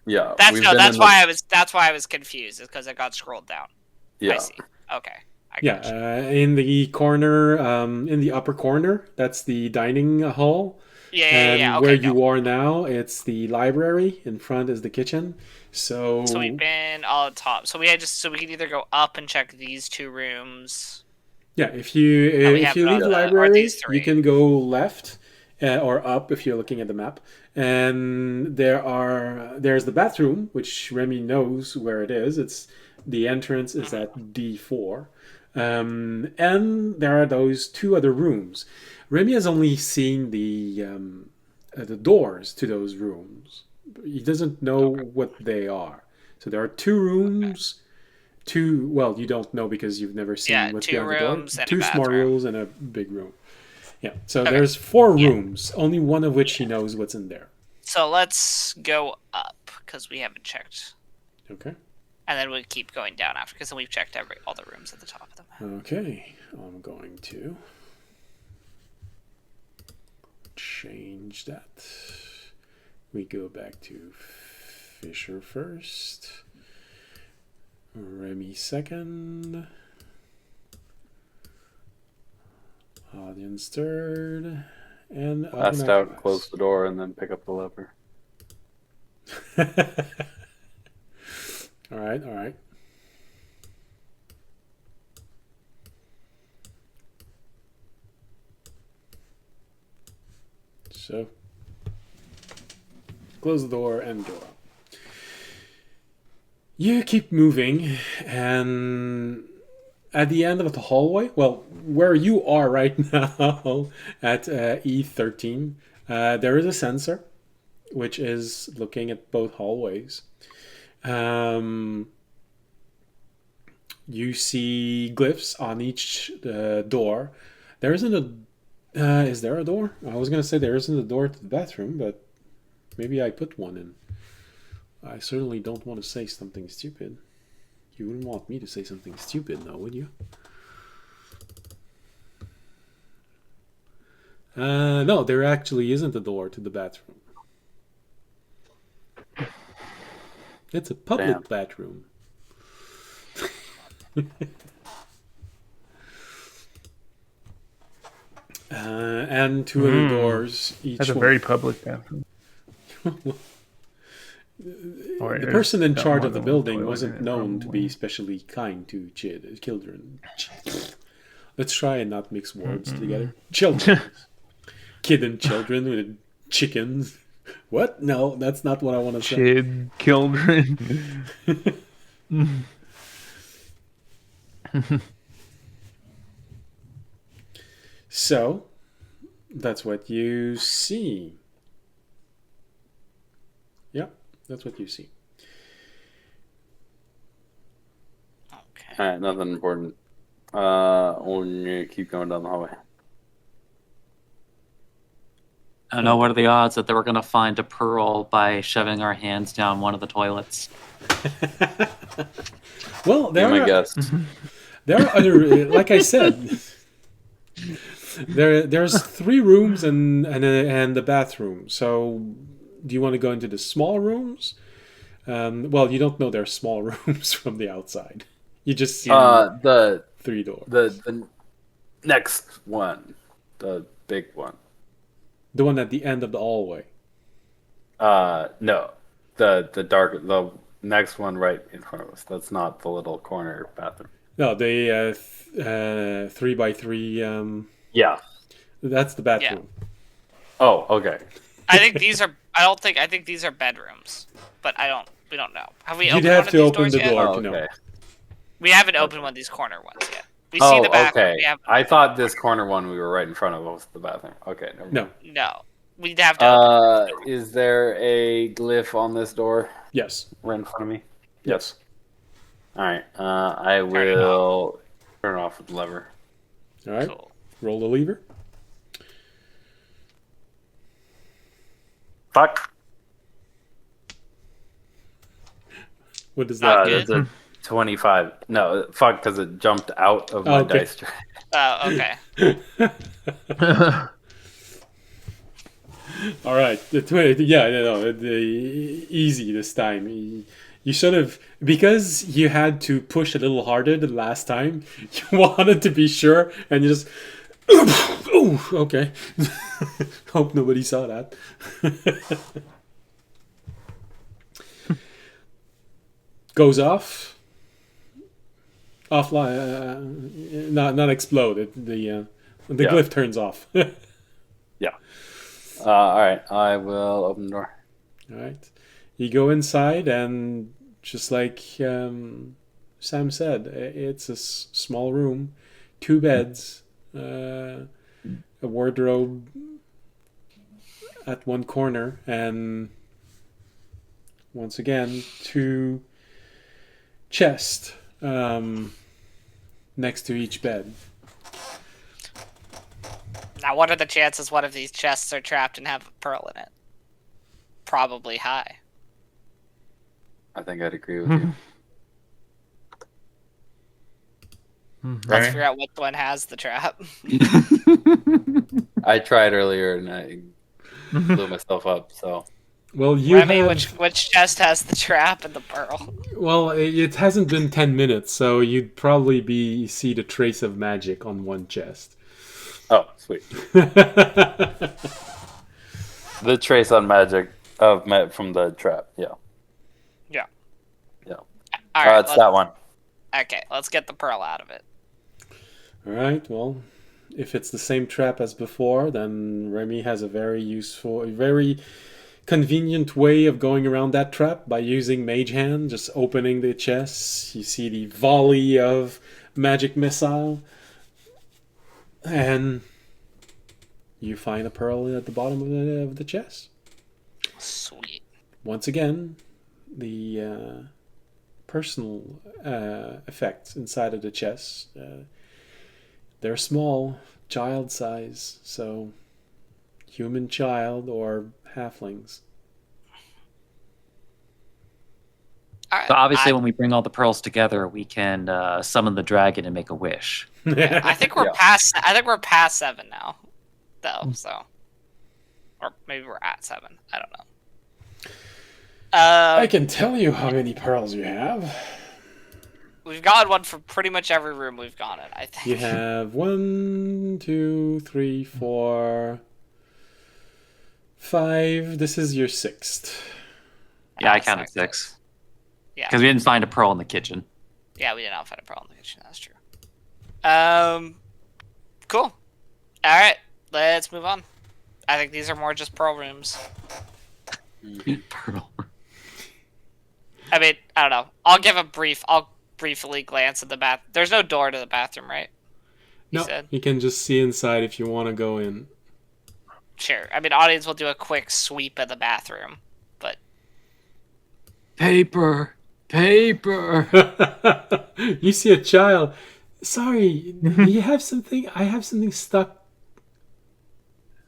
Yeah, that's why I was confused. Is because it got scrolled down. Yeah. I see. Okay. In the corner, in the upper corner, that's the dining hall. Yeah. Okay, where you are now, it's the library. In front is the kitchen. So we've been all at top. So we can either go up and check these 2 rooms. Yeah, if you leave the library, you can go left or up if you're looking at the map. And there's the bathroom, which Remy knows where it is. It's the entrance is at D4. And there are those 2 other rooms. Remy has only seen the doors to those rooms. He doesn't know what they are. So there are 2 rooms. 2, well, you don't know because you've never seen what's behind the door. 2 small rooms and a big room. Yeah, so there's 4 rooms, only one of which he knows what's in there. So let's go up because we haven't checked. Okay. And then we'll keep going down after because then we've checked all the rooms at the top of the map. Okay, I'm going to change that. We go back to Fisher first. Remy second. Audience third. And last out, close the door, and then pick up the lever. All right. So, close the door and go up. You keep moving, and at the end of the hallway, well, where you are right now at E13, there is a sensor, which is looking at both hallways. You see glyphs on each door. There isn't a... is there a door? I was going to say there isn't a door to the bathroom, but maybe I put one in. I certainly don't want to say something stupid. You wouldn't want me to say something stupid, though, would you? No, there actually isn't a door to the bathroom. It's a public bathroom. And 2 other doors. Each That's a very public bathroom. The person in charge of the building wasn't known to be especially kind to children. Let's try and not mix words together. Children. Kid and children with chickens. What? No, that's not what I want to say. Kid, children. So, that's what you see. Yeah, that's what you see. Okay. Alright, nothing important. We'll keep going down the hallway. I don't know, what are the odds that they were going to find a pearl by shoving our hands down one of the toilets? Well, there are other, like I said, there's 3 rooms and the bathroom. So, do you want to go into the small rooms? Well, you don't know they're small rooms from the outside. You just see the 3 doors. The next one, the big one. The one at the end of the hallway. No, the next one right in front of us. That's not the little corner bathroom. No, the 3x3. Yeah, that's the bathroom. Yeah. Oh, okay. I think these are. I think these are bedrooms, but we don't know. Have we? You'd have to open the door to know. We haven't opened one of these corner ones yet. We see the bathroom. Okay. I thought this corner one we were right in front of was the bathroom. Okay, never mind. No. we'd have to. Open it. Is there a glyph on this door Yes. right in front of me? Yes. All right. I will turn off the lever. All right. Cool. Roll the lever. Fuck. What does that do? That's a 25. No, fuck, because it jumped out of my Okay. dice tray. Oh, okay. All right. Easy this time. You sort of, because you had to push a little harder the last time, you wanted to be sure, and you just, oh, okay. Hope nobody saw that. Goes off. Offline. Not explode. The glyph turns off. Yeah. All right. I will open the door. All right. You go inside, and just like Sam said, it's a small room, 2 beds, a wardrobe at one corner, and once again, 2 chests next to each bed. Now, what are the chances one of these chests are trapped and have a pearl in it? Probably high. I think I'd agree with you. Let's figure out which one has the trap. I tried earlier and I blew myself up. So Well, you Remy, have, which chest has the trap and the pearl? well, it hasn't been 10 minutes, so you'd probably see the trace of magic on one chest. oh, sweet. The trace on magic from the trap. Yeah. Yeah. Yeah. All right. It's that one. Okay, let's get the pearl out of it. All right, well, if it's the same trap as before, then Remy has a very convenient way of going around that trap by using Mage Hand, just opening the chest. You see the volley of magic missile, and you find a pearl at the bottom of the chest. Sweet. Once again, the personal effects inside of the chest, they're small, child size, so human child or halflings. All right. So obviously, when we bring all the pearls together, we can summon the dragon and make a wish. I think we're past. I think we're past 7 now, though. So, or maybe we're at 7. I don't know. I can tell you how many pearls you have. We've gotten one from pretty much every room we've gone in, I think. You have 1, 2, 3, 4, 5. This is your 6th. Yeah, I counted 6. Yeah. Because we didn't find a pearl in the kitchen. Yeah, we did not find a pearl in the kitchen. That's true. Cool. All right, let's move on. I think these are more just pearl rooms. Pearl. I mean, I don't know. I'll briefly glance at the bath. There's no door to the bathroom, right? No, you can just see inside if you want to go in. Sure. I mean, audience will do a quick sweep of the bathroom, but Paper. You see a child. Sorry, do you have something? I have something stuck.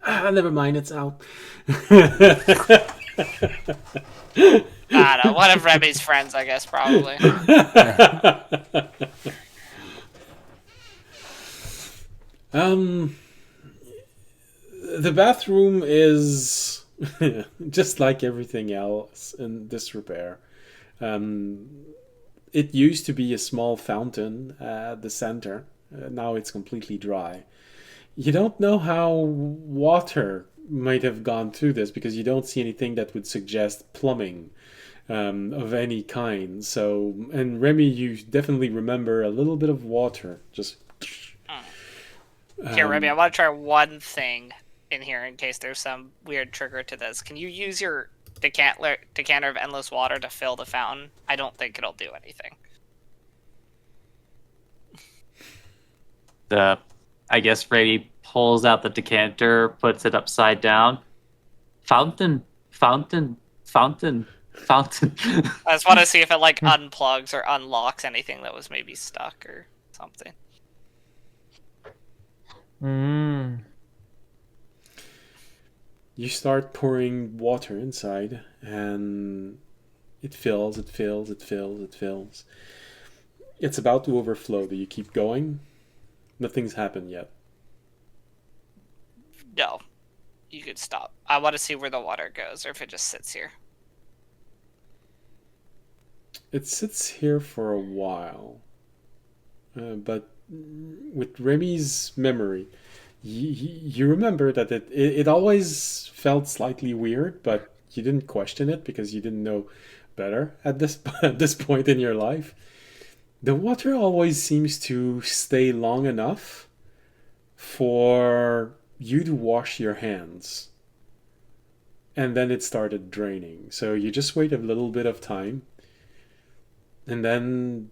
Never mind, it's out. I don't know. One of Remy's friends, I guess, probably. The bathroom is just like everything else in disrepair. It used to be a small fountain at the center. Now it's completely dry. You don't know how water might have gone through this because you don't see anything that would suggest plumbing of any kind. So, and Remy, you definitely remember a little bit of water. Just Here, Remy, I want to try one thing in here in case there's some weird trigger to this. Can you use your decanter of endless water to fill the fountain? I don't think it'll do anything. I guess Brady pulls out the decanter, puts it upside down, Fountain. I just want to see if it like unplugs or unlocks anything that was maybe stuck or something. You start pouring water inside, and it fills, it fills, it fills, it fills. It's about to overflow. Do you keep going? Nothing's happened yet. No, you could stop. I want to see where the water goes, or if it just sits here. It sits here for a while, but with Remy's memory, you remember that it always felt slightly weird, but you didn't question it because you didn't know better at this point in your life. The water always seems to stay long enough for you to wash your hands. And then it started draining. So you just wait a little bit of time, and then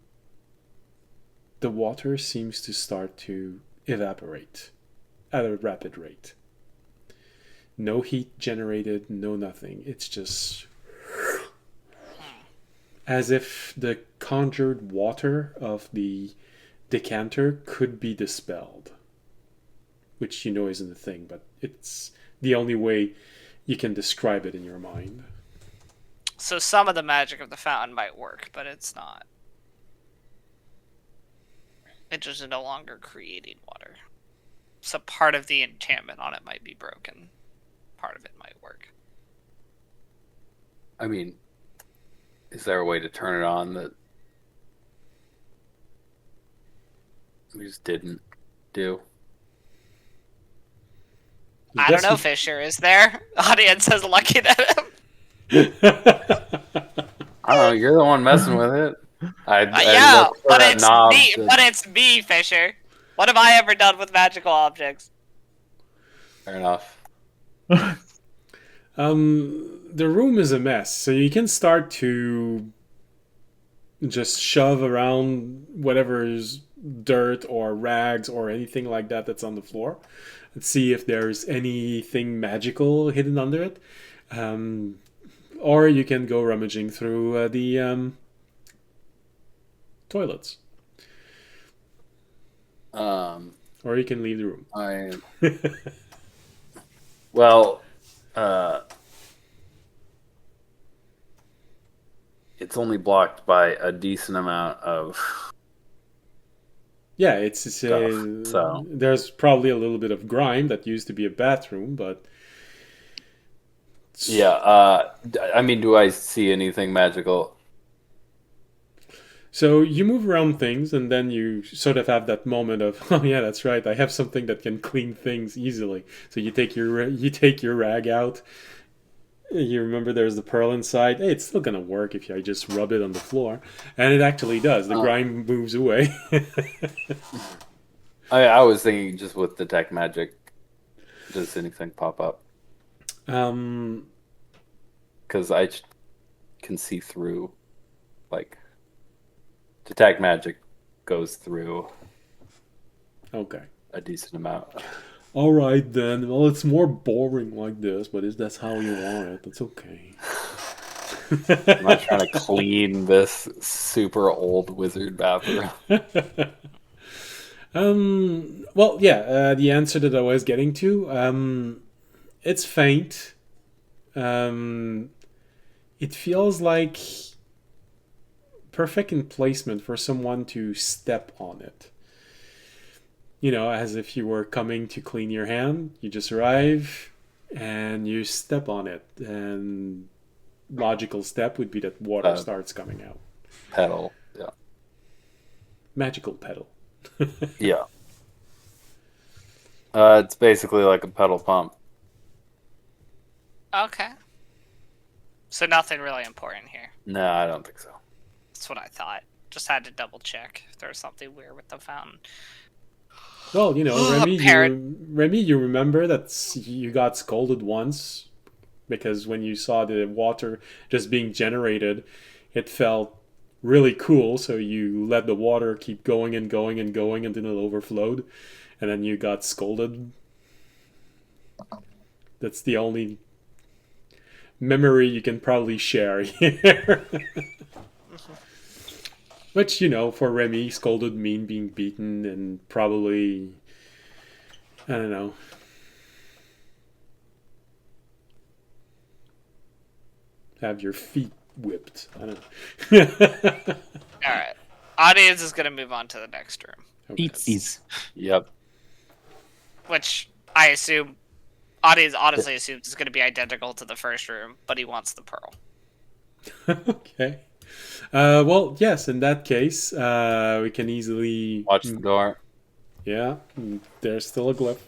the water seems to start to evaporate at a rapid rate. No heat generated, no nothing. It's just as if the conjured water of the decanter could be dispelled. Which you know isn't a thing, but it's the only way you can describe it in your mind. So some of the magic of the fountain might work, but it's not. It just is no longer creating water. So part of the enchantment on it might be broken. Part of it might work. I mean, is there a way to turn it on that we just didn't do? I don't know, Fisher. Is there? Audience is looking at him. I don't know. You're the one messing with it. Yeah, but it's me. But it's me, Fisher. What have I ever done with magical objects? Fair enough. The room is a mess, so you can start to just shove around whatever is dirt or rags or anything like that that's on the floor and see if there's anything magical hidden under it. Or you can go rummaging through the toilets. Or you can leave the room. Well, it's only blocked by a decent amount of. Yeah, it's stuff, so there's probably a little bit of grime that used to be a bathroom, but yeah. I mean, do I see anything magical? So you move around things, and then you sort of have that moment of, oh yeah, that's right, I have something that can clean things easily. So you take your rag out. You remember there's the pearl inside. Hey, it's still gonna work if I just rub it on the floor, and it actually does. The grime moves away. I was thinking just with detect magic, does anything pop up? Because I can see through, like, detect magic goes through. Okay. A decent amount. All right then. Well, it's more boring like this, but that's how you want it. That's okay. I'm not trying to clean this super old wizard bathroom. Well, yeah. The answer that I was getting to, it's faint. It feels like perfect emplacement for someone to step on it. You know, as if you were coming to clean your hand. You just arrive and you step on it. And logical step would be that water starts coming out. Pedal, yeah. Magical pedal. Yeah. It's basically like a pedal pump. Okay. So nothing really important here. No, I don't think so. That's what I thought. Just had to double check if there was something weird with the fountain. Well, you know, Remy, you remember that you got scolded once because when you saw the water just being generated, it felt really cool. So you let the water keep going and going and going until it overflowed, and then you got scolded. That's the only memory you can probably share here. Which, for Remy, scolded mean being beaten and probably, I don't know. Have your feet whipped. I don't know. Alright. Audience is going to move on to the next room. Okay. Beatsies. Yep. Which I assume... Audience honestly assumes is going to be identical to the first room, but he wants the pearl. Okay. Well, yes, in that case, we can easily... Watch the door. Yeah, there's still a glyph.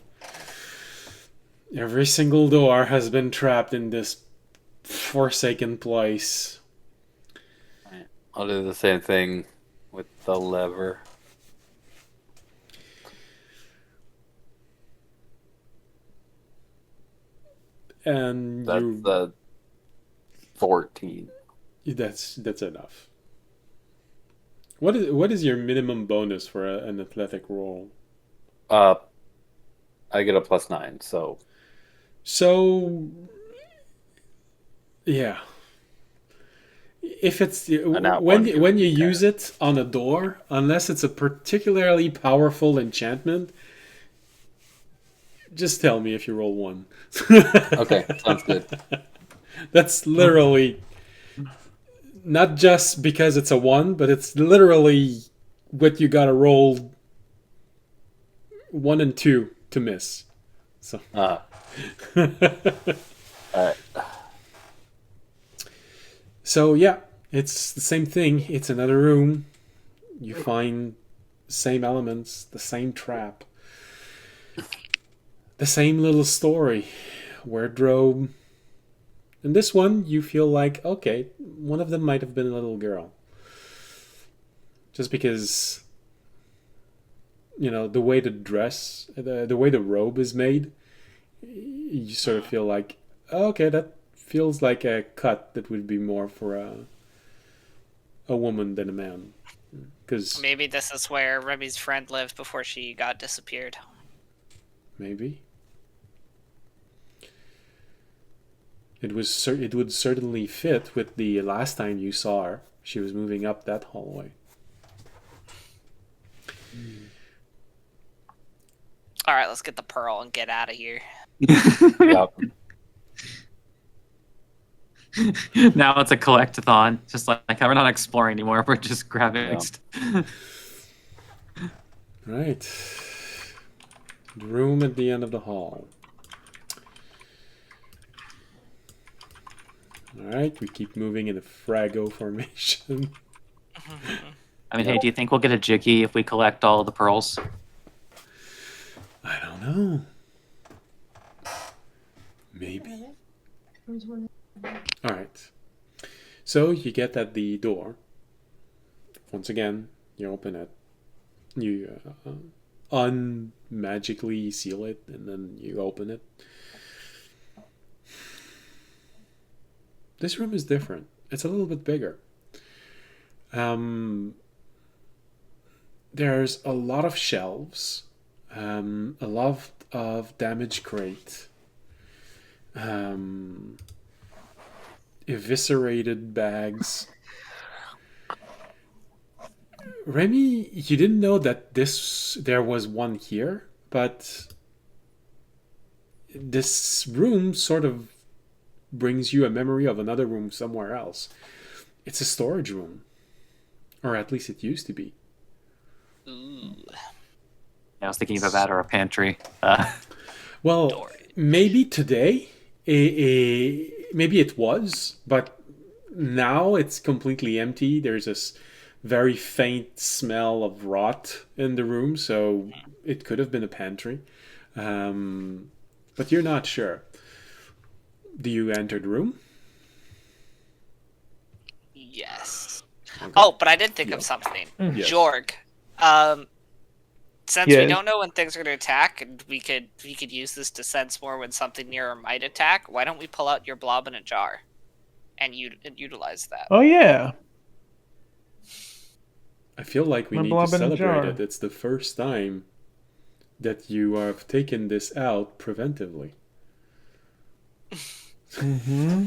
Every single door has been trapped in this forsaken place. I'll do the same thing with the lever. And That's the 14. that's enough. What is your minimum bonus for an athletic roll? I get a +9, so So, yeah. If it's when you use it on a door, unless it's a particularly powerful enchantment, just tell me if you roll 1. okay, sounds good. That's literally not just because it's a 1, but it's literally what you gotta roll 1 and 2 to miss. So. All right. So yeah, it's the same thing. It's another room. You find the same elements, the same trap, the same little story, wardrobe. And this one, you feel like, okay, one of them might have been a little girl. Just because, the way the dress, the way the robe is made, you sort of feel like, okay, that feels like a cut that would be more for a woman than a man. Because Maybe this is where Remy's friend lived before she got disappeared. maybe it would certainly fit with the last time you saw her. She was moving up that hallway. All right, let's get the pearl and get out of here. Yep. Now it's a collectathon. Just like we're not exploring anymore. We're just grabbing. Yeah. Right. The room at the end of the hall. Alright, we keep moving in a Frago formation. I mean, hey, do you think we'll get a jiggy if we collect all of the pearls? I don't know. Maybe. Alright. So you get at the door. Once again, you open it. You unmagically seal it, and then you open it. This room is different. It's a little bit bigger. There's a lot of shelves, a lot of damaged crate, eviscerated bags. Remy, you didn't know that there was one here, but this room sort of brings you a memory of another room somewhere else. It's a storage room. Or at least it used to be. Ooh. I was thinking of that or a pantry. Well, Storage. maybe today, maybe it was, but now it's completely empty. There's this very faint smell of rot in the room, so it could have been a pantry. But you're not sure. Do you enter the room? Yes. Okay. Oh, but I did think Yeah. of something. Yes. Jorg. Since we Yes. don't know when things are going to attack, and we could use this to sense more when something nearer might attack. Why don't we pull out your blob in a jar, and utilize that? Oh yeah. I feel like we My need to blob in a celebrate jar. it. It's the first time that you have taken this out preventively. Mm-hmm.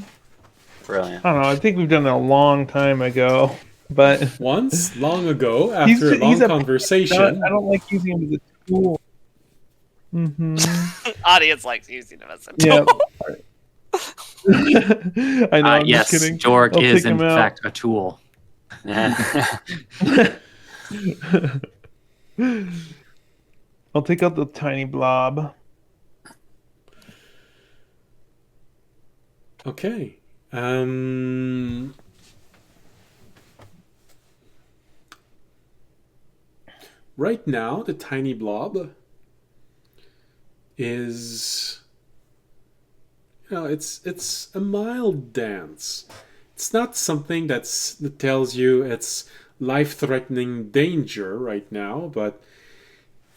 Brilliant. I don't know. I think we've done it a long time ago, but Once, long ago, after a long conversation. I don't like using him as a tool. Audience likes using him as a Yeah. tool. I know. I'm Yes, just kidding. Jorg I'll is take in him out. fact a tool. I'll take out the tiny blob. Okay. Right now, the tiny blob is, it's a mild dance. It's not something that tells you it's life-threatening danger right now, but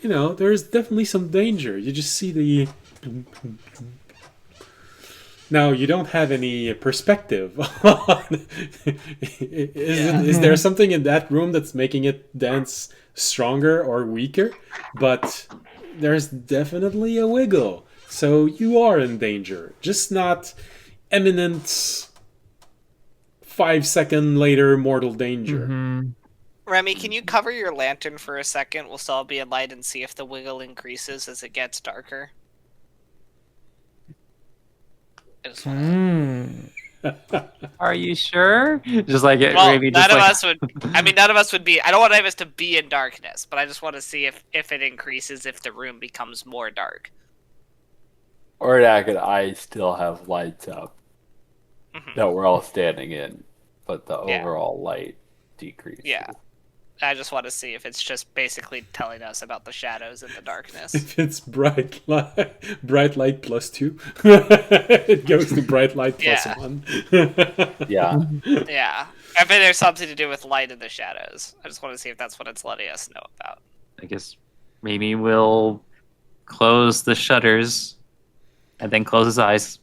there's definitely some danger. You just see the. Now, you don't have any perspective. Is there something in that room that's making it dance stronger or weaker? But there's definitely a wiggle. So you are in danger. Just not imminent 5 second later mortal danger. Remy, can you cover your lantern for a second? We'll still be in light and see if the wiggle increases as it gets darker. Are you sure? Just like it, Well, maybe none just of like us would. I mean, none of us would be. I don't want any of us to be in darkness, but I just want to see if it increases if the room becomes more dark. Or I still have lights up that we're all standing in, but the overall light decreases. Yeah. I just want to see if it's just basically telling us about the shadows and the darkness. If it's bright light +2, it goes to bright light +1. Yeah. Yeah. I bet there's something to do with light and the shadows. I just want to see if that's what it's letting us know about. I guess maybe we'll close the shutters and then close his eyes.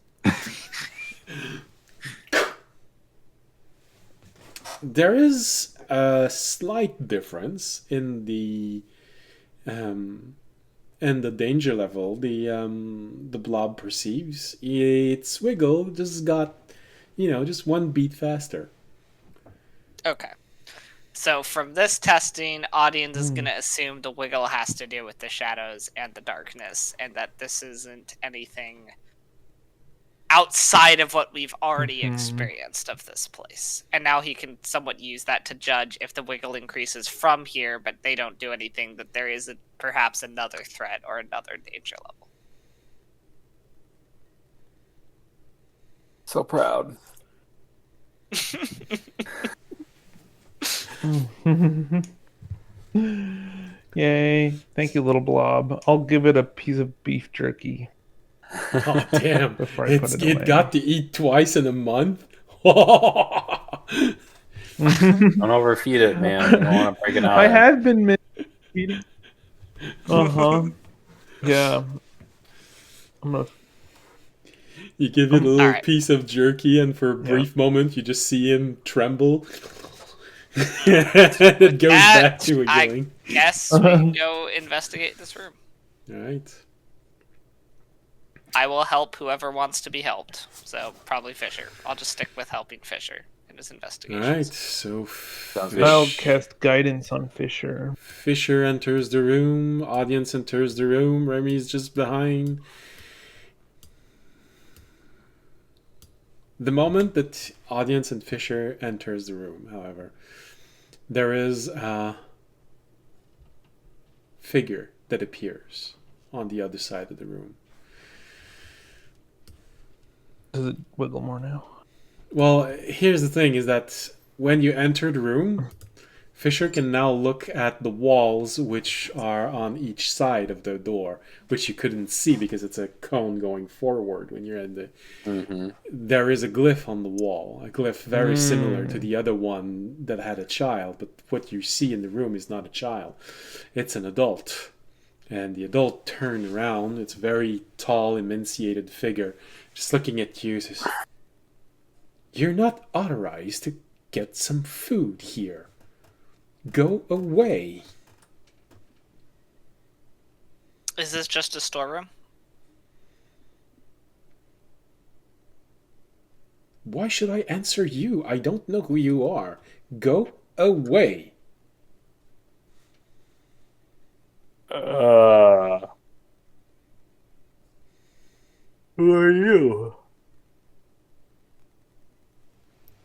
There is a slight difference in the danger level the blob perceives. Its wiggle just got just one beat faster. Okay. So from this testing, audience is going to assume the wiggle has to do with the shadows and the darkness, and that this isn't anything outside of what we've already experienced of this place. And now he can somewhat use that to judge if the wiggle increases from here, but they don't do anything, that there is perhaps another threat or another danger level. So proud. Yay. Thank you, little blob. I'll give it a piece of beef jerky. Oh, damn. Before I put it away. It got to eat twice in a month? Don't overfeed it, man. You don't want to break it out. I have been eating. Yeah. I'm gonna. You give it a little piece of jerky, and for a brief moment, you just see him tremble. And it goes back to wiggling. Yes, we can go investigate this room. All right. I will help whoever wants to be helped. So probably Fisher. I'll just stick with helping Fisher in his investigation. All right. So I'll cast guidance on Fisher. Fisher enters the room. Audience enters the room. Remy's just behind. The moment that audience and Fisher enters the room, however, there is a figure that appears on the other side of the room. Does it wiggle more now? Well, here's the thing, is that when you enter the room, Fisher can now look at the walls which are on each side of the door, which you couldn't see because it's a cone going forward when you're in the... There is a glyph on the wall, a glyph very similar to the other one that had a child, but what you see in the room is not a child. It's an adult. And the adult turned around. It's a very tall, emaciated figure, just looking at you, says, "You're not authorized to get some food here. Go away." Is this just a storeroom? Why should I answer you? I don't know who you are. Go away. Who are you?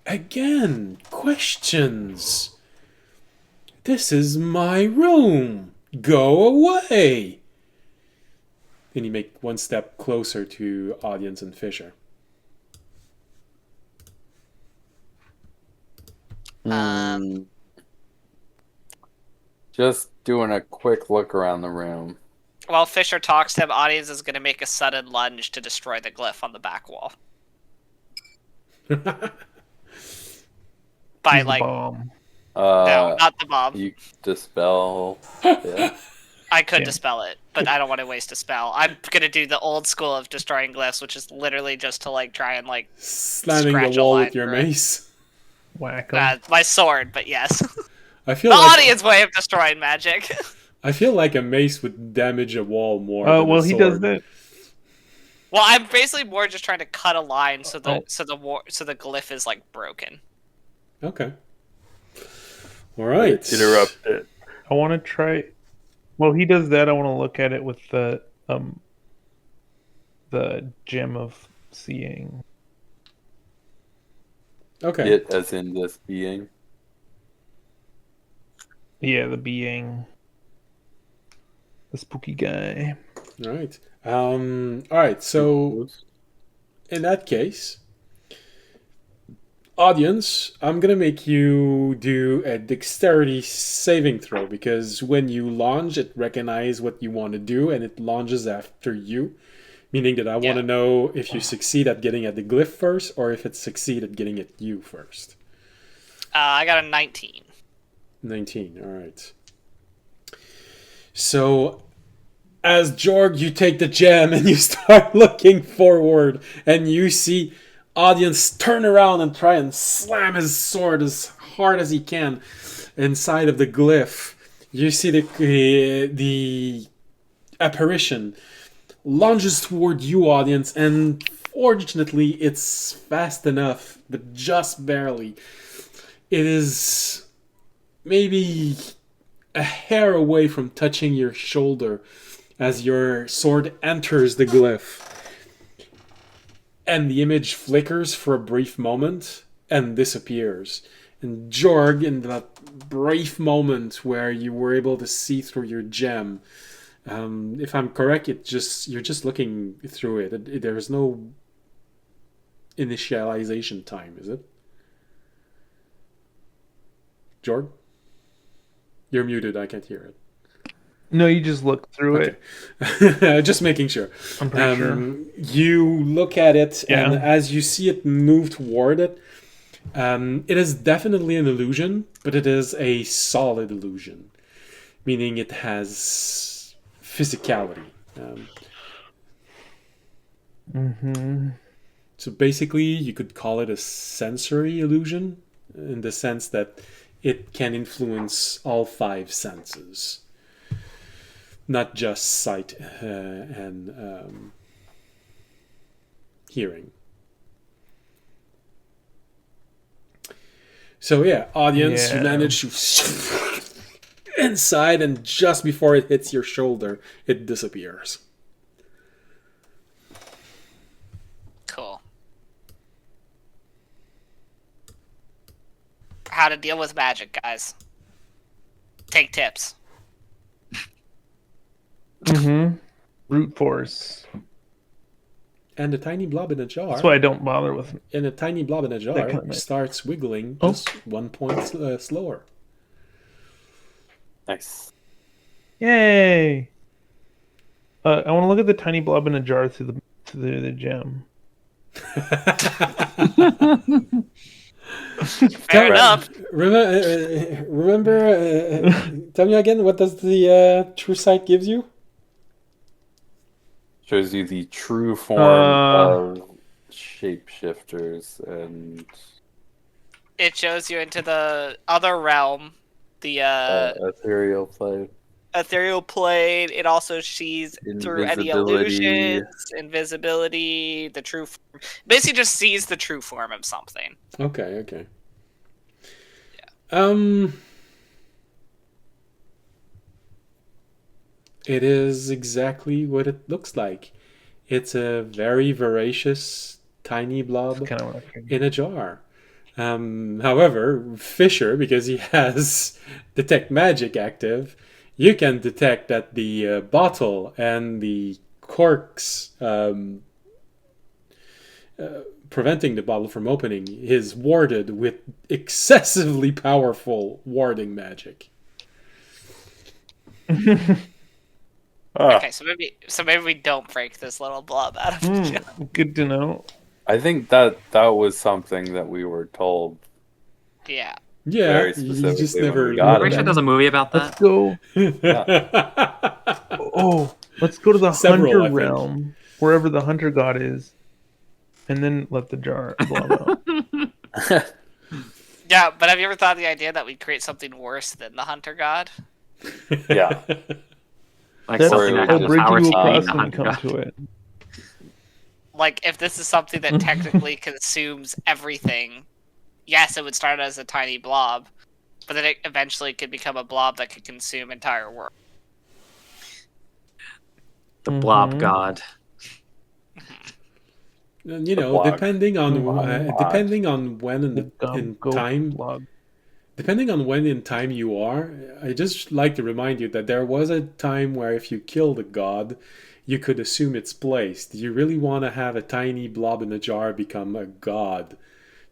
Again, questions. This is my room. Go away. Then you make one step closer to audience and Fisher. Just doing a quick look around the room. While Fisher talks to him, audience is going to make a sudden lunge to destroy the glyph on the back wall. By like, bomb. no, not the bomb. You dispel. Yeah. I could dispel it, but I don't want to waste a spell. I'm gonna do the old school of destroying glyphs, which is literally just to like try and like slamming scratch the a wall line with your through it. mace. Whack 'em. My sword, but yes. I feel The like audience way of destroying magic. I feel like a mace would damage a wall more. Than Well, a he sword. does that. Well, I'm basically more just trying to cut a line so the glyph is like broken. Okay. All right. Interrupt it. I want to try. Well, he does that. I want to look at it with the gem of seeing. Okay. It as in this being. Yeah, the being. The spooky guy. All right. All right. So in that case, audience, I'm gonna make you do a dexterity saving throw because when you launch, it recognizes what you want to do and it launches after you. Meaning that I want to know if you succeed at getting at the glyph first or if it succeeds at getting at you first. I got a 19. 19, all right. So, as Jorg, you take the gem and you start looking forward and you see audience turn around and try and slam his sword as hard as he can inside of the glyph. You see the apparition lunges toward you, audience, and fortunately it's fast enough, but just barely. It is maybe a hair away from touching your shoulder as your sword enters the glyph. And the image flickers for a brief moment and disappears. And Jorg, in that brief moment where you were able to see through your gem, if I'm correct, you're just looking through it. There's no initialization time, is it? Jorg? You're muted, I can't hear it. No, you just look through it. Just making sure. I'm pretty sure. You look at it, and as you see it move toward it, it is definitely an illusion, but it is a solid illusion, meaning it has physicality. So basically, you could call it a sensory illusion in the sense that it can influence all 5 senses. Not just sight and hearing. So yeah, audience, you manage to inside, and just before it hits your shoulder, it disappears. Cool. How to deal with magic, guys. Take tips. Brute force. And a tiny blob in a jar. That's why I don't bother with. And a tiny blob in a jar starts wiggling just 1 point slower. Nice. Yay! I want to look at the tiny blob in a jar through the gem. Fair enough. Remember, tell me again, what does the true sight gives you? Shows you the true form of shapeshifters, and it shows you into the other realm, the ethereal plane. ethereal plane. It also sees through any Invisibility. illusions, invisibility, the true form. Basically just sees the true form of something. Okay. It is exactly what it looks like. It's a very voracious, tiny blob That's kind of what I figured. in a jar. However, Fisher, because he has Detect Magic active, you can detect that the bottle and the corks preventing the bottle from opening is warded with excessively powerful warding magic. Okay, so maybe we don't break this little blob out of the jar. Good to know. I think that was something that we were told. Yeah. Yeah, Very you specifically just when never we got Pretty sure there's a movie about Let's that. go. Yeah. Let's go to the Several, I hunter think. realm, wherever the hunter god is, and then let the jar blob out. Yeah, but have you ever thought of the idea that we create something worse than the hunter god? Yeah. Like That's something that a has the bridge power you to will be cross the when you hunter come god. to it. Like, if this is something that technically consumes everything, yes, it would start as a tiny blob, but then it eventually could become a blob that could consume entire world. The blob god. And, you know, block. depending on Block. depending on when The in go time, blob. depending on when in time you are, I just like to remind you that there was a time where if you killed a god, you could assume its place. Do you really want to have a tiny blob in a jar become a god?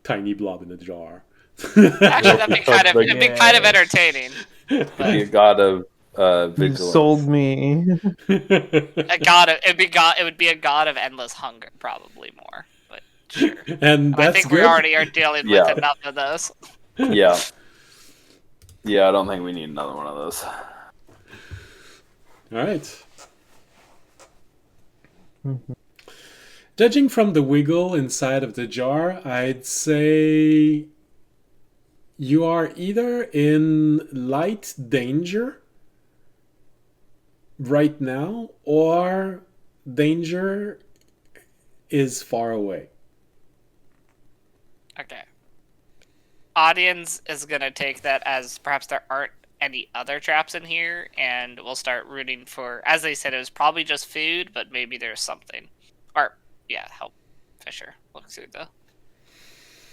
Tiny blob in a jar. Actually, that'd be kind of, Like- it'd be kind of entertaining. Be a god of You vigilance. sold me. It would be a god of endless hunger, probably more. But sure. And I that's think good. we already are dealing Yeah. with enough of those. Yeah. Yeah, I don't think we need another one of those. All right. Judging from the wiggle inside of the jar, I'd say you are either in light danger right now or danger is far away. Okay. Audience is gonna take that as perhaps there aren't any other traps in here, and we'll start rooting for. As they said, it was probably just food, but maybe there's something. Or yeah, help Fisher look through the.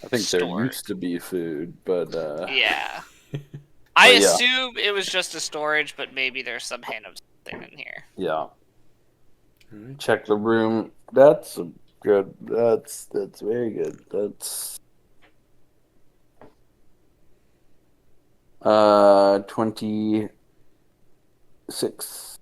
I think there Store. used to be food, but Yeah. I But yeah. assume it was just a storage, but maybe there's some hint of something in here. yeah. Alright. Check the room. That's a good. That's very good. That's 26.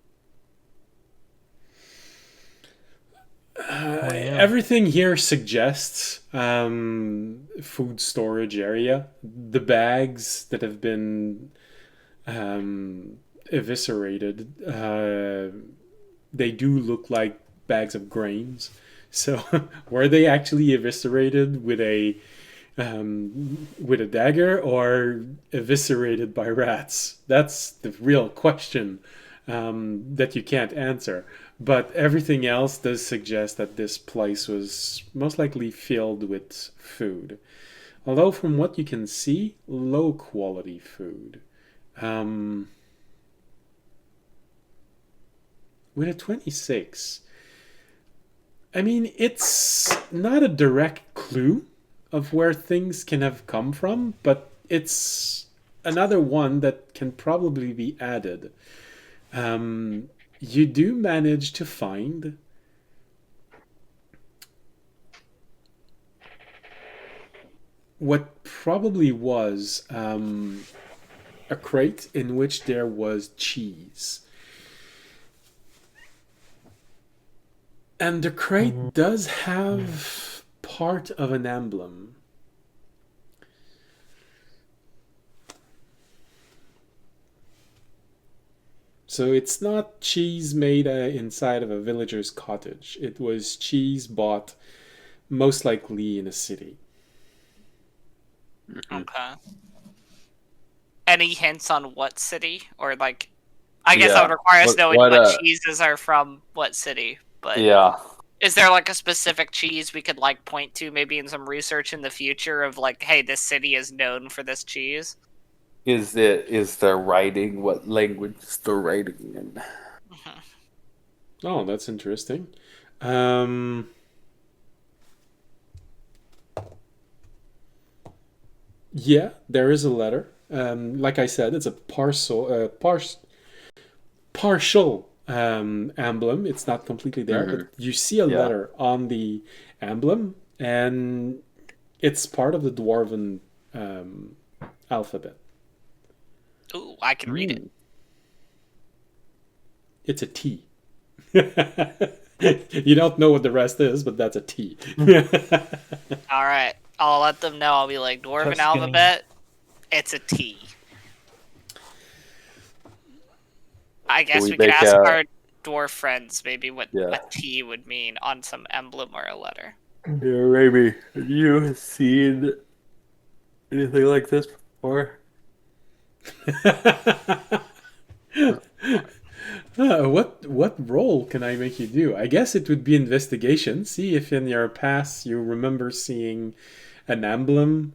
Everything here suggests food storage area. The bags that have been eviscerated, they do look like bags of grains. So were they actually eviscerated with a dagger or eviscerated by rats? That's the real question that you can't answer. But everything else does suggest that this place was most likely filled with food. Although from what you can see, low quality food. With a 26, I mean, it's not a direct clue of where things can have come from, but it's another one that can probably be added. You do manage to find what probably was a crate in which there was cheese. And the crate does have part of an emblem. So it's not cheese made inside of a villager's cottage. It was cheese bought most likely in a city. Okay. Any hints on what city or like I guess that would require us knowing what cheeses are from what city. But yeah. Is there like a specific cheese we could like point to maybe in some research in the future of like, hey, this city is known for this cheese? Is there writing? What language is the writing in? Oh, that's interesting. Yeah, there is a letter. Like I said, it's a partial emblem. It's not completely there, but you see a letter on the emblem, and it's part of the Dwarven alphabet. Ooh, I can read it. It's a T. You don't know what the rest is, but that's a T. All right. I'll let them know. I'll be like, Dwarven alphabet, it's a T. I guess we could ask our dwarf friends maybe what a T would mean on some emblem or a letter. Yeah, maybe. Have you seen anything like this before? What role can I make you do? I guess it would be investigation. See if in your past you remember seeing an emblem.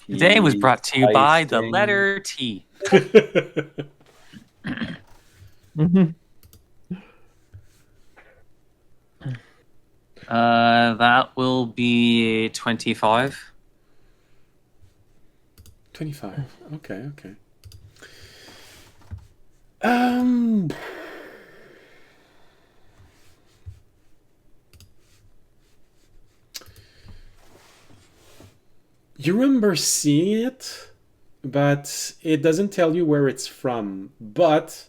Today was brought to you by the letter T. That will be 25. 25. Okay. You remember seeing it, but it doesn't tell you where it's from. But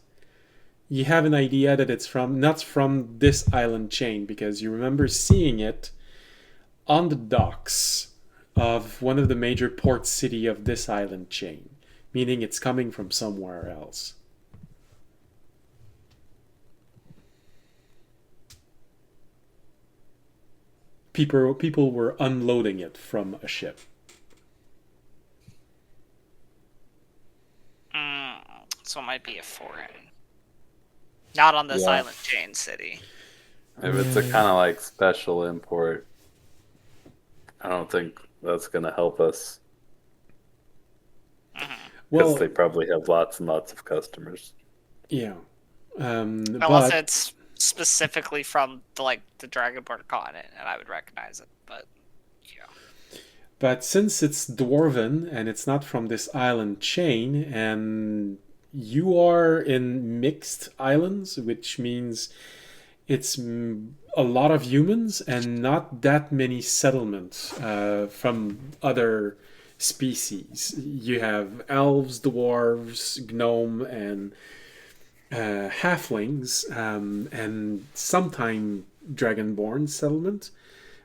you have an idea that it's not from this island chain, because you remember seeing it on the docks of one of the major port city of this island chain, meaning it's coming from somewhere else. People were unloading it from a ship. So it might be a foreign. Not on this island chain city. If it's a kind of like special import, I don't think that's going to help us. Because they probably have lots and lots of customers. Yeah. Unless it's specifically from the Dragonborn continent, and I would recognize it. But yeah. But since it's Dwarven and it's not from this island chain, and you are in mixed islands, which means it's a lot of humans and not that many settlements from other species. You have elves, dwarves, gnome, and halflings, and sometime dragonborn settlement.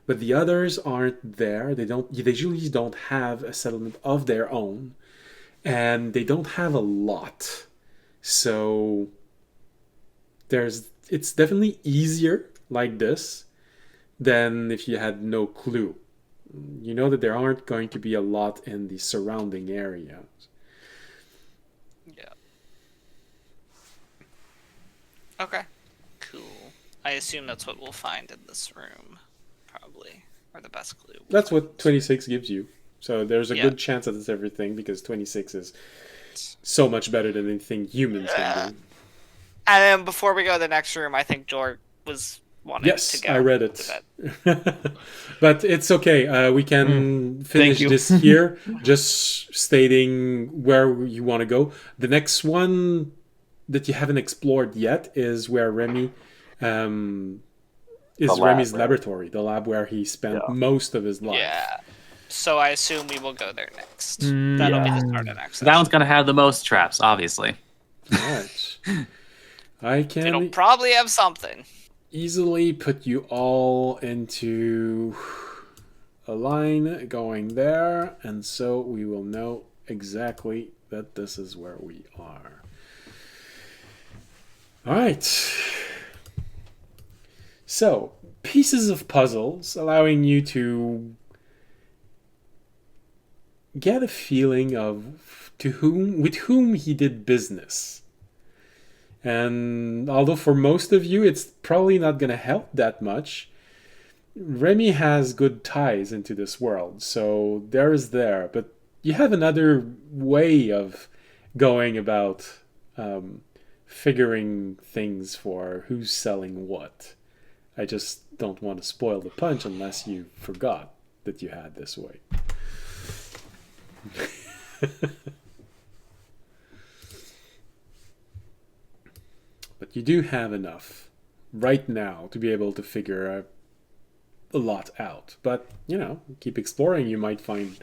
But the others aren't there. They usually don't have a settlement of their own, and they don't have a lot. So it's definitely easier like this than if you had no clue. You know that there aren't going to be a lot in the surrounding areas. Yeah. Okay. Cool. I assume that's what we'll find in this room, probably, or the best clue. That's what 26 gives you. So there's a good chance that it's everything, because 26 is so much better than anything humans can do. And then before we go to the next room, I think George was wanting to go. Yes, I read it. But it's okay. We can finish this here, just stating where you want to go. The next one that you haven't explored yet is where Remy Remy's laboratory, the lab where he spent most of his life. Yeah. So I assume we will go there next. That'll be the start of next. That one's going to have the most traps, obviously. All right. It'll probably have something. Easily put you all into a line going there, and so we will know exactly that this is where we are. All right. So, pieces of puzzles allowing you to get a feeling of with whom he did business. And although for most of you it's probably not going to help that much, Remy has good ties into this world, so there is there. But you have another way of going about figuring things for who's selling what. I just don't want to spoil the punch unless you forgot that you had this way. But you do have enough right now to be able to figure a lot out. But, keep exploring. You might find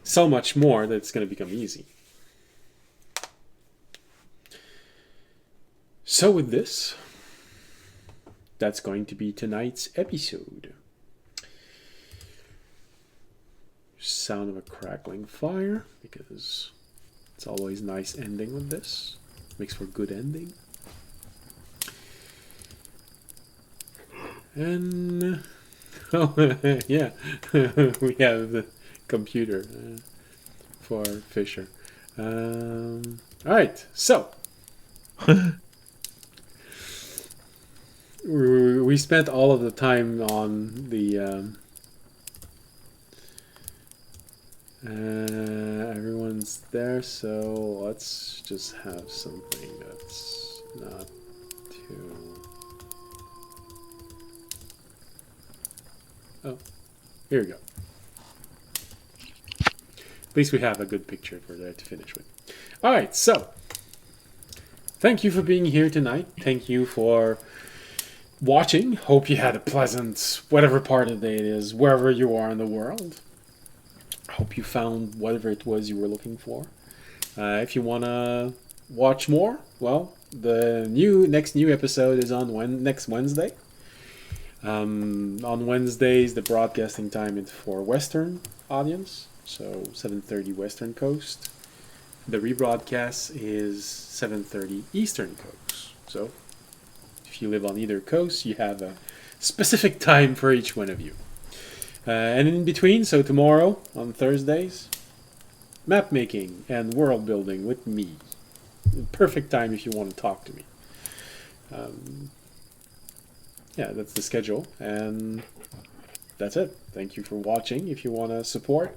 so much more that it's going to become easy. So with this, that's going to be tonight's episode. Sound of a crackling fire, because it's always nice ending with this. Makes for good ending. And yeah, we have the computer for Fisher. All right, so we spent all of the time on the everyone's there, so let's just have something that's not too... Oh, here we go. At least we have a good picture for that to finish with. Alright, so thank you for being here tonight. Thank you for watching. Hope you had a pleasant, whatever part of the day it is, wherever you are in the world. Hope you found whatever it was you were looking for. If you want to watch more, well, the next new episode is on next Wednesday. On Wednesdays, the broadcasting time is for Western audience, so 7:30 Western Coast. The rebroadcast is 7:30 Eastern Coast. So, if you live on either coast, you have a specific time for each one of you. And in between, so tomorrow, on Thursdays, map making and world building with me. Perfect time if you want to talk to me. Yeah, that's the schedule, and that's it. Thank you for watching. If you want to support,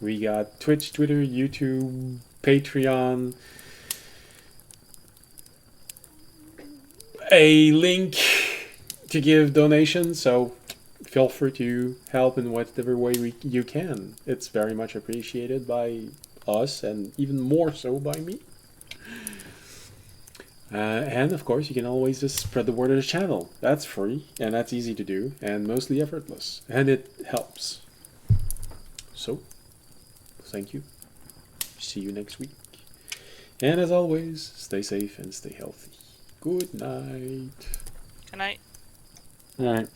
we got Twitch, Twitter, YouTube, Patreon, a link to give donations, so feel free to help in whatever way you can. It's very much appreciated by us, and even more so by me. And of course, you can always just spread the word of the channel. That's free, and that's easy to do, and mostly effortless, and it helps. So, thank you. See you next week. And as always, stay safe and stay healthy. Good night. Good night. All right.